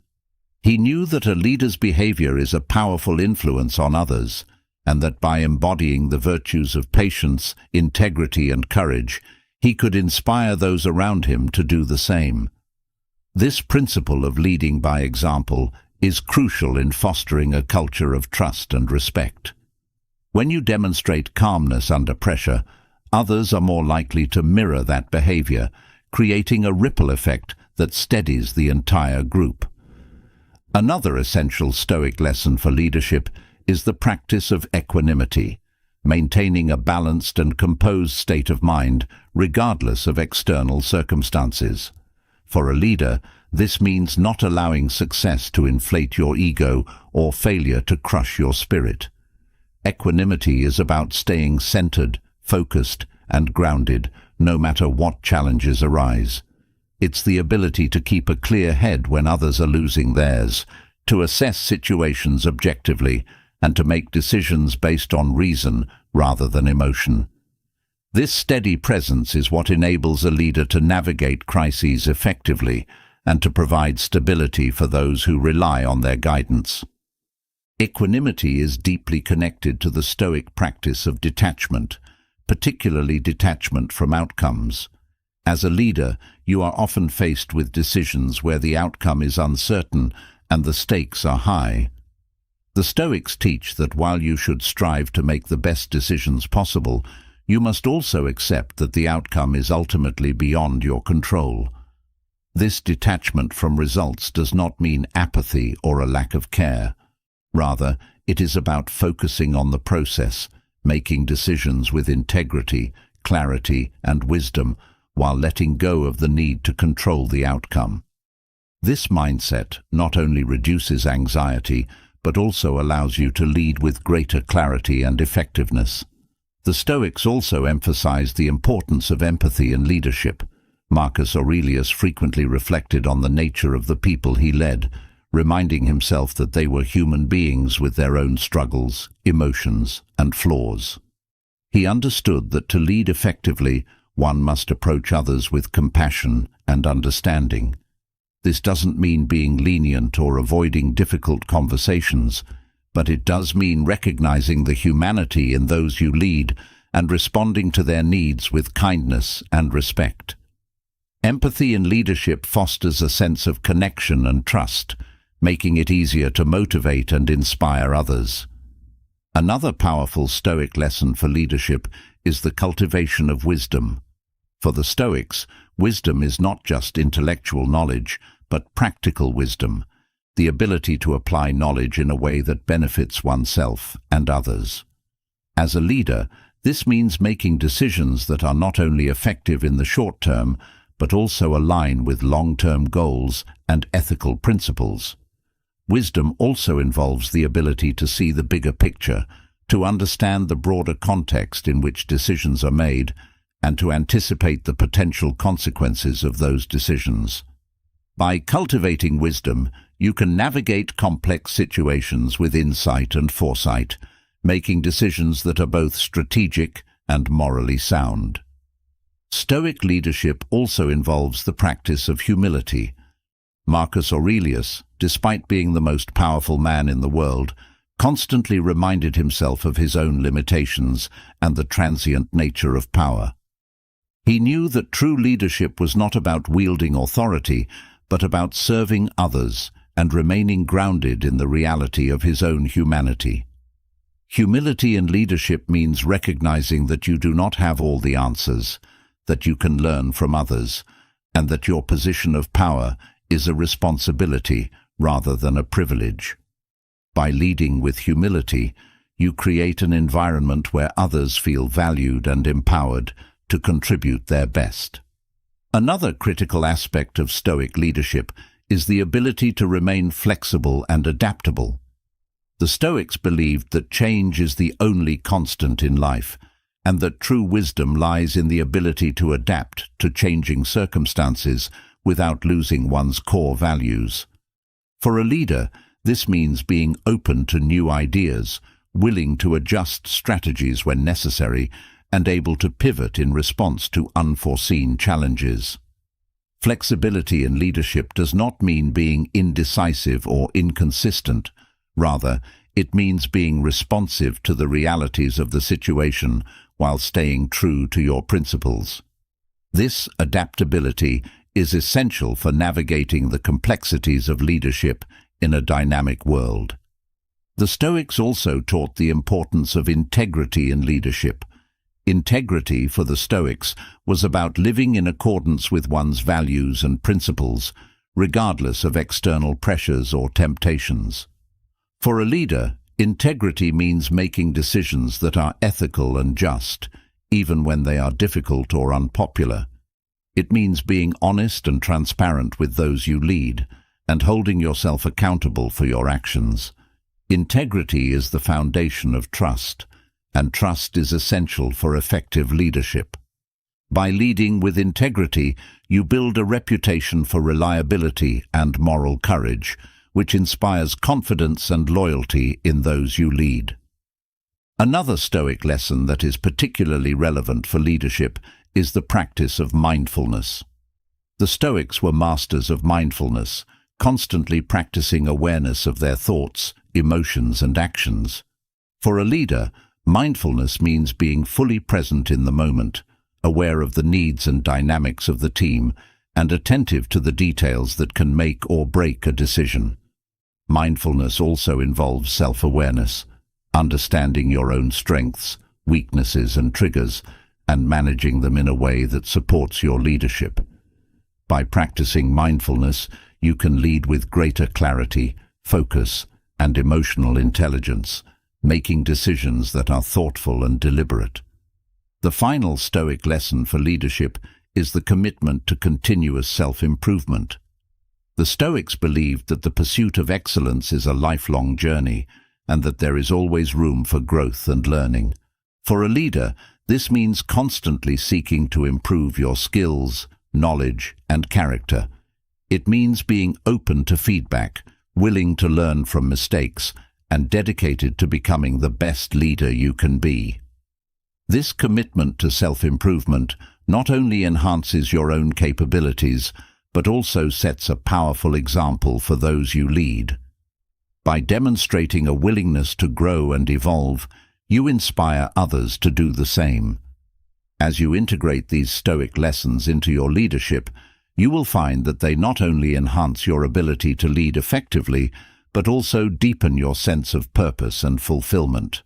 He knew that a leader's behavior is a powerful influence on others, and that by embodying the virtues of patience, integrity, and courage, he could inspire those around him to do the same. This principle of leading by example is crucial in fostering a culture of trust and respect. When you demonstrate calmness under pressure, others are more likely to mirror that behavior, creating a ripple effect that steadies the entire group. Another essential Stoic lesson for leadership is the practice of equanimity, maintaining a balanced and composed state of mind regardless of external circumstances. For a leader, this means not allowing success to inflate your ego or failure to crush your spirit. Equanimity is about staying centered, focused, and grounded, no matter what challenges arise. It's the ability to keep a clear head when others are losing theirs, to assess situations objectively, and to make decisions based on reason rather than emotion. This steady presence is what enables a leader to navigate crises effectively and to provide stability for those who rely on their guidance. Equanimity is deeply connected to the Stoic practice of detachment, particularly detachment from outcomes. As a leader, you are often faced with decisions where the outcome is uncertain and the stakes are high. The Stoics teach that while you should strive to make the best decisions possible, you must also accept that the outcome is ultimately beyond your control. This detachment from results does not mean apathy or a lack of care. Rather, it is about focusing on the process, making decisions with integrity, clarity, and wisdom, while letting go of the need to control the outcome. This mindset not only reduces anxiety, but also allows you to lead with greater clarity and effectiveness. The Stoics also emphasized the importance of empathy in leadership. Marcus Aurelius frequently reflected on the nature of the people he led, reminding himself that they were human beings with their own struggles, emotions, and flaws. He understood that to lead effectively, one must approach others with compassion and understanding. This doesn't mean being lenient or avoiding difficult conversations, but it does mean recognizing the humanity in those you lead and responding to their needs with kindness and respect. Empathy in leadership fosters a sense of connection and trust, making it easier to motivate and inspire others. Another powerful Stoic lesson for leadership is the cultivation of wisdom. For the Stoics, wisdom is not just intellectual knowledge, but practical wisdom, the ability to apply knowledge in a way that benefits oneself and others. As a leader, this means making decisions that are not only effective in the short term, but also align with long-term goals and ethical principles. Wisdom also involves the ability to see the bigger picture, to understand the broader context in which decisions are made, and to anticipate the potential consequences of those decisions. By cultivating wisdom, you can navigate complex situations with insight and foresight, making decisions that are both strategic and morally sound. Stoic leadership also involves the practice of humility. Marcus Aurelius, despite being the most powerful man in the world, constantly reminded himself of his own limitations and the transient nature of power. He knew that true leadership was not about wielding authority, but about serving others and remaining grounded in the reality of his own humanity. Humility in leadership means recognizing that you do not have all the answers, that you can learn from others, and that your position of power is a responsibility rather than a privilege. By leading with humility, you create an environment where others feel valued and empowered to contribute their best. Another critical aspect of Stoic leadership is the ability to remain flexible and adaptable. The Stoics believed that change is the only constant in life, and that true wisdom lies in the ability to adapt to changing circumstances without losing one's core values. For a leader, this means being open to new ideas, willing to adjust strategies when necessary, and able to pivot in response to unforeseen challenges. Flexibility in leadership does not mean being indecisive or inconsistent. Rather, it means being responsive to the realities of the situation while staying true to your principles. This adaptability is essential for navigating the complexities of leadership in a dynamic world. The Stoics also taught the importance of integrity in leadership. Integrity, for the Stoics, was about living in accordance with one's values and principles, regardless of external pressures or temptations. For a leader, integrity means making decisions that are ethical and just, even when they are difficult or unpopular. It means being honest and transparent with those you lead, and holding yourself accountable for your actions. Integrity is the foundation of trust, and trust is essential for effective leadership. By leading with integrity, you build a reputation for reliability and moral courage, which inspires confidence and loyalty in those you lead. Another Stoic lesson that is particularly relevant for leadership is the practice of mindfulness. The Stoics were masters of mindfulness, constantly practicing awareness of their thoughts, emotions, and actions. For a leader, mindfulness means being fully present in the moment, aware of the needs and dynamics of the team, and attentive to the details that can make or break a decision. Mindfulness also involves self-awareness, understanding your own strengths, weaknesses, and triggers, and managing them in a way that supports your leadership. By practicing mindfulness, you can lead with greater clarity, focus, and emotional intelligence, making decisions that are thoughtful and deliberate. The final Stoic lesson for leadership is the commitment to continuous self-improvement. The Stoics believed that the pursuit of excellence is a lifelong journey, and that there is always room for growth and learning. For a leader, this means constantly seeking to improve your skills, knowledge, and character. It means being open to feedback, willing to learn from mistakes, and dedicated to becoming the best leader you can be. This commitment to self-improvement not only enhances your own capabilities, but also sets a powerful example for those you lead. By demonstrating a willingness to grow and evolve, you inspire others to do the same. As you integrate these Stoic lessons into your leadership, you will find that they not only enhance your ability to lead effectively, but also deepen your sense of purpose and fulfillment.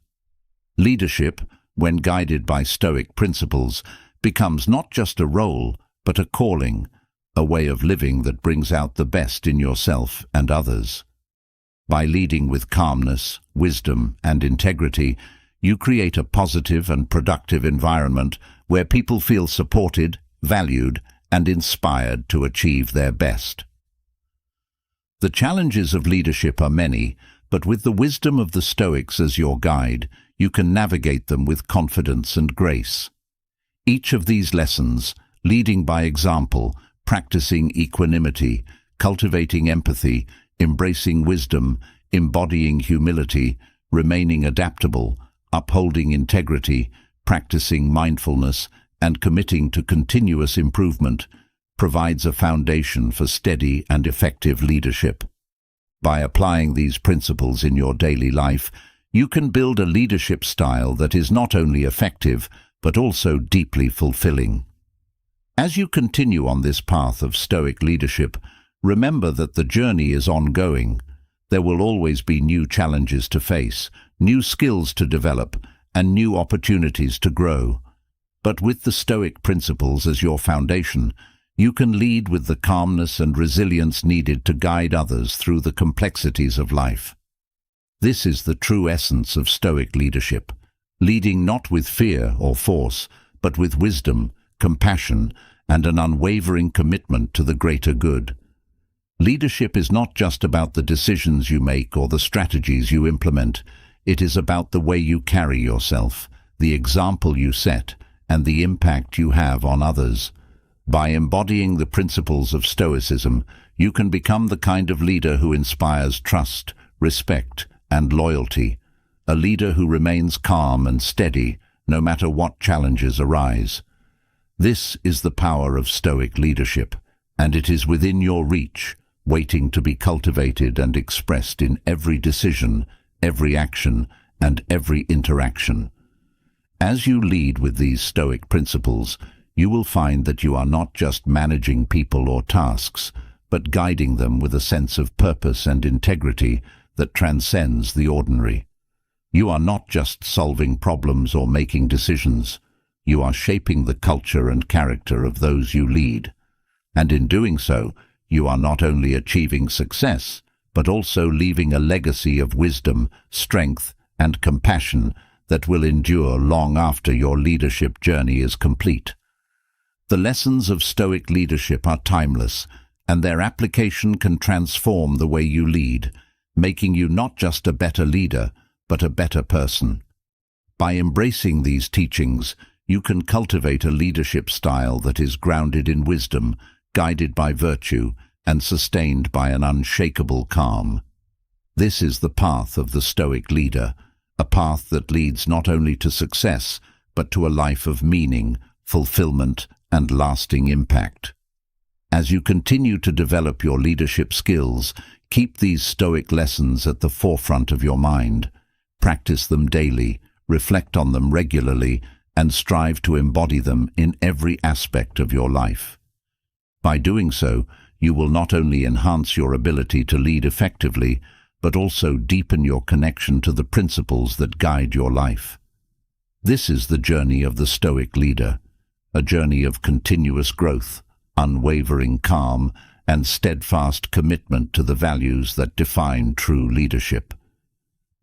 Leadership, when guided by Stoic principles, becomes not just a role, but a calling, a way of living that brings out the best in yourself and others. By leading with calmness, wisdom, and integrity, you create a positive and productive environment where people feel supported, valued, and inspired to achieve their best. The challenges of leadership are many, but with the wisdom of the Stoics as your guide, you can navigate them with confidence and grace. Each of these lessons, leading by example, practicing equanimity, cultivating empathy, embracing wisdom, embodying humility, remaining adaptable, upholding integrity, practicing mindfulness, and committing to continuous improvement provides a foundation for steady and effective leadership. By applying these principles in your daily life, you can build a leadership style that is not only effective, but also deeply fulfilling. As you continue on this path of Stoic leadership, remember that the journey is ongoing. There will always be new challenges to face, new skills to develop, and new opportunities to grow. But with the Stoic principles as your foundation, you can lead with the calmness and resilience needed to guide others through the complexities of life. This is the true essence of Stoic leadership, leading not with fear or force, but with wisdom, compassion, and an unwavering commitment to the greater good. Leadership is not just about the decisions you make or the strategies you implement. It is about the way you carry yourself, the example you set, and the impact you have on others. By embodying the principles of Stoicism, you can become the kind of leader who inspires trust, respect, and loyalty, a leader who remains calm and steady no matter what challenges arise. This is the power of Stoic leadership, and it is within your reach, waiting to be cultivated and expressed in every decision, every action, and every interaction. As you lead with these Stoic principles, you will find that you are not just managing people or tasks, but guiding them with a sense of purpose and integrity that transcends the ordinary. You are not just solving problems or making decisions. You are shaping the culture and character of those you lead. And in doing so, you are not only achieving success, but also leaving a legacy of wisdom, strength, and compassion that will endure long after your leadership journey is complete. The lessons of Stoic leadership are timeless, and their application can transform the way you lead, making you not just a better leader, but a better person. By embracing these teachings, you can cultivate a leadership style that is grounded in wisdom, guided by virtue, and sustained by an unshakable calm. This is the path of the Stoic leader, a path that leads not only to success, but to a life of meaning, fulfillment, and lasting impact. As you continue to develop your leadership skills, keep these Stoic lessons at the forefront of your mind. Practice them daily, reflect on them regularly, and strive to embody them in every aspect of your life. By doing so, you will not only enhance your ability to lead effectively, but also deepen your connection to the principles that guide your life. This is the journey of the Stoic leader, a journey of continuous growth, unwavering calm, and steadfast commitment to the values that define true leadership.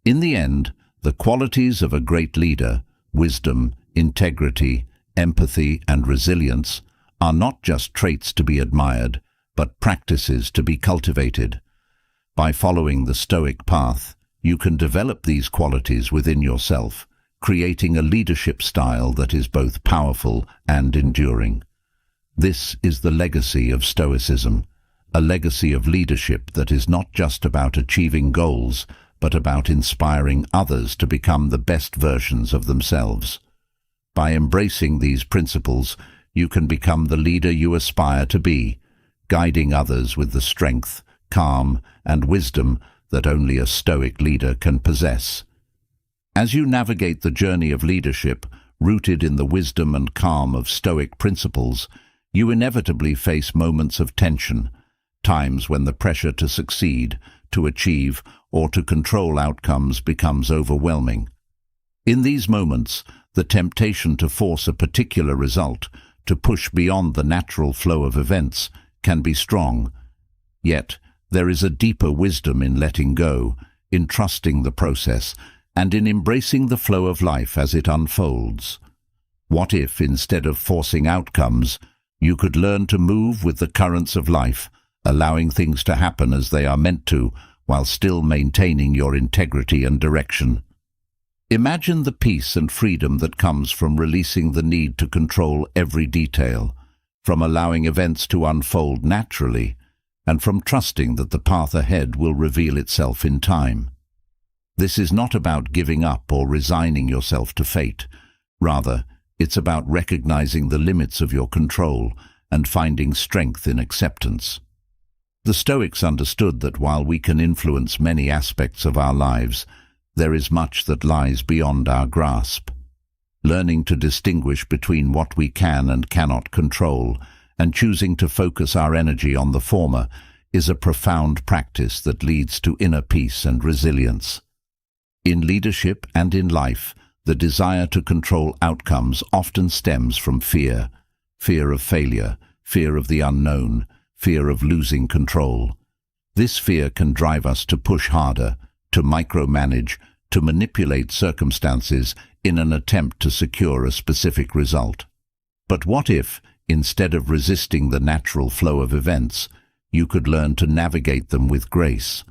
In the end, the qualities of a great leader, wisdom, integrity, empathy, and resilience, are not just traits to be admired, but practices to be cultivated. By following the Stoic path, you can develop these qualities within yourself, creating a leadership style that is both powerful and enduring. This is the legacy of Stoicism, a legacy of leadership that is not just about achieving goals, but about inspiring others to become the best versions of themselves. By embracing these principles, you can become the leader you aspire to be, guiding others with the strength, calm, and wisdom that only a Stoic leader can possess. As you navigate the journey of leadership, rooted in the wisdom and calm of Stoic principles, you inevitably face moments of tension, times when the pressure to succeed, to achieve, or to control outcomes becomes overwhelming. In these moments, the temptation to force a particular result, to push beyond the natural flow of events, can be strong. Yet, there is a deeper wisdom in letting go, in trusting the process, and in embracing the flow of life as it unfolds. What if, instead of forcing outcomes, you could learn to move with the currents of life, allowing things to happen as they are meant to, while still maintaining your integrity and direction? Imagine the peace and freedom that comes from releasing the need to control every detail, from allowing events to unfold naturally, and from trusting that the path ahead will reveal itself in time. This is not about giving up or resigning yourself to fate. Rather, It's about recognizing the limits of your control and finding strength in acceptance. The Stoics understood that while we can influence many aspects of our lives, there is much that lies beyond our grasp. Learning to distinguish between what we can and cannot control, and choosing to focus our energy on the former, is a profound practice that leads to inner peace and resilience. In leadership and in life, the desire to control outcomes often stems from fear. Fear of failure, fear of the unknown, fear of losing control. This fear can drive us to push harder, to micromanage, to manipulate circumstances in an attempt to secure a specific result. But what if, instead of resisting the natural flow of events, you could learn to navigate them with grace?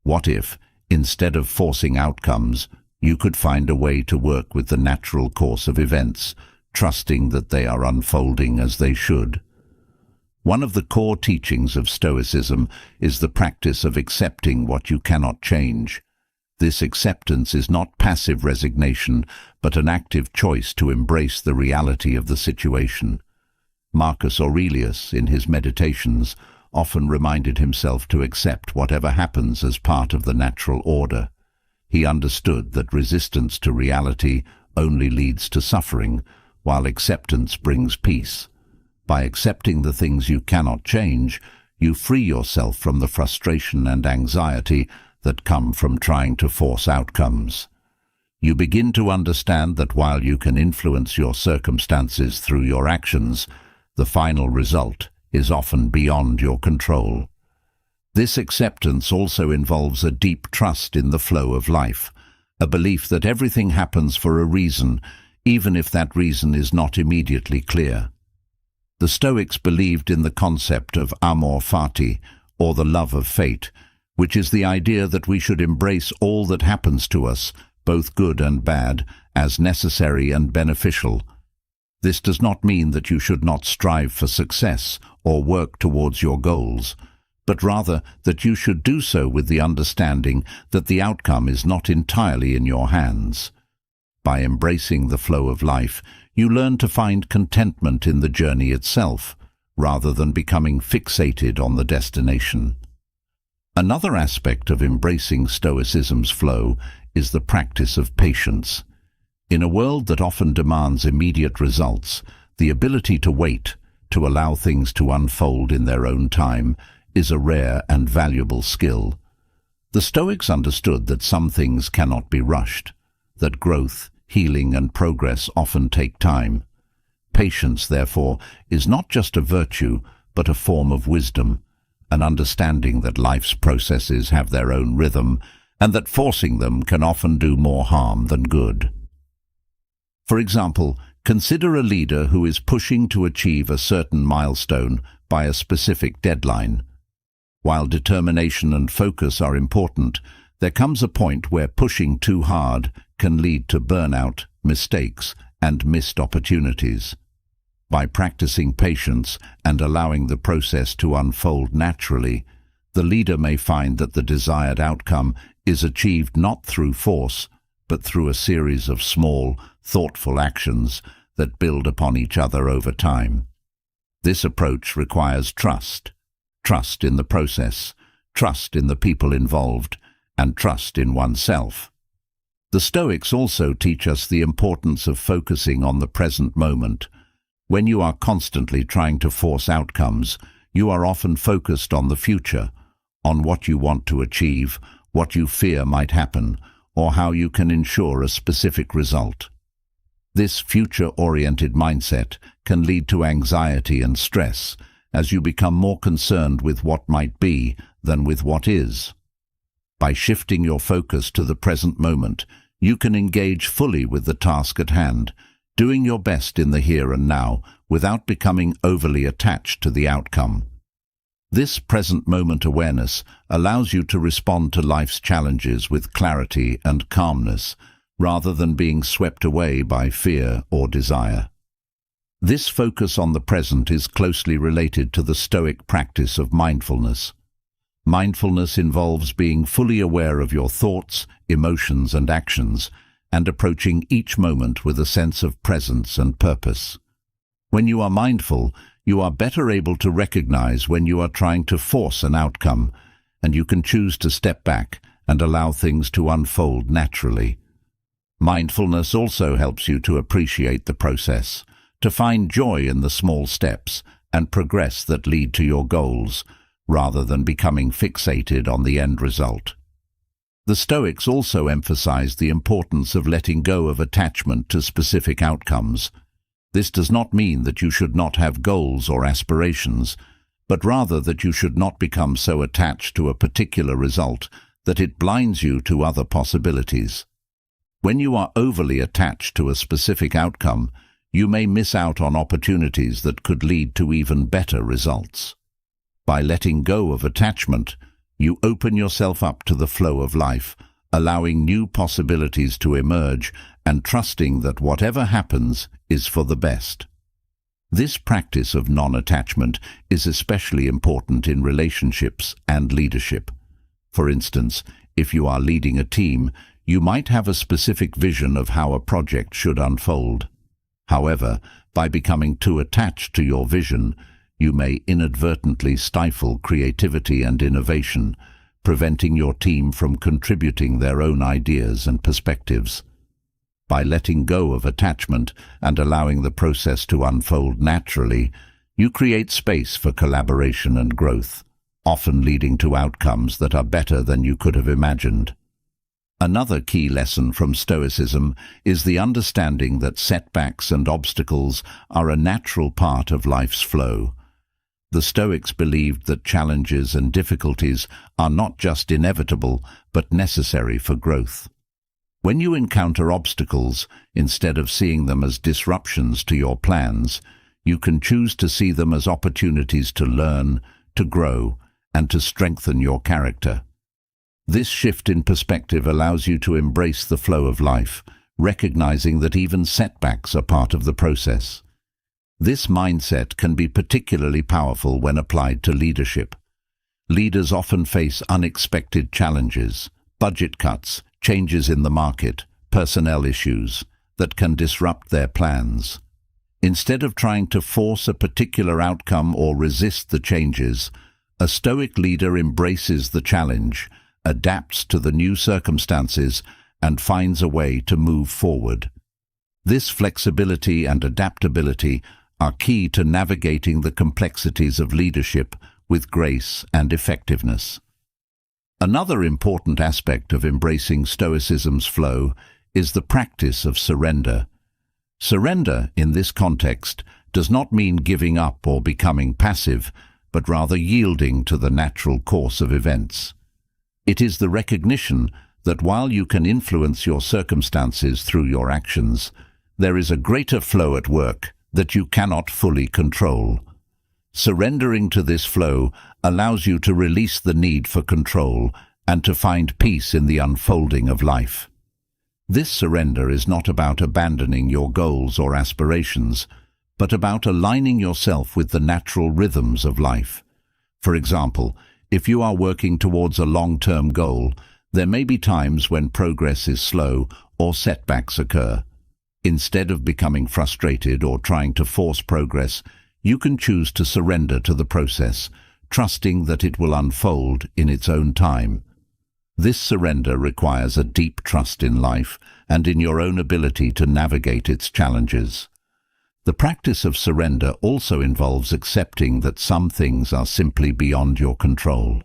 What if, instead of forcing outcomes, you could find a way to work with the natural course of events, trusting that they are unfolding as they should? One of the core teachings of Stoicism is the practice of accepting what you cannot change. This acceptance is not passive resignation, but an active choice to embrace the reality of the situation. Marcus Aurelius, in his Meditations, often reminded himself to accept whatever happens as part of the natural order. He understood that resistance to reality only leads to suffering, while acceptance brings peace. By accepting the things you cannot change, you free yourself from the frustration and anxiety that come from trying to force outcomes. You begin to understand that while you can influence your circumstances through your actions, the final result is often beyond your control. This acceptance also involves a deep trust in the flow of life, a belief that everything happens for a reason, even if that reason is not immediately clear. The Stoics believed in the concept of amor fati, or the love of fate, which is the idea that we should embrace all that happens to us, both good and bad, as necessary and beneficial. This does not mean that you should not strive for success or work towards your goals, but rather that you should do so with the understanding that the outcome is not entirely in your hands. By embracing the flow of life, you learn to find contentment in the journey itself, rather than becoming fixated on the destination. Another aspect of embracing Stoicism's flow is the practice of patience. In a world that often demands immediate results, the ability to wait, to allow things to unfold in their own time, is a rare and valuable skill. The Stoics understood that some things cannot be rushed, that growth, healing and progress often take time. Patience, therefore, is not just a virtue, but a form of wisdom, an understanding that life's processes have their own rhythm, and that forcing them can often do more harm than good. For example, consider a leader who is pushing to achieve a certain milestone by a specific deadline. While determination and focus are important, there comes a point where pushing too hard can lead to burnout, mistakes, and missed opportunities. By practicing patience and allowing the process to unfold naturally, the leader may find that the desired outcome is achieved not through force, but through a series of small, thoughtful actions that build upon each other over time. This approach requires trust in the process, trust in the people involved, and trust in oneself. The Stoics also teach us the importance of focusing on the present moment. When you are constantly trying to force outcomes, you are often focused on the future, on what you want to achieve, what you fear might happen, or how you can ensure a specific result. This future-oriented mindset can lead to anxiety and stress, as you become more concerned with what might be than with what is. By shifting your focus to the present moment, you can engage fully with the task at hand, doing your best in the here and now without becoming overly attached to the outcome. This present moment awareness allows you to respond to life's challenges with clarity and calmness, rather than being swept away by fear or desire. This focus on the present is closely related to the Stoic practice of mindfulness. Mindfulness involves being fully aware of your thoughts, emotions, and actions, and approaching each moment with a sense of presence and purpose. When you are mindful, you are better able to recognize when you are trying to force an outcome, and you can choose to step back and allow things to unfold naturally. Mindfulness also helps you to appreciate the process, to find joy in the small steps and progress that lead to your goals, rather than becoming fixated on the end result. The Stoics also emphasize the importance of letting go of attachment to specific outcomes. This does not mean that you should not have goals or aspirations, but rather that you should not become so attached to a particular result that it blinds you to other possibilities. When you are overly attached to a specific outcome, you may miss out on opportunities that could lead to even better results. By letting go of attachment, you open yourself up to the flow of life, allowing new possibilities to emerge and trusting that whatever happens is for the best. This practice of non-attachment is especially important in relationships and leadership. For instance, if you are leading a team, you might have a specific vision of how a project should unfold. However, by becoming too attached to your vision, you may inadvertently stifle creativity and innovation, preventing your team from contributing their own ideas and perspectives. By letting go of attachment and allowing the process to unfold naturally, you create space for collaboration and growth, often leading to outcomes that are better than you could have imagined. Another key lesson from Stoicism is the understanding that setbacks and obstacles are a natural part of life's flow. The Stoics believed that challenges and difficulties are not just inevitable, but necessary for growth. When you encounter obstacles, instead of seeing them as disruptions to your plans, you can choose to see them as opportunities to learn, to grow, and to strengthen your character. This shift in perspective allows you to embrace the flow of life, recognizing that even setbacks are part of the process. This mindset can be particularly powerful when applied to leadership. Leaders often face unexpected challenges, budget cuts, changes in the market, personnel issues that can disrupt their plans. Instead of trying to force a particular outcome or resist the changes, a Stoic leader embraces the challenge, adapts to the new circumstances, and finds a way to move forward. This flexibility and adaptability are key to navigating the complexities of leadership with grace and effectiveness. Another important aspect of embracing Stoicism's flow is the practice of surrender. Surrender, in this context, does not mean giving up or becoming passive, but rather yielding to the natural course of events. It is the recognition that while you can influence your circumstances through your actions, there is a greater flow at work that you cannot fully control. Surrendering to this flow allows you to release the need for control and to find peace in the unfolding of life. This surrender is not about abandoning your goals or aspirations, but about aligning yourself with the natural rhythms of life. For example, if you are working towards a long-term goal, there may be times when progress is slow or setbacks occur. Instead of becoming frustrated or trying to force progress, you can choose to surrender to the process, trusting that it will unfold in its own time. This surrender requires a deep trust in life and in your own ability to navigate its challenges. The practice of surrender also involves accepting that some things are simply beyond your control.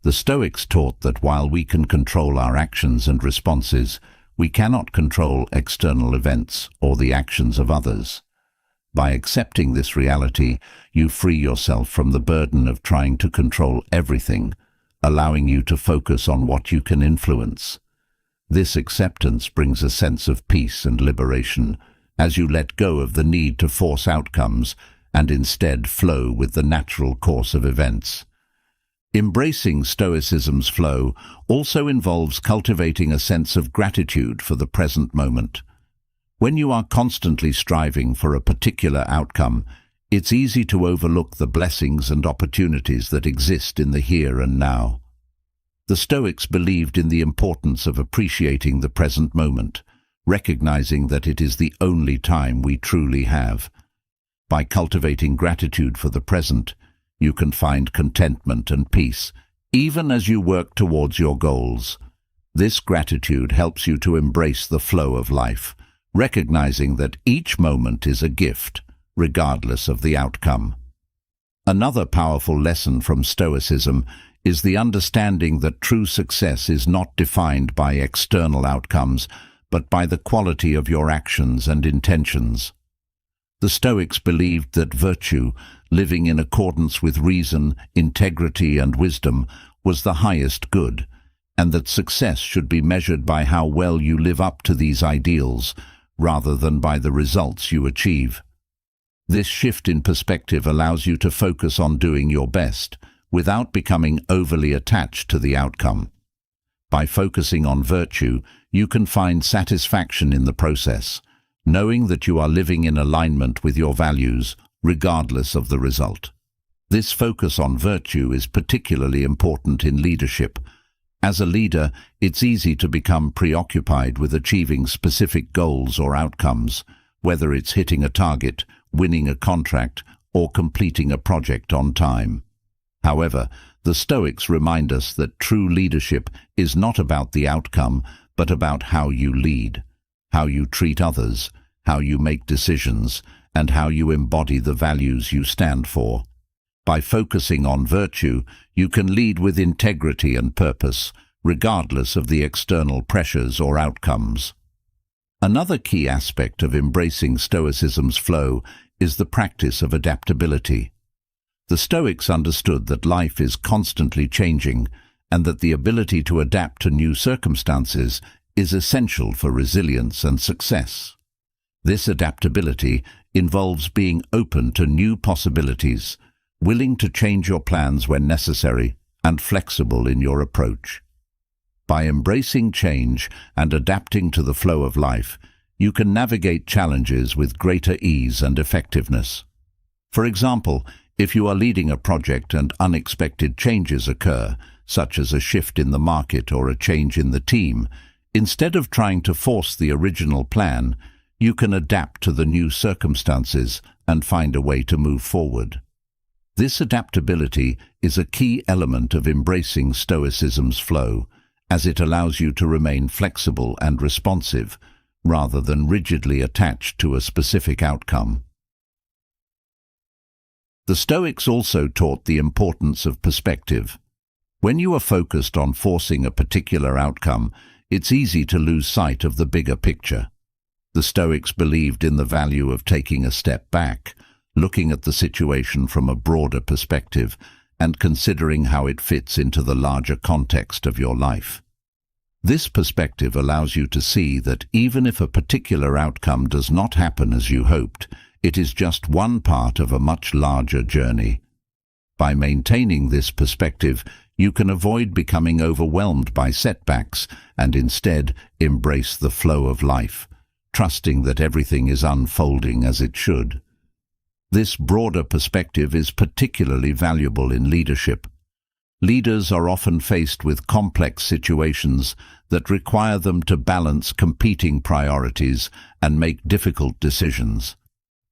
The Stoics taught that while we can control our actions and responses, we cannot control external events or the actions of others. By accepting this reality, you free yourself from the burden of trying to control everything, allowing you to focus on what you can influence. This acceptance brings a sense of peace and liberation, as you let go of the need to force outcomes and instead flow with the natural course of events. Embracing Stoicism's flow also involves cultivating a sense of gratitude for the present moment. When you are constantly striving for a particular outcome, it's easy to overlook the blessings and opportunities that exist in the here and now. The Stoics believed in the importance of appreciating the present moment, recognizing that it is the only time we truly have. By cultivating gratitude for the present, you can find contentment and peace, even as you work towards your goals. This gratitude helps you to embrace the flow of life, recognizing that each moment is a gift, regardless of the outcome. Another powerful lesson from Stoicism is the understanding that true success is not defined by external outcomes, but by the quality of your actions and intentions. The Stoics believed that virtue, living in accordance with reason, integrity, and wisdom, was the highest good, and that success should be measured by how well you live up to these ideals, rather than by the results you achieve. This shift in perspective allows you to focus on doing your best, without becoming overly attached to the outcome. By focusing on virtue, you can find satisfaction in the process, knowing that you are living in alignment with your values, regardless of the result. This focus on virtue is particularly important in leadership. As a leader, it's easy to become preoccupied with achieving specific goals or outcomes, whether it's hitting a target, winning a contract, or completing a project on time. However, the Stoics remind us that true leadership is not about the outcome, but about how you lead, how you treat others, how you make decisions, and how you embody the values you stand for. By focusing on virtue, you can lead with integrity and purpose, regardless of the external pressures or outcomes. Another key aspect of embracing Stoicism's flow is the practice of adaptability. The Stoics understood that life is constantly changing, and that the ability to adapt to new circumstances is essential for resilience and success. This adaptability involves being open to new possibilities, willing to change your plans when necessary, and flexible in your approach. By embracing change and adapting to the flow of life, you can navigate challenges with greater ease and effectiveness. For example, if you are leading a project and unexpected changes occur, such as a shift in the market or a change in the team, instead of trying to force the original plan, you can adapt to the new circumstances and find a way to move forward. This adaptability is a key element of embracing Stoicism's flow, as it allows you to remain flexible and responsive, rather than rigidly attached to a specific outcome. The Stoics also taught the importance of perspective. When you are focused on forcing a particular outcome, it's easy to lose sight of the bigger picture. The Stoics believed in the value of taking a step back, looking at the situation from a broader perspective, and considering how it fits into the larger context of your life. This perspective allows you to see that even if a particular outcome does not happen as you hoped, it is just one part of a much larger journey. By maintaining this perspective, you can avoid becoming overwhelmed by setbacks and instead embrace the flow of life, trusting that everything is unfolding as it should. This broader perspective is particularly valuable in leadership. Leaders are often faced with complex situations that require them to balance competing priorities and make difficult decisions.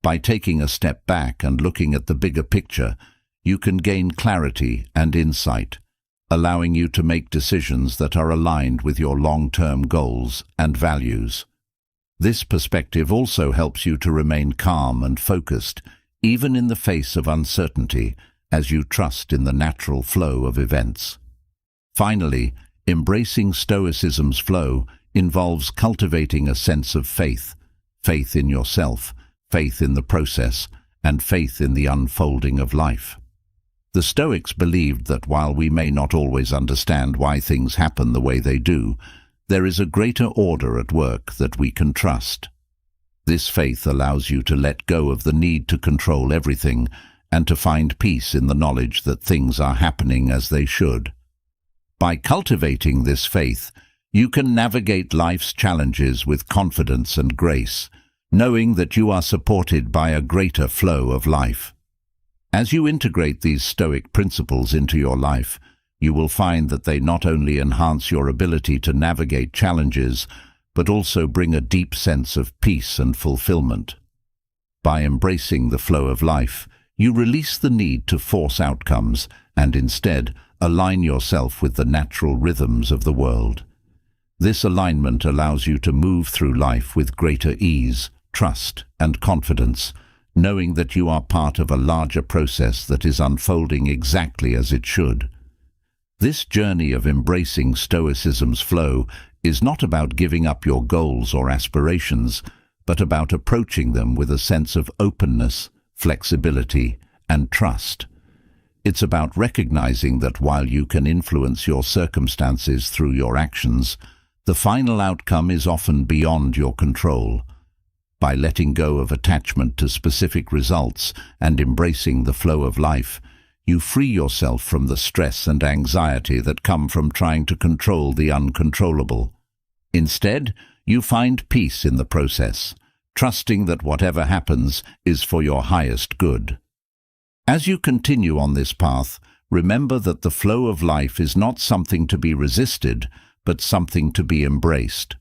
By taking a step back and looking at the bigger picture, you can gain clarity and insight, allowing you to make decisions that are aligned with your long-term goals and values. This perspective also helps you to remain calm and focused, even in the face of uncertainty, as you trust in the natural flow of events. Finally, embracing Stoicism's flow involves cultivating a sense of faith, faith in yourself, faith in the process, and faith in the unfolding of life. The Stoics believed that while we may not always understand why things happen the way they do, there is a greater order at work that we can trust. This faith allows you to let go of the need to control everything and to find peace in the knowledge that things are happening as they should. By cultivating this faith, you can navigate life's challenges with confidence and grace, knowing that you are supported by a greater flow of life. As you integrate these Stoic principles into your life, you will find that they not only enhance your ability to navigate challenges, but also bring a deep sense of peace and fulfillment. By embracing the flow of life, you release the need to force outcomes and instead align yourself with the natural rhythms of the world. This alignment allows you to move through life with greater ease, trust, and confidence, knowing that you are part of a larger process that is unfolding exactly as it should. This journey of embracing Stoicism's flow is not about giving up your goals or aspirations, but about approaching them with a sense of openness, flexibility, and trust. It's about recognizing that while you can influence your circumstances through your actions, the final outcome is often beyond your control. By letting go of attachment to specific results and embracing the flow of life, you free yourself from the stress and anxiety that come from trying to control the uncontrollable. Instead, you find peace in the process, trusting that whatever happens is for your highest good. As you continue on this path, remember that the flow of life is not something to be resisted, but something to be embraced.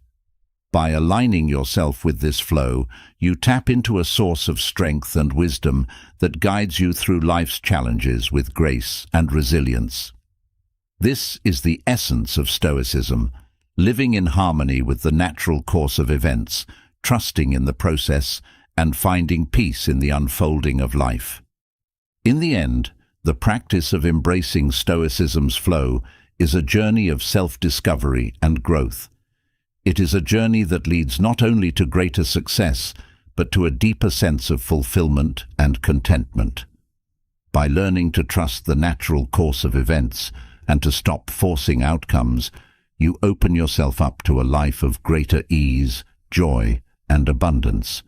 By aligning yourself with this flow, you tap into a source of strength and wisdom that guides you through life's challenges with grace and resilience. This is the essence of Stoicism, living in harmony with the natural course of events, trusting in the process, and finding peace in the unfolding of life. In the end, the practice of embracing Stoicism's flow is a journey of self-discovery and growth. It is a journey that leads not only to greater success, but to a deeper sense of fulfillment and contentment. By learning to trust the natural course of events and to stop forcing outcomes, you open yourself up to a life of greater ease, joy, and abundance.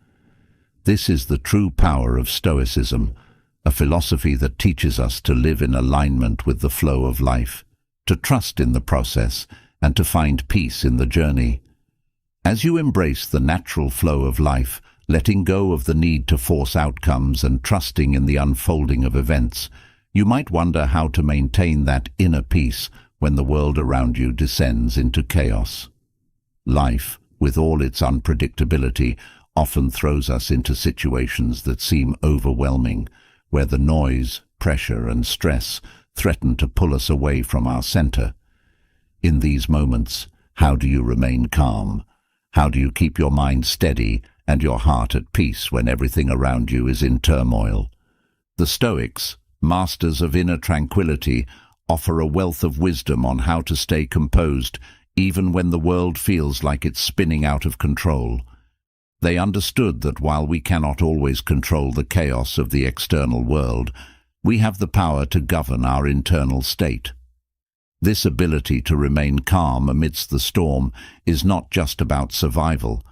This is the true power of Stoicism, a philosophy that teaches us to live in alignment with the flow of life, to trust in the process, and to find peace in the journey. As you embrace the natural flow of life, letting go of the need to force outcomes and trusting in the unfolding of events, you might wonder how to maintain that inner peace when the world around you descends into chaos. Life, with all its unpredictability, often throws us into situations that seem overwhelming, where the noise, pressure, and stress threaten to pull us away from our center. In these moments, how do you remain calm? How do you keep your mind steady and your heart at peace when everything around you is in turmoil? The Stoics, masters of inner tranquility, offer a wealth of wisdom on how to stay composed even when the world feels like it's spinning out of control. They understood that while we cannot always control the chaos of the external world, we have the power to govern our internal state. This ability to remain calm amidst the storm is not just about survival.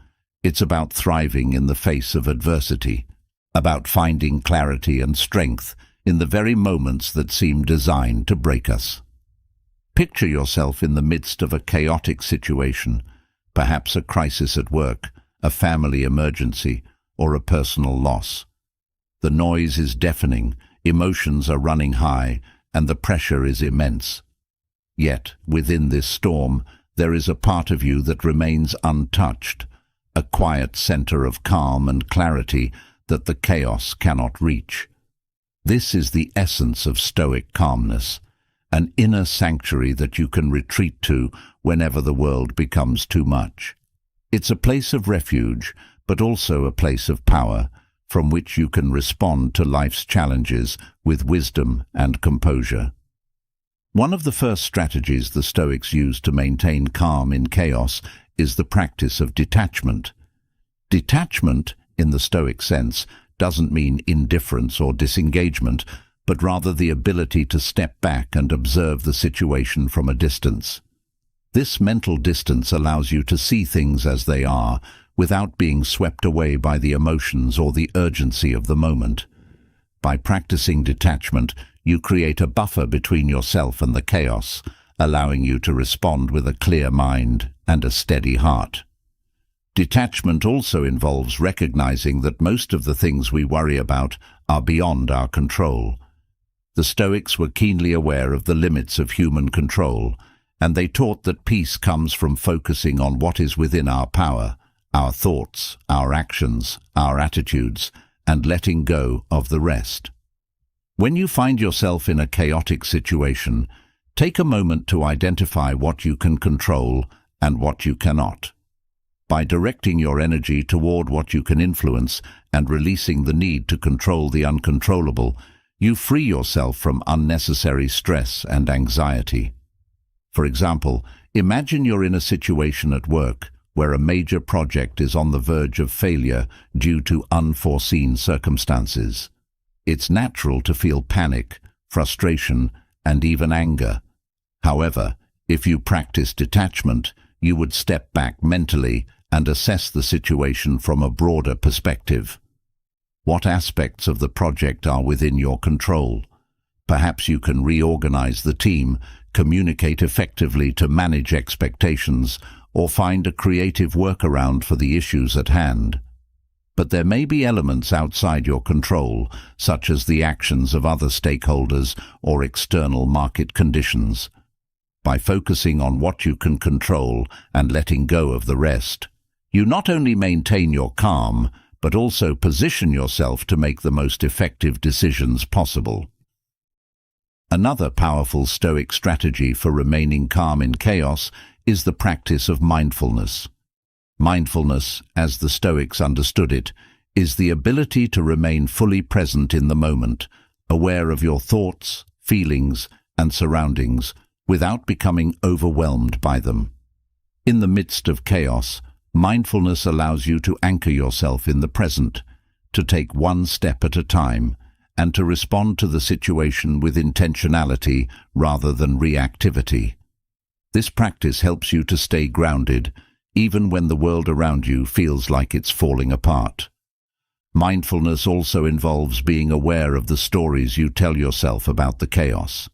It's about thriving in the face of adversity, about finding clarity and strength in the very moments that seem designed to break us. Picture yourself in the midst of a chaotic situation, perhaps a crisis at work, a family emergency, or a personal loss. The noise is deafening, emotions are running high, and the pressure is immense. Yet, within this storm, there is a part of you that remains untouched, a quiet center of calm and clarity that the chaos cannot reach. This is the essence of Stoic calmness, an inner sanctuary that you can retreat to whenever the world becomes too much. It's a place of refuge, but also a place of power, from which you can respond to life's challenges with wisdom and composure. One of the first strategies the Stoics used to maintain calm in chaos is the practice of detachment. Detachment, in the Stoic sense, doesn't mean indifference or disengagement, but rather the ability to step back and observe the situation from a distance. This mental distance allows you to see things as they are, without being swept away by the emotions or the urgency of the moment. By practicing detachment, you create a buffer between yourself and the chaos, allowing you to respond with a clear mind and a steady heart. Detachment also involves recognizing that most of the things we worry about are beyond our control. The Stoics were keenly aware of the limits of human control, and they taught that peace comes from focusing on what is within our power, our thoughts, our actions, our attitudes, and letting go of the rest. When you find yourself in a chaotic situation, take a moment to identify what you can control and what you cannot. By directing your energy toward what you can influence and releasing the need to control the uncontrollable, you free yourself from unnecessary stress and anxiety. For example, imagine you're in a situation at work where a major project is on the verge of failure due to unforeseen circumstances. It's natural to feel panic, frustration, and even anger. However, if you practice detachment, you would step back mentally and assess the situation from a broader perspective. What aspects of the project are within your control? Perhaps you can reorganize the team, communicate effectively to manage expectations, or find a creative workaround for the issues at hand. But there may be elements outside your control, such as the actions of other stakeholders or external market conditions. By focusing on what you can control and letting go of the rest, you not only maintain your calm, but also position yourself to make the most effective decisions possible. Another powerful Stoic strategy for remaining calm in chaos is the practice of mindfulness. Mindfulness, as the Stoics understood it, is the ability to remain fully present in the moment, aware of your thoughts, feelings, and surroundings, without becoming overwhelmed by them. In the midst of chaos, mindfulness allows you to anchor yourself in the present, to take one step at a time, and to respond to the situation with intentionality rather than reactivity. This practice helps you to stay grounded, even when the world around you feels like it's falling apart. Mindfulness also involves being aware of the stories you tell yourself about the chaos.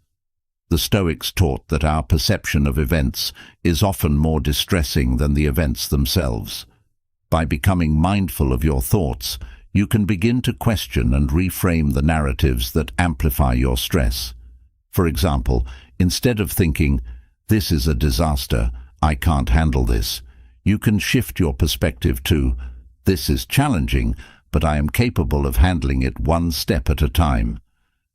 The Stoics taught that our perception of events is often more distressing than the events themselves. By becoming mindful of your thoughts, you can begin to question and reframe the narratives that amplify your stress. For example, instead of thinking, "This is a disaster, I can't handle this," you can shift your perspective to, "This is challenging, but I am capable of handling it one step at a time."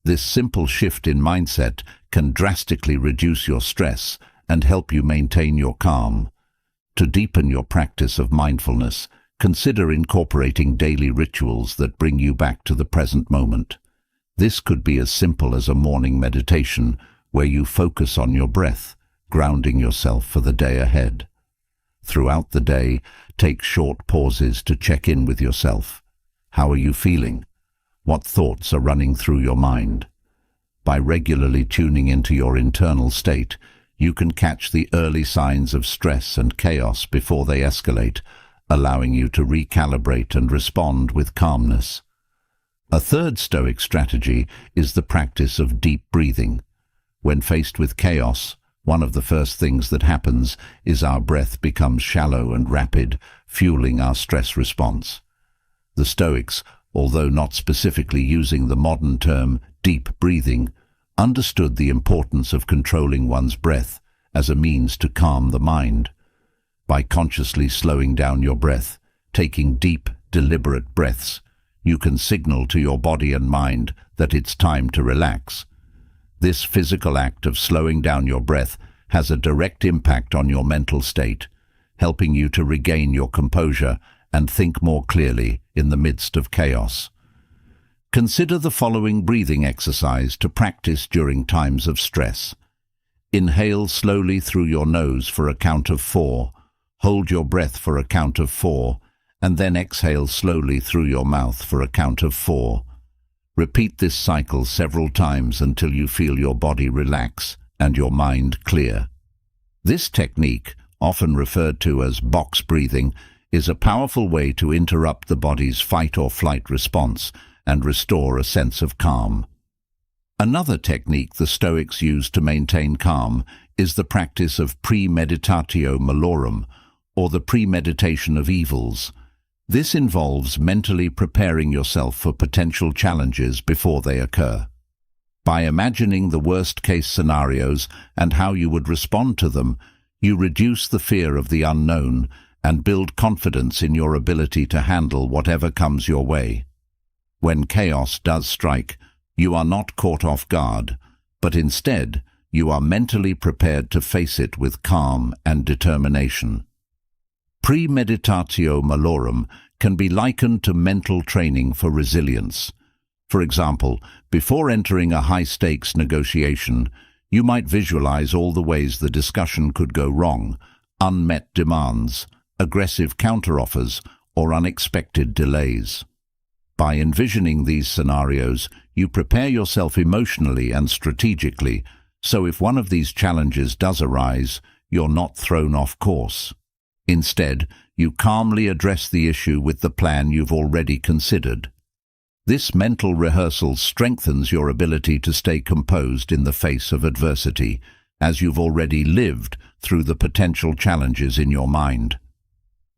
This simple shift in mindset can drastically reduce your stress and help you maintain your calm. To deepen your practice of mindfulness, consider incorporating daily rituals that bring you back to the present moment. This could be as simple as a morning meditation where you focus on your breath, grounding yourself for the day ahead. Throughout the day, take short pauses to check in with yourself. How are you feeling? What thoughts are running through your mind? By regularly tuning into your internal state, you can catch the early signs of stress and chaos before they escalate, allowing you to recalibrate and respond with calmness. A third Stoic strategy is the practice of deep breathing. When faced with chaos, one of the first things that happens is our breath becomes shallow and rapid, fueling our stress response. The Stoics, although not specifically using the modern term deep breathing, understood the importance of controlling one's breath as a means to calm the mind. By consciously slowing down your breath, taking deep, deliberate breaths, you can signal to your body and mind that it's time to relax. This physical act of slowing down your breath has a direct impact on your mental state, helping you to regain your composure and think more clearly in the midst of chaos. Consider the following breathing exercise to practice during times of stress. Inhale slowly through your nose for a count of 4, hold your breath for a count of 4, and then exhale slowly through your mouth for a count of 4. Repeat this cycle several times until you feel your body relax and your mind clear. This technique, often referred to as box breathing, is a powerful way to interrupt the body's fight or flight response and restore a sense of calm. Another technique the Stoics used to maintain calm is the practice of premeditatio malorum, or the premeditation of evils. This involves mentally preparing yourself for potential challenges before they occur. By imagining the worst-case scenarios and how you would respond to them, you reduce the fear of the unknown and build confidence in your ability to handle whatever comes your way. When chaos does strike, you are not caught off guard, but instead you are mentally prepared to face it with calm and determination. Premeditatio malorum can be likened to mental training for resilience. For example, before entering a high-stakes negotiation, you might visualize all the ways the discussion could go wrong: unmet demands, aggressive counteroffers, or unexpected delays. By envisioning these scenarios, you prepare yourself emotionally and strategically, so if one of these challenges does arise, you're not thrown off course. Instead, you calmly address the issue with the plan you've already considered. This mental rehearsal strengthens your ability to stay composed in the face of adversity, as you've already lived through the potential challenges in your mind.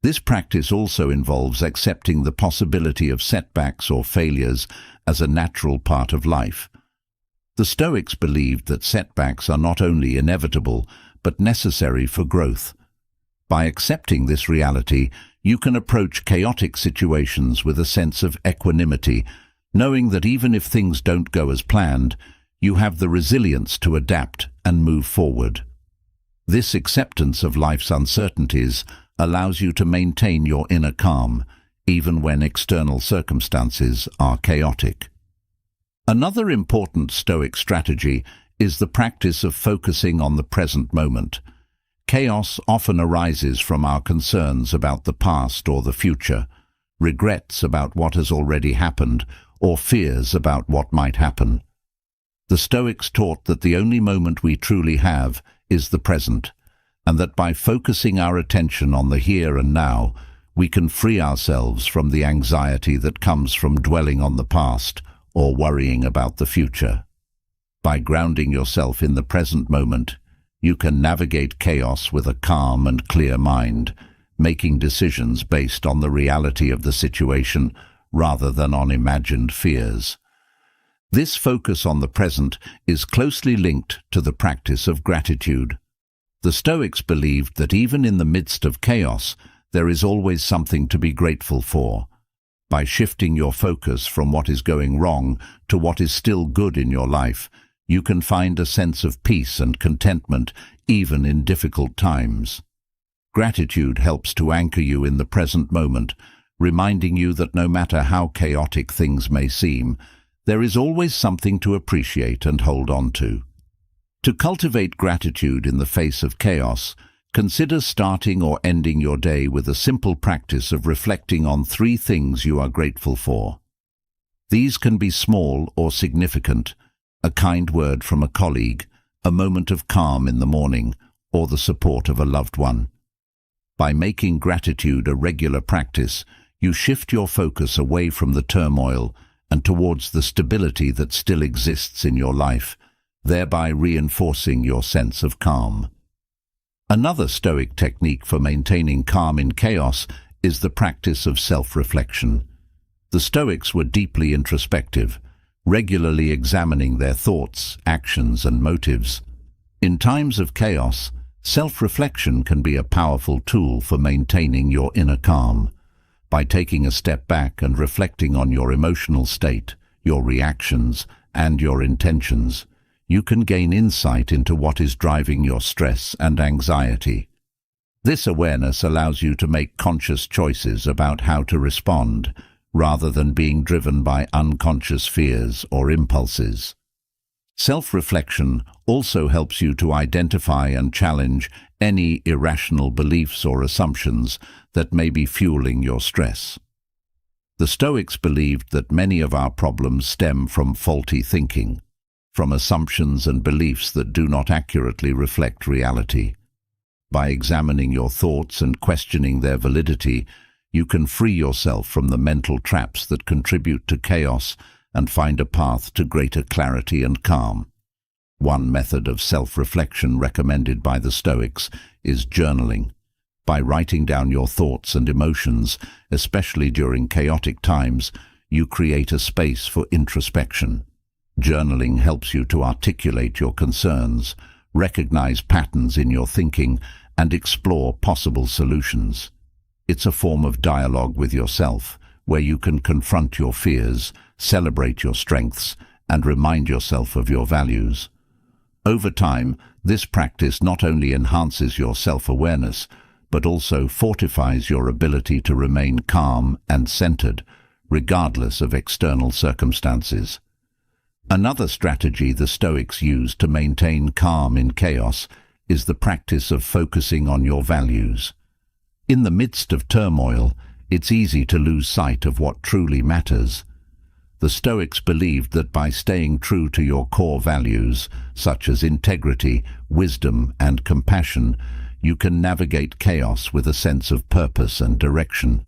This practice also involves accepting the possibility of setbacks or failures as a natural part of life. The Stoics believed that setbacks are not only inevitable, but necessary for growth. By accepting this reality, you can approach chaotic situations with a sense of equanimity, knowing that even if things don't go as planned, you have the resilience to adapt and move forward. This acceptance of life's uncertainties allows you to maintain your inner calm, even when external circumstances are chaotic. Another important Stoic strategy is the practice of focusing on the present moment. Chaos often arises from our concerns about the past or the future, regrets about what has already happened, or fears about what might happen. The Stoics taught that the only moment we truly have is the present, and that by focusing our attention on the here and now, we can free ourselves from the anxiety that comes from dwelling on the past or worrying about the future. By grounding yourself in the present moment, you can navigate chaos with a calm and clear mind, making decisions based on the reality of the situation rather than on imagined fears. This focus on the present is closely linked to the practice of gratitude. The Stoics believed that even in the midst of chaos, there is always something to be grateful for. By shifting your focus from what is going wrong to what is still good in your life, you can find a sense of peace and contentment even in difficult times. Gratitude helps to anchor you in the present moment, reminding you that no matter how chaotic things may seem, there is always something to appreciate and hold on to. To cultivate gratitude in the face of chaos, consider starting or ending your day with a simple practice of reflecting on 3 things you are grateful for. These can be small or significant: a kind word from a colleague, a moment of calm in the morning, or the support of a loved one. By making gratitude a regular practice, you shift your focus away from the turmoil and towards the stability that still exists in your life, thereby reinforcing your sense of calm. Another Stoic technique for maintaining calm in chaos is the practice of self-reflection. The Stoics were deeply introspective, regularly examining their thoughts, actions, and motives. In times of chaos, self-reflection can be a powerful tool for maintaining your inner calm. By taking a step back and reflecting on your emotional state, your reactions, and your intentions, you can gain insight into what is driving your stress and anxiety. This awareness allows you to make conscious choices about how to respond, rather than being driven by unconscious fears or impulses. Self-reflection also helps you to identify and challenge any irrational beliefs or assumptions that may be fueling your stress. The Stoics believed that many of our problems stem from faulty thinking, from assumptions and beliefs that do not accurately reflect reality. By examining your thoughts and questioning their validity, you can free yourself from the mental traps that contribute to chaos and find a path to greater clarity and calm. One method of self-reflection recommended by the Stoics is journaling. By writing down your thoughts and emotions, especially during chaotic times, you create a space for introspection. Journaling helps you to articulate your concerns, recognize patterns in your thinking, and explore possible solutions. It's a form of dialogue with yourself, where you can confront your fears, celebrate your strengths, and remind yourself of your values. Over time, this practice not only enhances your self-awareness, but also fortifies your ability to remain calm and centered, regardless of external circumstances. Another strategy the Stoics use to maintain calm in chaos is the practice of focusing on your values. In the midst of turmoil, it's easy to lose sight of what truly matters. The Stoics believed that by staying true to your core values, such as integrity, wisdom, and compassion, you can navigate chaos with a sense of purpose and direction.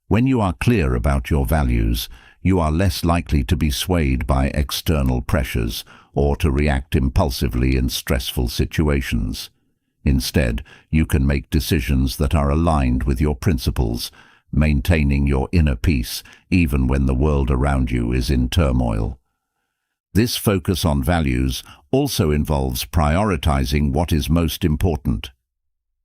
When you are clear about your values, you are less likely to be swayed by external pressures or to react impulsively in stressful situations. Instead, you can make decisions that are aligned with your principles, maintaining your inner peace even when the world around you is in turmoil. This focus on values also involves prioritizing what is most important.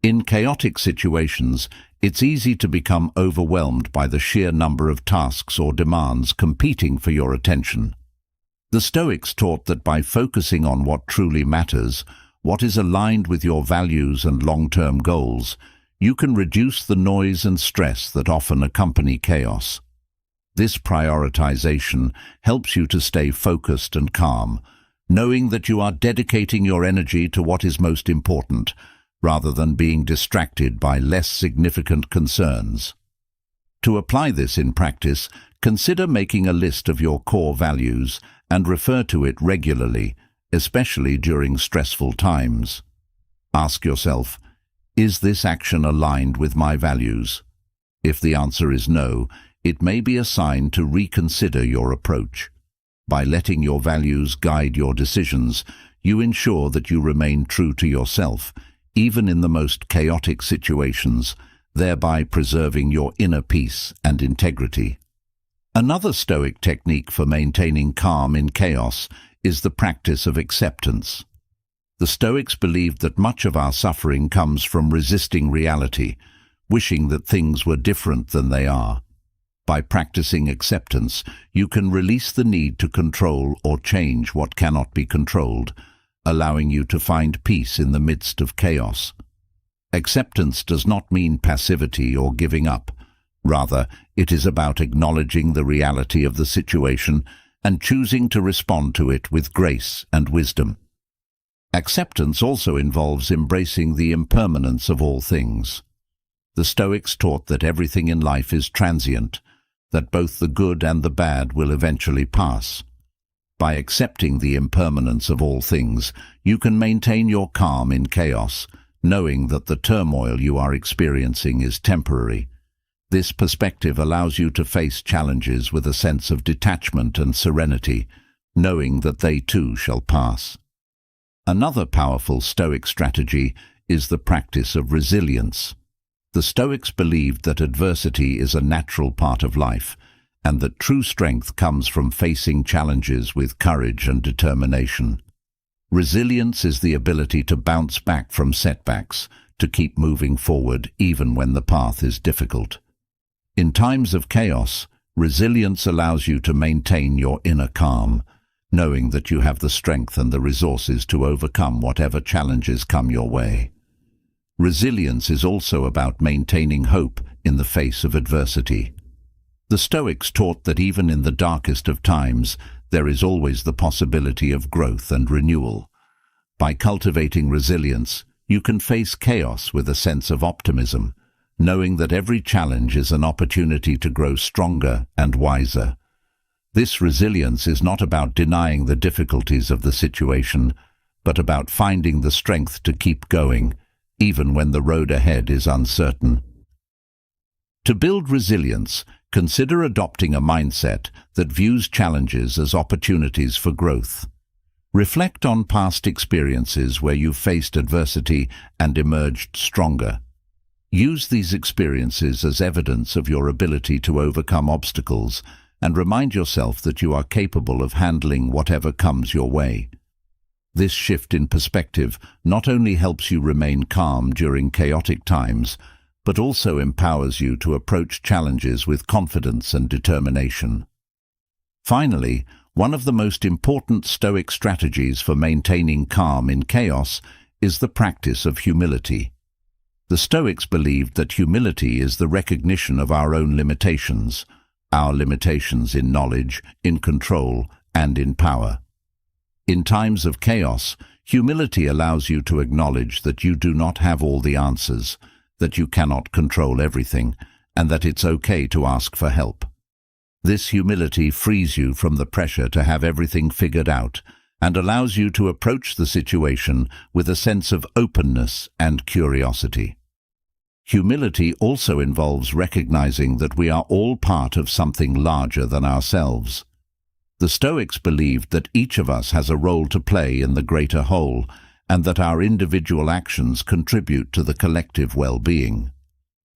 In chaotic situations, it's easy to become overwhelmed by the sheer number of tasks or demands competing for your attention. The Stoics taught that by focusing on what truly matters, what is aligned with your values and long-term goals, you can reduce the noise and stress that often accompany chaos. This prioritization helps you to stay focused and calm, knowing that you are dedicating your energy to what is most important, rather than being distracted by less significant concerns. To apply this in practice, consider making a list of your core values and refer to it regularly, especially during stressful times. Ask yourself, is this action aligned with my values? If the answer is no, it may be a sign to reconsider your approach. By letting your values guide your decisions, you ensure that you remain true to yourself, even in the most chaotic situations, thereby preserving your inner peace and integrity. Another Stoic technique for maintaining calm in chaos is the practice of acceptance. The Stoics believed that much of our suffering comes from resisting reality, wishing that things were different than they are. By practicing acceptance, you can release the need to control or change what cannot be controlled, allowing you to find peace in the midst of chaos. Acceptance does not mean passivity or giving up. Rather, it is about acknowledging the reality of the situation and choosing to respond to it with grace and wisdom. Acceptance also involves embracing the impermanence of all things. The Stoics taught that everything in life is transient, that both the good and the bad will eventually pass. By accepting the impermanence of all things, you can maintain your calm in chaos, knowing that the turmoil you are experiencing is temporary. This perspective allows you to face challenges with a sense of detachment and serenity, knowing that they too shall pass. Another powerful Stoic strategy is the practice of resilience. The Stoics believed that adversity is a natural part of life, and that true strength comes from facing challenges with courage and determination. Resilience is the ability to bounce back from setbacks, to keep moving forward even when the path is difficult. In times of chaos, resilience allows you to maintain your inner calm, knowing that you have the strength and the resources to overcome whatever challenges come your way. Resilience is also about maintaining hope in the face of adversity. The Stoics taught that even in the darkest of times, there is always the possibility of growth and renewal. By cultivating resilience, you can face chaos with a sense of optimism, knowing that every challenge is an opportunity to grow stronger and wiser. This resilience is not about denying the difficulties of the situation, but about finding the strength to keep going, even when the road ahead is uncertain. To build resilience, consider adopting a mindset that views challenges as opportunities for growth. Reflect on past experiences where you faced adversity and emerged stronger. Use these experiences as evidence of your ability to overcome obstacles and remind yourself that you are capable of handling whatever comes your way. This shift in perspective not only helps you remain calm during chaotic times, but also empowers you to approach challenges with confidence and determination. Finally, one of the most important Stoic strategies for maintaining calm in chaos is the practice of humility. The Stoics believed that humility is the recognition of our own limitations, our limitations in knowledge, in control, and in power. In times of chaos, humility allows you to acknowledge that you do not have all the answers, that you cannot control everything, and that it's okay to ask for help. This humility frees you from the pressure to have everything figured out and allows you to approach the situation with a sense of openness and curiosity. Humility also involves recognizing that we are all part of something larger than ourselves. The Stoics believed that each of us has a role to play in the greater whole, and that our individual actions contribute to the collective well-being.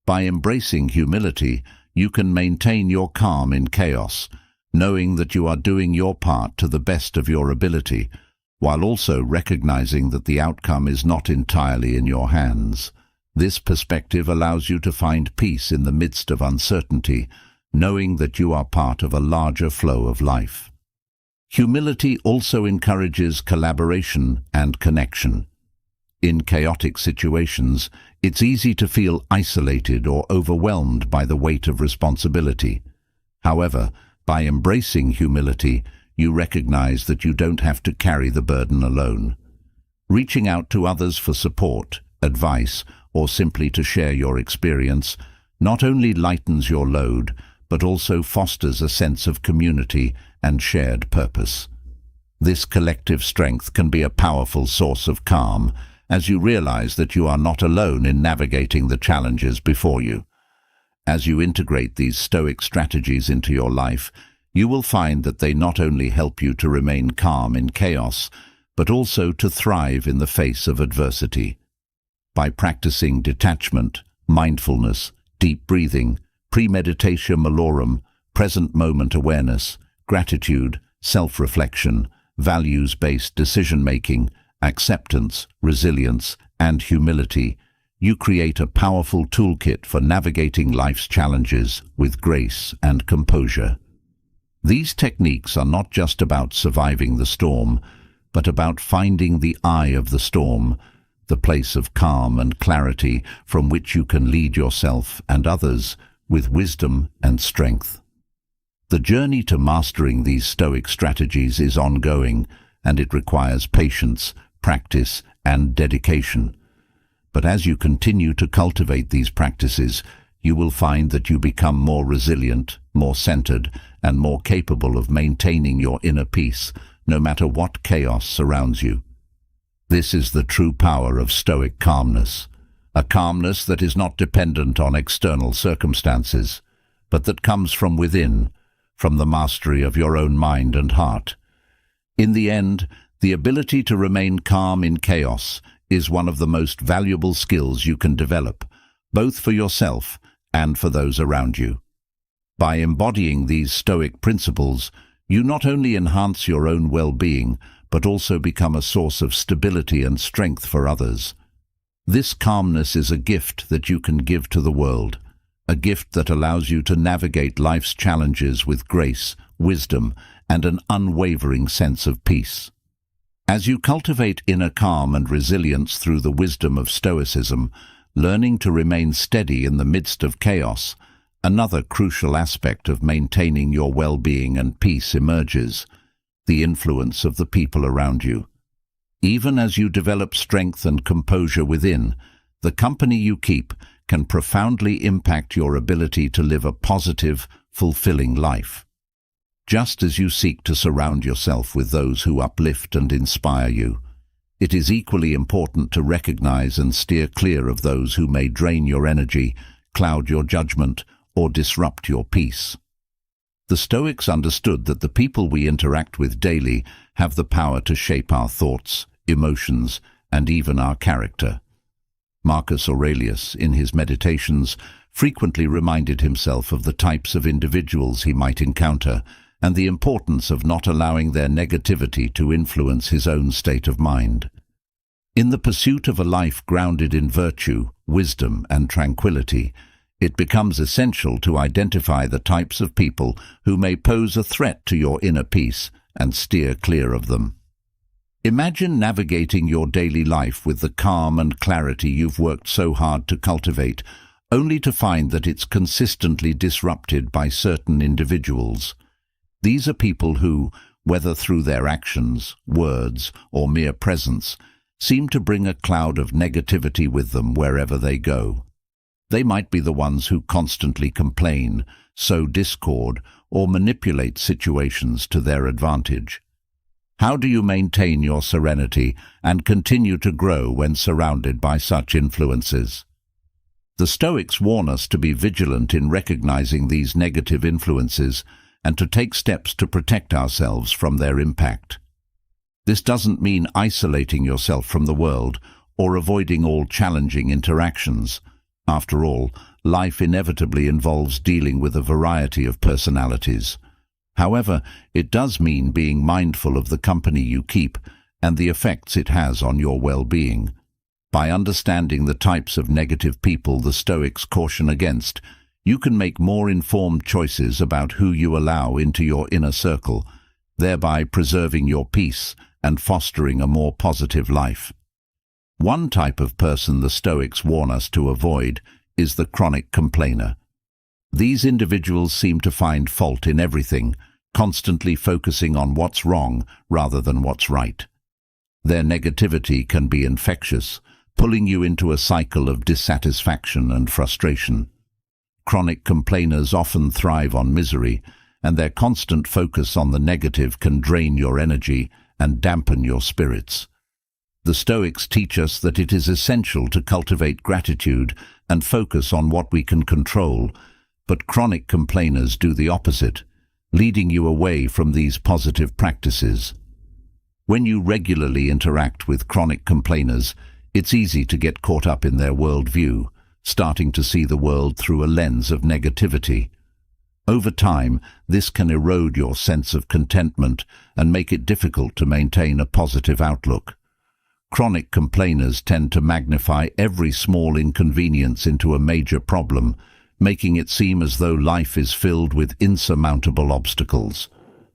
By embracing humility, you can maintain your calm in chaos, knowing that you are doing your part to the best of your ability, while also recognizing that the outcome is not entirely in your hands. This perspective allows you to find peace in the midst of uncertainty, knowing that you are part of a larger flow of life. Humility also encourages collaboration and connection. In chaotic situations, it's easy to feel isolated or overwhelmed by the weight of responsibility. However, by embracing humility, you recognize that you don't have to carry the burden alone. Reaching out to others for support, advice, or simply to share your experience not only lightens your load, but also fosters a sense of community and shared purpose. This collective strength can be a powerful source of calm, as you realize that you are not alone in navigating the challenges before you. As you integrate these Stoic strategies into your life, you will find that they not only help you to remain calm in chaos, but also to thrive in the face of adversity. By practicing detachment, mindfulness, deep breathing, premeditatio malorum, present moment awareness, gratitude, self-reflection, values-based decision-making, acceptance, resilience, and humility, you create a powerful toolkit for navigating life's challenges with grace and composure. These techniques are not just about surviving the storm, but about finding the eye of the storm, the place of calm and clarity from which you can lead yourself and others with wisdom and strength. The journey to mastering these Stoic strategies is ongoing, and it requires patience, practice, and dedication. But as you continue to cultivate these practices, you will find that you become more resilient, more centered, and more capable of maintaining your inner peace, no matter what chaos surrounds you. This is the true power of Stoic calmness, a calmness that is not dependent on external circumstances, but that comes from within, from the mastery of your own mind and heart. In the end, the ability to remain calm in chaos is one of the most valuable skills you can develop, both for yourself and for those around you. By embodying these Stoic principles, you not only enhance your own well-being, but also become a source of stability and strength for others. This calmness is a gift that you can give to the world, a gift that allows you to navigate life's challenges with grace, wisdom, and an unwavering sense of peace. As you cultivate inner calm and resilience through the wisdom of Stoicism, learning to remain steady in the midst of chaos, another crucial aspect of maintaining your well-being and peace emerges: the influence of the people around you. Even as you develop strength and composure within, the company you keep can profoundly impact your ability to live a positive, fulfilling life. Just as you seek to surround yourself with those who uplift and inspire you, it is equally important to recognize and steer clear of those who may drain your energy, cloud your judgment, or disrupt your peace. The Stoics understood that the people we interact with daily have the power to shape our thoughts, emotions, and even our character. Marcus Aurelius, in his Meditations, frequently reminded himself of the types of individuals he might encounter and the importance of not allowing their negativity to influence his own state of mind. In the pursuit of a life grounded in virtue, wisdom, and tranquility, it becomes essential to identify the types of people who may pose a threat to your inner peace and steer clear of them. Imagine navigating your daily life with the calm and clarity you've worked so hard to cultivate, only to find that it's consistently disrupted by certain individuals. These are people who, whether through their actions, words, or mere presence, seem to bring a cloud of negativity with them wherever they go. They might be the ones who constantly complain, sow discord, or manipulate situations to their advantage. How do you maintain your serenity and continue to grow when surrounded by such influences? The Stoics warn us to be vigilant in recognizing these negative influences and to take steps to protect ourselves from their impact. This doesn't mean isolating yourself from the world or avoiding all challenging interactions. After all, life inevitably involves dealing with a variety of personalities. However, it does mean being mindful of the company you keep and the effects it has on your well-being. By understanding the types of negative people the Stoics caution against, you can make more informed choices about who you allow into your inner circle, thereby preserving your peace and fostering a more positive life. One type of person the Stoics warn us to avoid is the chronic complainer. These individuals seem to find fault in everything, constantly focusing on what's wrong rather than what's right. Their negativity can be infectious, pulling you into a cycle of dissatisfaction and frustration. Chronic complainers often thrive on misery, and their constant focus on the negative can drain your energy and dampen your spirits. The Stoics teach us that it is essential to cultivate gratitude and focus on what we can control, but chronic complainers do the opposite, leading you away from these positive practices. When you regularly interact with chronic complainers, it's easy to get caught up in their worldview, starting to see the world through a lens of negativity. Over time, this can erode your sense of contentment and make it difficult to maintain a positive outlook. Chronic complainers tend to magnify every small inconvenience into a major problem, making it seem as though life is filled with insurmountable obstacles.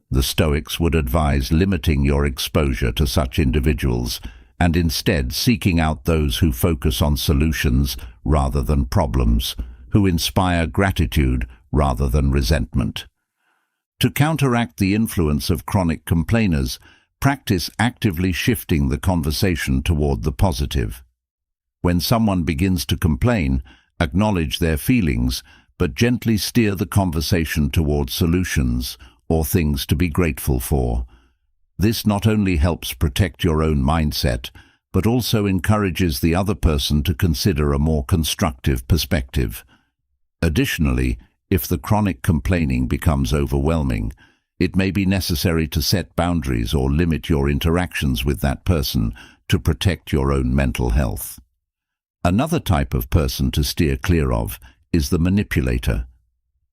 The Stoics would advise limiting your exposure to such individuals and instead seeking out those who focus on solutions rather than problems, who inspire gratitude rather than resentment. To counteract the influence of chronic complainers, practice actively shifting the conversation toward the positive. When someone begins to complain, acknowledge their feelings, but gently steer the conversation toward solutions or things to be grateful for. This not only helps protect your own mindset, but also encourages the other person to consider a more constructive perspective. Additionally, if the chronic complaining becomes overwhelming, it may be necessary to set boundaries or limit your interactions with that person to protect your own mental health. Another type of person to steer clear of is the manipulator.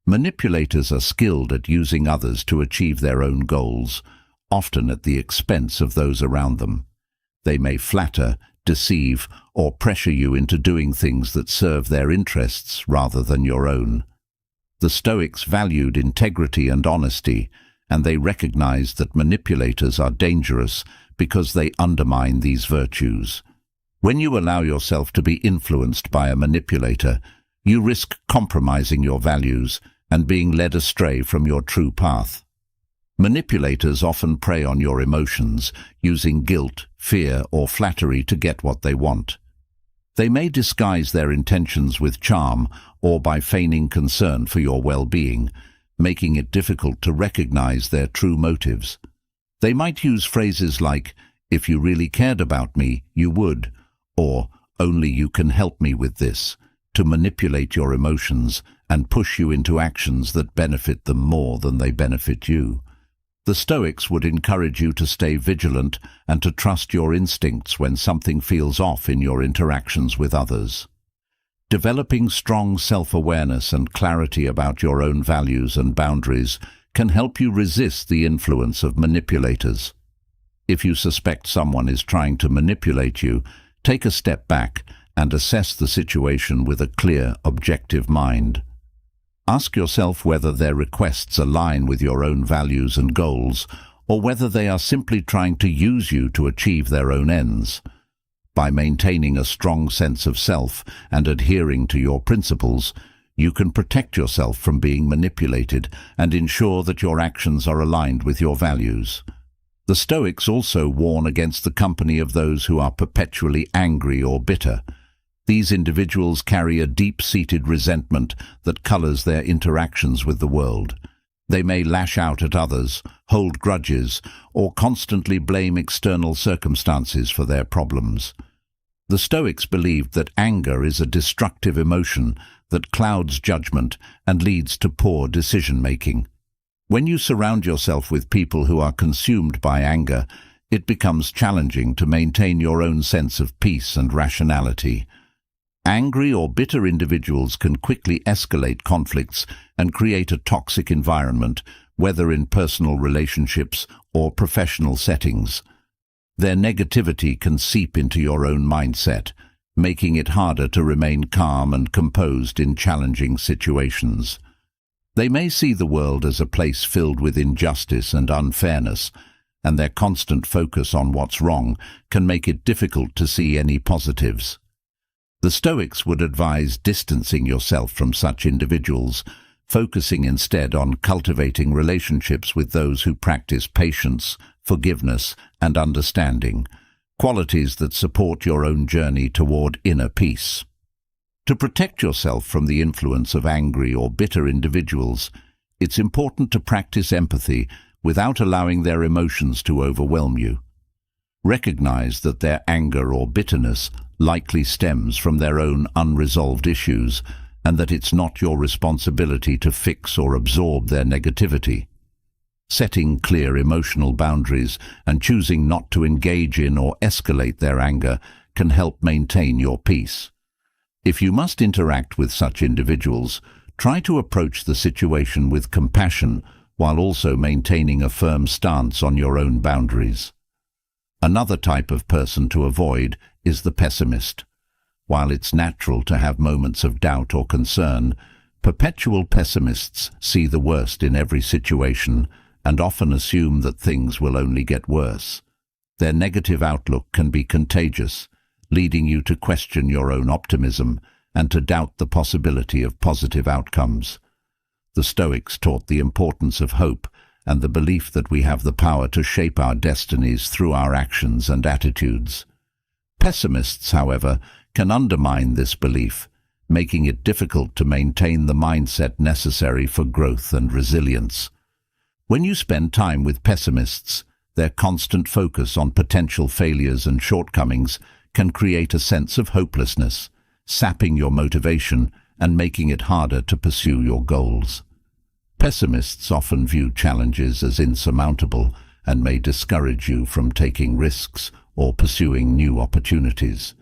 Manipulators are skilled at using others to achieve their own goals, often at the expense of those around them. They may flatter, deceive, or pressure you into doing things that serve their interests rather than your own. The Stoics valued integrity and honesty, and they recognized that manipulators are dangerous because they undermine these virtues. When you allow yourself to be influenced by a manipulator, you risk compromising your values and being led astray from your true path. Manipulators often prey on your emotions, using guilt, fear, or flattery to get what they want. They may disguise their intentions with charm or by feigning concern for your well-being, making it difficult to recognize their true motives. They might use phrases like, "If you really cared about me, you would," or "Only you can help me with this," to manipulate your emotions and push you into actions that benefit them more than they benefit you. The Stoics would encourage you to stay vigilant and to trust your instincts when something feels off in your interactions with others. Developing strong self-awareness and clarity about your own values and boundaries can help you resist the influence of manipulators. If you suspect someone is trying to manipulate you, take a step back and assess the situation with a clear, objective mind. Ask yourself whether their requests align with your own values and goals, or whether they are simply trying to use you to achieve their own ends. By maintaining a strong sense of self and adhering to your principles, you can protect yourself from being manipulated and ensure that your actions are aligned with your values. The Stoics also warn against the company of those who are perpetually angry or bitter. These individuals carry a deep-seated resentment that colors their interactions with the world. They may lash out at others, hold grudges, or constantly blame external circumstances for their problems. The Stoics believed that anger is a destructive emotion that clouds judgment and leads to poor decision-making. When you surround yourself with people who are consumed by anger, it becomes challenging to maintain your own sense of peace and rationality. Angry or bitter individuals can quickly escalate conflicts and create a toxic environment, whether in personal relationships or professional settings. Their negativity can seep into your own mindset, making it harder to remain calm and composed in challenging situations. They may see the world as a place filled with injustice and unfairness, and their constant focus on what's wrong can make it difficult to see any positives. The Stoics would advise distancing yourself from such individuals, focusing instead on cultivating relationships with those who practice patience, forgiveness, and understanding, qualities that support your own journey toward inner peace. To protect yourself from the influence of angry or bitter individuals, it's important to practice empathy without allowing their emotions to overwhelm you. Recognize that their anger or bitterness likely stems from their own unresolved issues, and that it's not your responsibility to fix or absorb their negativity. Setting clear emotional boundaries and choosing not to engage in or escalate their anger can help maintain your peace. If you must interact with such individuals, try to approach the situation with compassion while also maintaining a firm stance on your own boundaries. Another type of person to avoid is the pessimist. While it's natural to have moments of doubt or concern, perpetual pessimists see the worst in every situation and often assume that things will only get worse. Their negative outlook can be contagious, leading you to question your own optimism and to doubt the possibility of positive outcomes. The Stoics taught the importance of hope and the belief that we have the power to shape our destinies through our actions and attitudes. Pessimists, however, can undermine this belief, making it difficult to maintain the mindset necessary for growth and resilience. When you spend time with pessimists, their constant focus on potential failures and shortcomings can create a sense of hopelessness, sapping your motivation and making it harder to pursue your goals. Pessimists often view challenges as insurmountable and may discourage you from taking risks or pursuing new opportunities.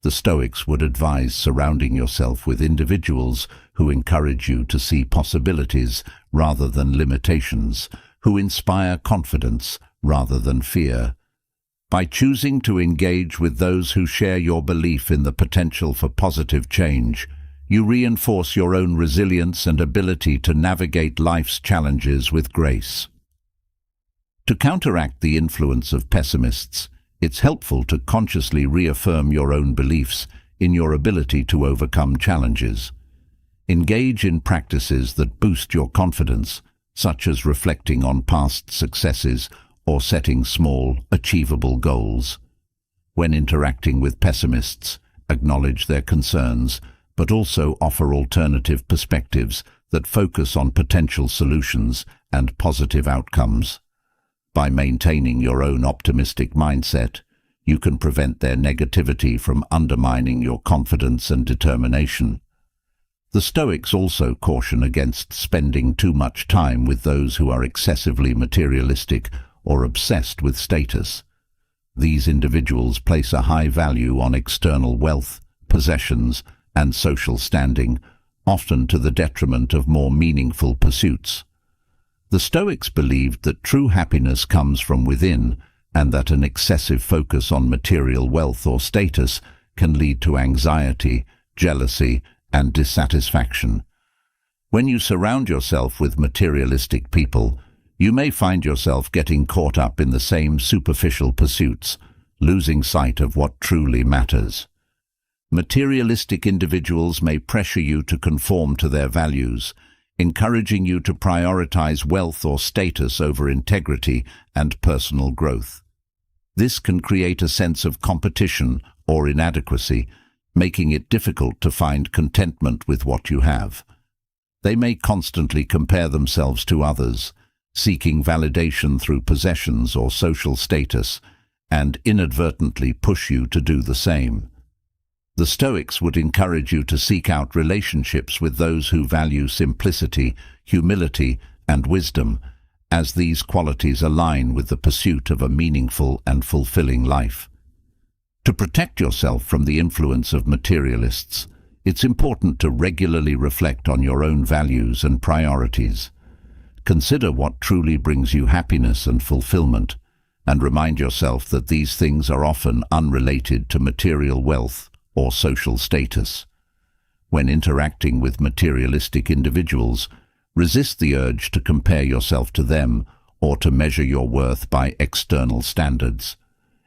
The Stoics would advise surrounding yourself with individuals who encourage you to see possibilities rather than limitations, who inspire confidence rather than fear. By choosing to engage with those who share your belief in the potential for positive change, you reinforce your own resilience and ability to navigate life's challenges with grace. To counteract the influence of pessimists, it's helpful to consciously reaffirm your own beliefs in your ability to overcome challenges. Engage in practices that boost your confidence, such as reflecting on past successes or setting small, achievable goals. When interacting with pessimists, acknowledge their concerns, but also offer alternative perspectives that focus on potential solutions and positive outcomes. By maintaining your own optimistic mindset, you can prevent their negativity from undermining your confidence and determination. The Stoics also caution against spending too much time with those who are excessively materialistic or obsessed with status. These individuals place a high value on external wealth, possessions, and social standing, often to the detriment of more meaningful pursuits. The Stoics believed that true happiness comes from within, and that an excessive focus on material wealth or status can lead to anxiety, jealousy, and dissatisfaction. When you surround yourself with materialistic people, you may find yourself getting caught up in the same superficial pursuits, losing sight of what truly matters. Materialistic individuals may pressure you to conform to their values, encouraging you to prioritize wealth or status over integrity and personal growth. This can create a sense of competition or inadequacy, making it difficult to find contentment with what you have. They may constantly compare themselves to others, seeking validation through possessions or social status, and inadvertently push you to do the same. The Stoics would encourage you to seek out relationships with those who value simplicity, humility, and wisdom, as these qualities align with the pursuit of a meaningful and fulfilling life. To protect yourself from the influence of materialists, it's important to regularly reflect on your own values and priorities. Consider what truly brings you happiness and fulfillment, and remind yourself that these things are often unrelated to material wealth or social status. When interacting with materialistic individuals, resist the urge to compare yourself to them or to measure your worth by external standards.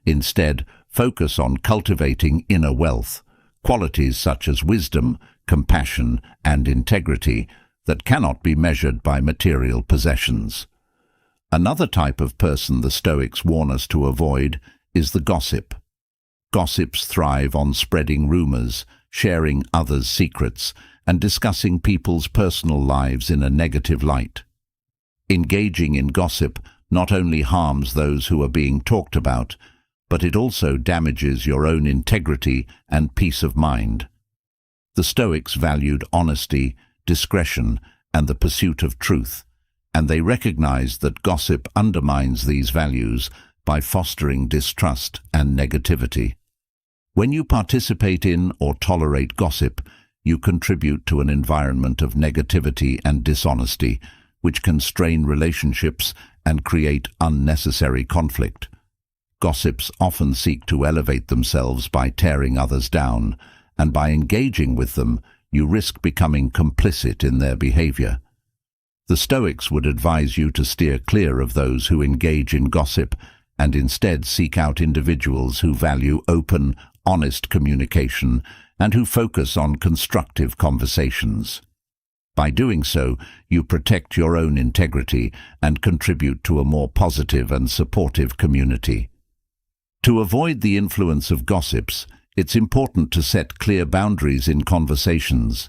Instead, focus on cultivating inner wealth, qualities such as wisdom, compassion, and integrity that cannot be measured by material possessions. Another type of person the Stoics warn us to avoid is the gossip. Gossips thrive on spreading rumors, sharing others' secrets, and discussing people's personal lives in a negative light. Engaging in gossip not only harms those who are being talked about, but it also damages your own integrity and peace of mind. The Stoics valued honesty, discretion, and the pursuit of truth, and they recognized that gossip undermines these values by fostering distrust and negativity. When you participate in or tolerate gossip, you contribute to an environment of negativity and dishonesty, which can strain relationships and create unnecessary conflict. Gossips often seek to elevate themselves by tearing others down, and by engaging with them, you risk becoming complicit in their behavior. The Stoics would advise you to steer clear of those who engage in gossip and instead seek out individuals who value open, honest communication and who focus on constructive conversations. By doing so, you protect your own integrity and contribute to a more positive and supportive community. To avoid the influence of gossips, it's important to set clear boundaries in conversations.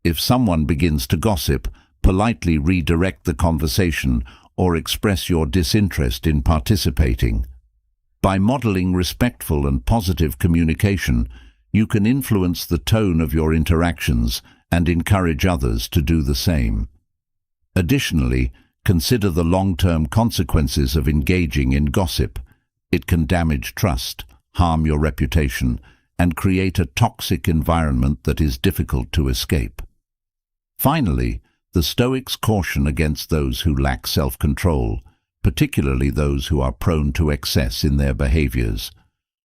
If someone begins to gossip, politely redirect the conversation or express your disinterest in participating. By modeling respectful and positive communication, you can influence the tone of your interactions and encourage others to do the same. Additionally, consider the long-term consequences of engaging in gossip. It can damage trust, harm your reputation, and create a toxic environment that is difficult to escape. Finally, the Stoics caution against those who lack self-control, particularly those who are prone to excess in their behaviors.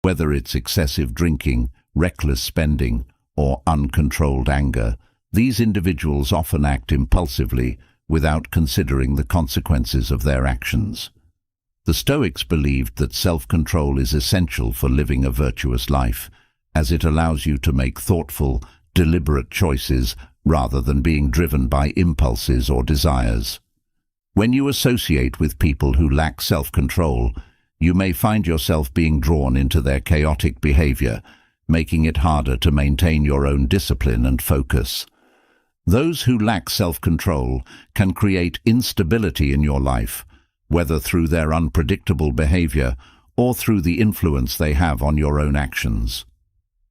Whether it's excessive drinking, reckless spending, or uncontrolled anger, these individuals often act impulsively without considering the consequences of their actions. The Stoics believed that self-control is essential for living a virtuous life, as it allows you to make thoughtful, deliberate choices rather than being driven by impulses or desires. When you associate with people who lack self-control, you may find yourself being drawn into their chaotic behavior, making it harder to maintain your own discipline and focus. Those who lack self-control can create instability in your life, whether through their unpredictable behavior or through the influence they have on your own actions.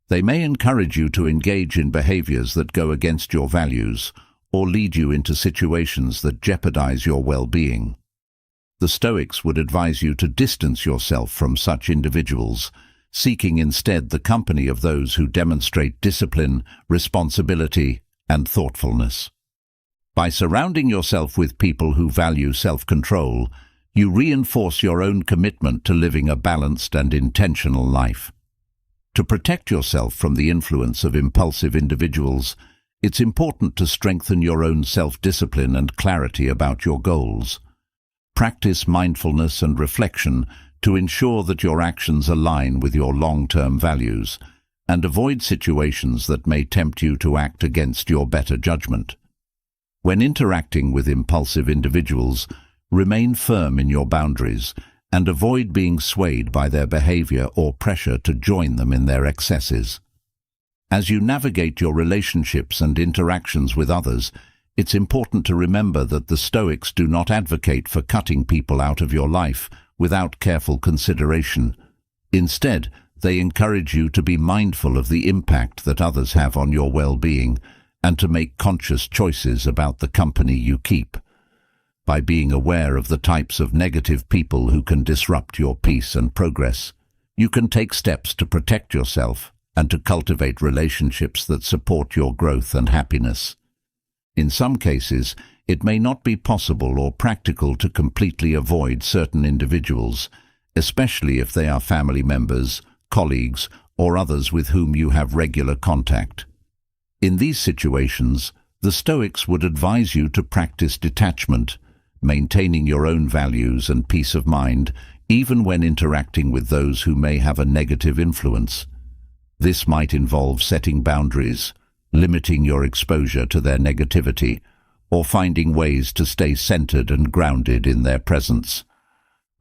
They may encourage you to engage in behaviors that go against your values or lead you into situations that jeopardize your well-being. The Stoics would advise you to distance yourself from such individuals, seeking instead the company of those who demonstrate discipline, responsibility, and thoughtfulness. By surrounding yourself with people who value self-control, you reinforce your own commitment to living a balanced and intentional life. To protect yourself from the influence of impulsive individuals, it's important to strengthen your own self-discipline and clarity about your goals. Practice mindfulness and reflection to ensure that your actions align with your long-term values, and avoid situations that may tempt you to act against your better judgment. When interacting with impulsive individuals, remain firm in your boundaries and avoid being swayed by their behavior or pressure to join them in their excesses. As you navigate your relationships and interactions with others, it's important to remember that the Stoics do not advocate for cutting people out of your life without careful consideration. Instead, they encourage you to be mindful of the impact that others have on your well-being and to make conscious choices about the company you keep. By being aware of the types of negative people who can disrupt your peace and progress, you can take steps to protect yourself and to cultivate relationships that support your growth and happiness. In some cases, it may not be possible or practical to completely avoid certain individuals, especially if they are family members, colleagues, or others with whom you have regular contact. In these situations, the Stoics would advise you to practice detachment, maintaining your own values and peace of mind, even when interacting with those who may have a negative influence. This might involve setting boundaries, limiting your exposure to their negativity, or finding ways to stay centered and grounded in their presence.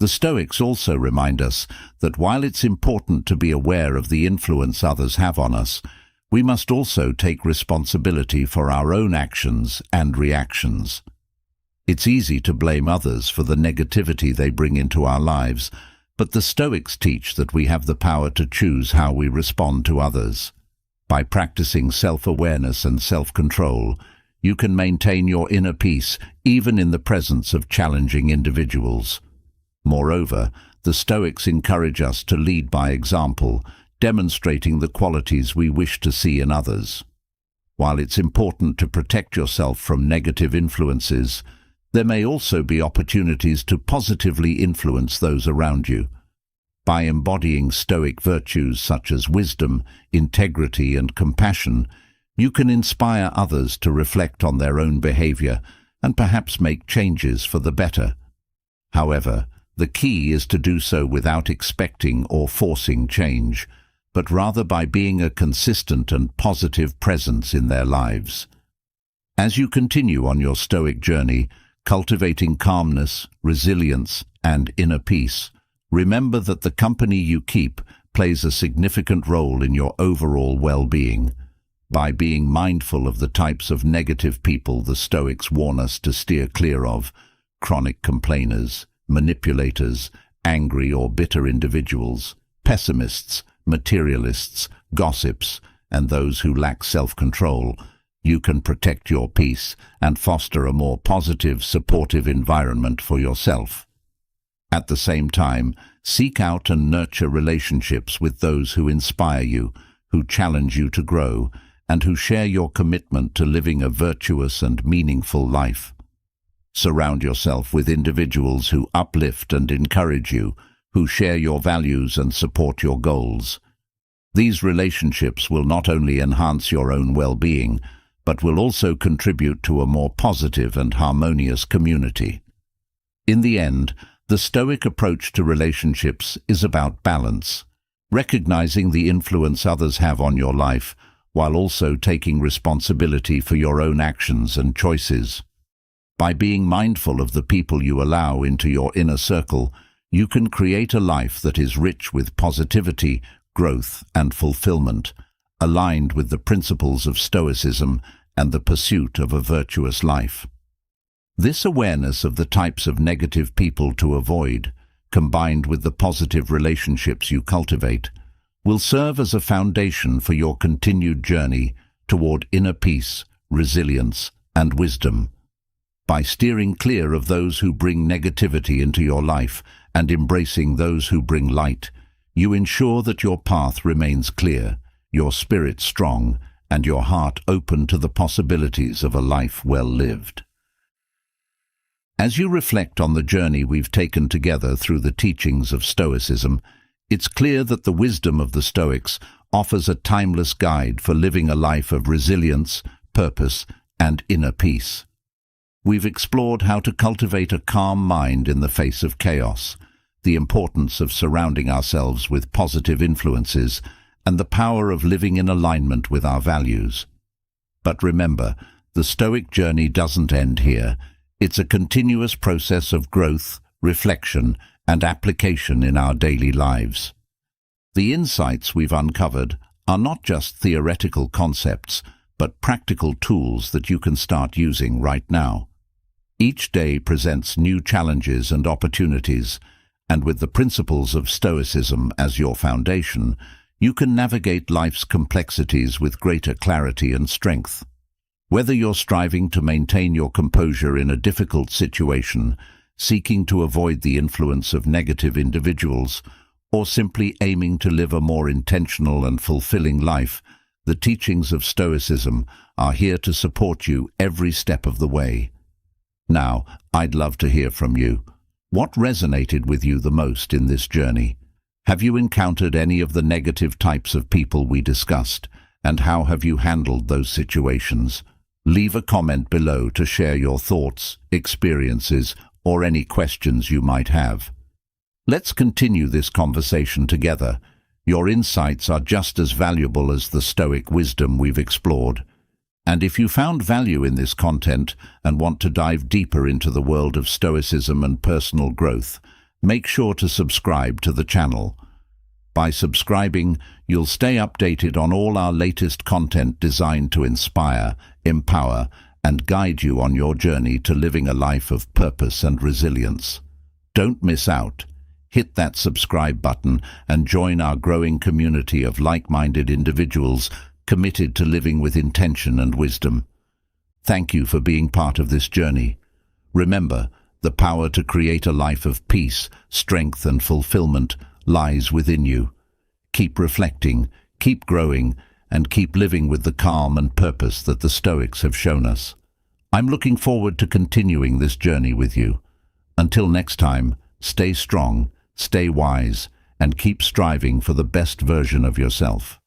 The Stoics also remind us that while it's important to be aware of the influence others have on us, we must also take responsibility for our own actions and reactions. It's easy to blame others for the negativity they bring into our lives, but the Stoics teach that we have the power to choose how we respond to others. By practicing self-awareness and self-control, you can maintain your inner peace even in the presence of challenging individuals. Moreover, the Stoics encourage us to lead by example, demonstrating the qualities we wish to see in others. While it's important to protect yourself from negative influences, there may also be opportunities to positively influence those around you. By embodying Stoic virtues such as wisdom, integrity, and compassion, you can inspire others to reflect on their own behavior and perhaps make changes for the better. However, the key is to do so without expecting or forcing change, but rather by being a consistent and positive presence in their lives. As you continue on your Stoic journey, cultivating calmness, resilience, and inner peace, remember that the company you keep plays a significant role in your overall well-being. By being mindful of the types of negative people the Stoics warn us to steer clear of, chronic complainers, manipulators, angry or bitter individuals, pessimists, materialists, gossips, and those who lack self-control, you can protect your peace and foster a more positive, supportive environment for yourself. At the same time, seek out and nurture relationships with those who inspire you, who challenge you to grow, and who share your commitment to living a virtuous and meaningful life. Surround yourself with individuals who uplift and encourage you, who share your values and support your goals. These relationships will not only enhance your own well-being, but will also contribute to a more positive and harmonious community. In the end, the Stoic approach to relationships is about balance, recognizing the influence others have on your life, while also taking responsibility for your own actions and choices. By being mindful of the people you allow into your inner circle, you can create a life that is rich with positivity, growth, and fulfillment, aligned with the principles of Stoicism and the pursuit of a virtuous life. This awareness of the types of negative people to avoid, combined with the positive relationships you cultivate, will serve as a foundation for your continued journey toward inner peace, resilience, and wisdom. By steering clear of those who bring negativity into your life and embracing those who bring light, You ensure that your path remains clear, your spirit strong, and your heart open to the possibilities of a life well lived. As you reflect on the journey we've taken together through the teachings of Stoicism, it's clear that the wisdom of the Stoics offers a timeless guide for living a life of resilience, purpose, and inner peace. We've explored how to cultivate a calm mind in the face of chaos, the importance of surrounding ourselves with positive influences, and the power of living in alignment with our values. But remember, the Stoic journey doesn't end here. It's a continuous process of growth, reflection, and application in our daily lives. The insights we've uncovered are not just theoretical concepts, but practical tools that you can start using right now. Each day presents new challenges and opportunities, and with the principles of Stoicism as your foundation, you can navigate life's complexities with greater clarity and strength. Whether you're striving to maintain your composure in a difficult situation, seeking to avoid the influence of negative individuals, or simply aiming to live a more intentional and fulfilling life, the teachings of Stoicism are here to support you every step of the way. Now, I'd love to hear from you. What resonated with you the most in this journey? Have you encountered any of the negative types of people we discussed, and how have you handled those situations? Leave a comment below to share your thoughts, experiences, or any questions you might have. Let's continue this conversation together. Your insights are just as valuable as the Stoic wisdom we've explored. And if you found value in this content and want to dive deeper into the world of Stoicism and personal growth, make sure to subscribe to the channel. By subscribing, you'll stay updated on all our latest content designed to inspire, empower, and guide you on your journey to living a life of purpose and resilience. Don't miss out. Hit that subscribe button and join our growing community of like-minded individuals committed to living with intention and wisdom. Thank you for being part of this journey. Remember, the power to create a life of peace, strength, and fulfillment lies within you. Keep reflecting, keep growing, and keep living with the calm and purpose that the Stoics have shown us. I'm looking forward to continuing this journey with you. Until next time, stay strong, stay wise, and keep striving for the best version of yourself.